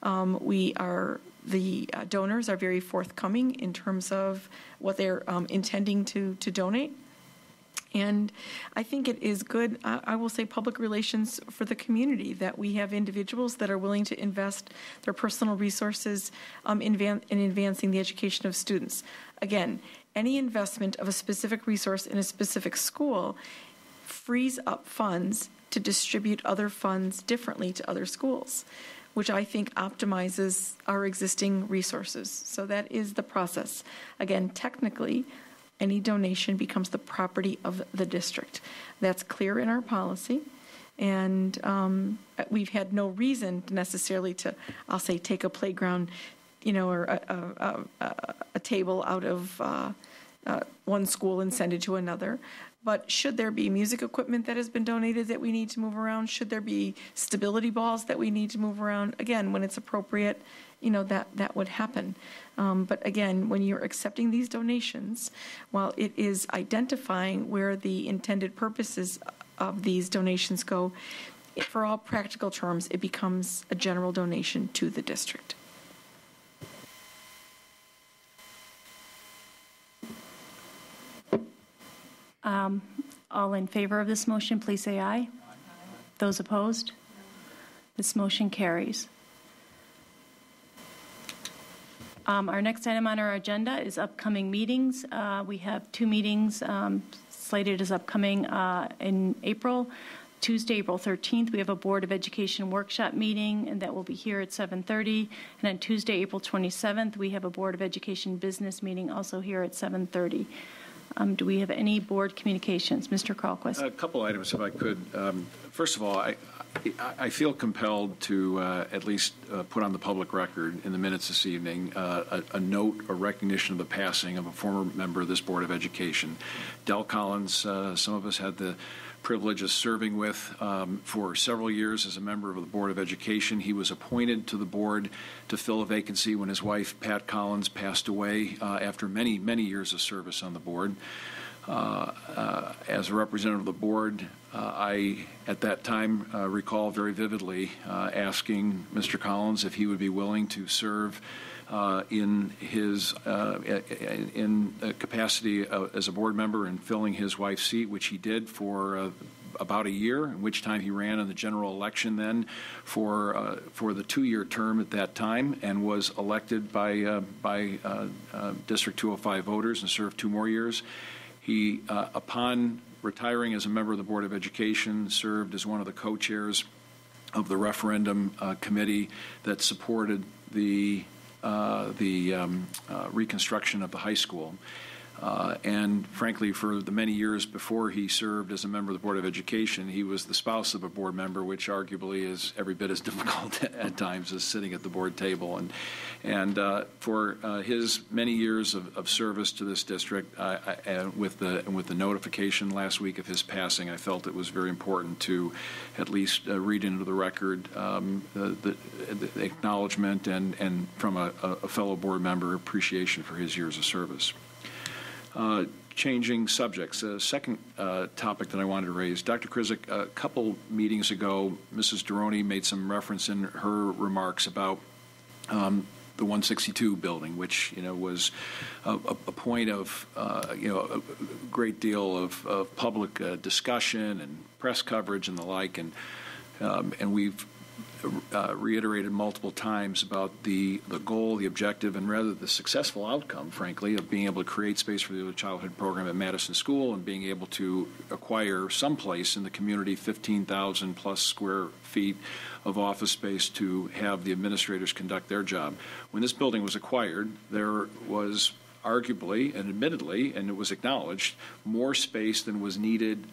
The donors are very forthcoming in terms of what they're intending to donate. And I think it is good, I will say, public relations for the community that we have individuals that are willing to invest their personal resources in advancing the education of students. Again, any investment of a specific resource in a specific school frees up funds to distribute other funds differently to other schools, which I think optimizes our existing resources. So that is the process. Again, technically, any donation becomes the property of the district. That's clear in our policy, and we've had no reason necessarily to, I'll say, take a playground, or a table out of one school and send it to another. But should there be music equipment that has been donated that we need to move around? Should there be stability balls that we need to move around? Again, when it's appropriate, that would happen. But again, when you're accepting these donations, while it is identifying where the intended purposes of these donations go, for all practical terms, it becomes a general donation to the district. All in favor of this motion, please say aye. Those opposed? This motion carries. Our next item on our agenda is upcoming meetings. We have two meetings slated as upcoming in April. Tuesday, April 13th, we have a Board of Education workshop meeting, and that will be here at 7:30. And on Tuesday, April 27th, we have a Board of Education business meeting also here at 7:30. Do we have any board communications? Mr. Carlquist. A couple items, if I could. First of all, I feel compelled to at least put on the public record in the minutes this evening a note, a recognition of the passing of a former member of this Board of Education. Del Collins, some of us had the privilege of serving with for several years as a member of the Board of Education. He was appointed to the board to fill a vacancy when his wife, Pat Collins, passed away after many, many years of service on the board. As a representative of the board, I, at that time, recall very vividly asking Mr. Collins if he would be willing to serve in his capacity as a board member and filling his wife's seat, which he did for about a year, in which time he ran in the general election then for the 2-year term at that time, and was elected by District 205 voters and served 2 more years. He, upon retiring as a member of the Board of Education, served as one of the co-chairs of the referendum committee that supported the reconstruction of the high school. And frankly, for the many years before he served as a member of the Board of Education, he was the spouse of a board member, which arguably is every bit as difficult at times as sitting at the board table. And for his many years of service to this district, with the notification last week of his passing, I felt it was very important to at least read into the record the acknowledgement and from a fellow board member appreciation for his years of service. Changing subjects. Second topic that I wanted to raise. Dr. Krizik, a couple meetings ago, Mrs. Duroni made some reference in her remarks about the 162 building, which was a point of a great deal of public discussion and press coverage and the like, and we've reiterated multiple times about the goal, the objective, and rather the successful outcome, frankly, of being able to create space for the early childhood program at Madison School and being able to acquire someplace in the community 15,000 plus square feet of office space to have the administrators conduct their job. When this building was acquired, there was arguably and admittedly, and it was acknowledged, more space than was needed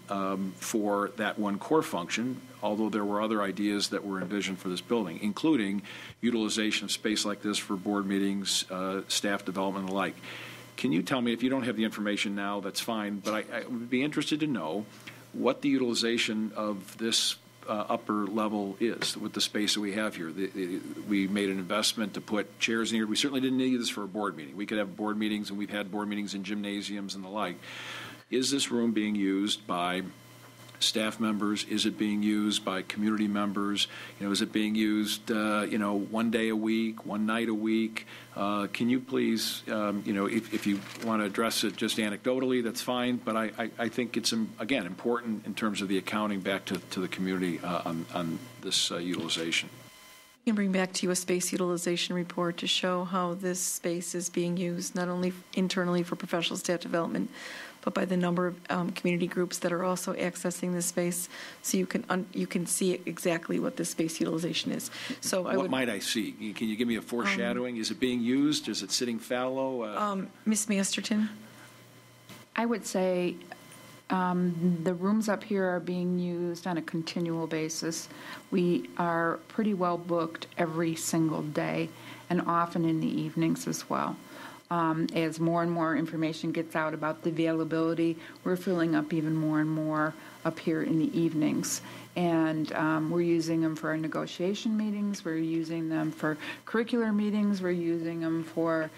for that one core function, although there were other ideas that were envisioned for this building, including utilization of space like this for board meetings, staff development, and the like. Can you tell me, if you don't have the information now, that's fine, but I would be interested to know what the utilization of this upper level is with the space that we have here. We made an investment to put chairs in here. We certainly didn't need this for a board meeting. We could have board meetings, and we've had board meetings in gymnasiums and the like. Is this room being used by staff members? Is it being used by community members? Is it being used, 1 day a week, one night a week? Can you please, if you want to address it just anecdotally, that's fine. But I think it's, again, important in terms of the accounting back to the community on this utilization. We can bring back to you a space utilization report to show how this space is being used, not only internally for professional staff development, but by the number of community groups that are also accessing this space, so you can see exactly what the space utilization is. So what might I see? Can you give me a foreshadowing? Is it being used? Is it sitting fallow? Ms. Masterton? I would say the rooms up here are being used on a continual basis. We are pretty well booked every single day, and often in the evenings as well. As more and more information gets out about the availability, we're filling up even more and more up here in the evenings. And we're using them for our negotiation meetings. We're using them for curricular meetings. We're using them for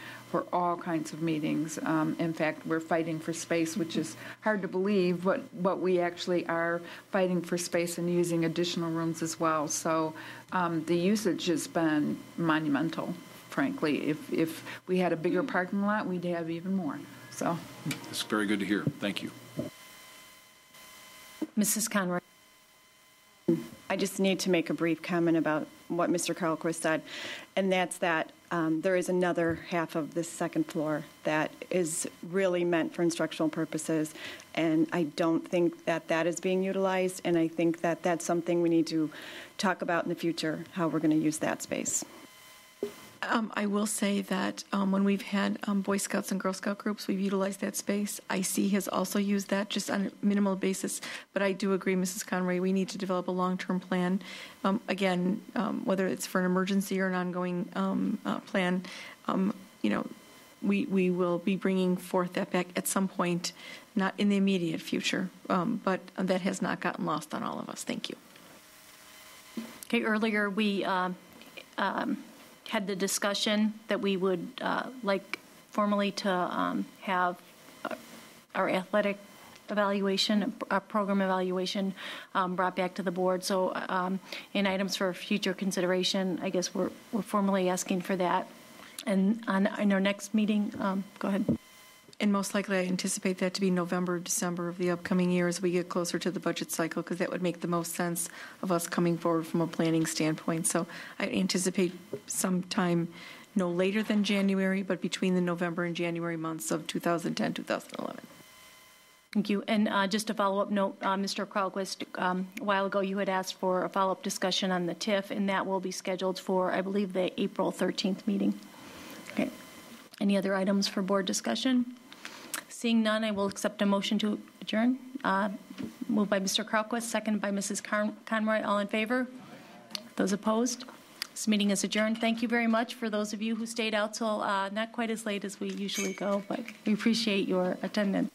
all kinds of meetings. In fact, we're fighting for space, which is hard to believe, but we actually are fighting for space and using additional rooms as well. So the usage has been monumental. Frankly, if we had a bigger parking lot, we'd have even more. So it's very good to hear. Thank you. Mrs. Conroy. I just need to make a brief comment about what Mr. Carlquist said, and that's that there is another half of this second floor that is really meant for instructional purposes, and I don't think that is being utilized, and I think that that's something we need to talk about in the future, how we're going to use that space. I will say that when we've had Boy Scouts and Girl Scout groups, we've utilized that space. IC has also used that just on a minimal basis. But I do agree, Mrs. Conroy, we need to develop a long-term plan. Again, whether it's for an emergency or an ongoing plan, we will be bringing forth that back at some point, not in the immediate future. But that has not gotten lost on all of us. Thank you. Okay, earlier we had the discussion that we would like formally to have our athletic evaluation, our program evaluation brought back to the board. So in items for future consideration, I guess we're formally asking for that. And in our next meeting, go ahead. And most likely, I anticipate that to be November, December of the upcoming year as we get closer to the budget cycle, because that would make the most sense of us coming forward from a planning standpoint. So I anticipate sometime no later than January, but between the November and January months of 2010, 2011. Thank you. And just a follow-up note, Mr. Kralquist, a while ago you had asked for a follow-up discussion on the TIF, and that will be scheduled for, I believe, the April 13th meeting. Okay. Any other items for board discussion? Seeing none, I will accept a motion to adjourn. Moved by Mr. Kralquist, seconded by Mrs. Conroy. All in favor? Those opposed? This meeting is adjourned. Thank you very much for those of you who stayed out till not quite as late as we usually go, but we appreciate your attendance.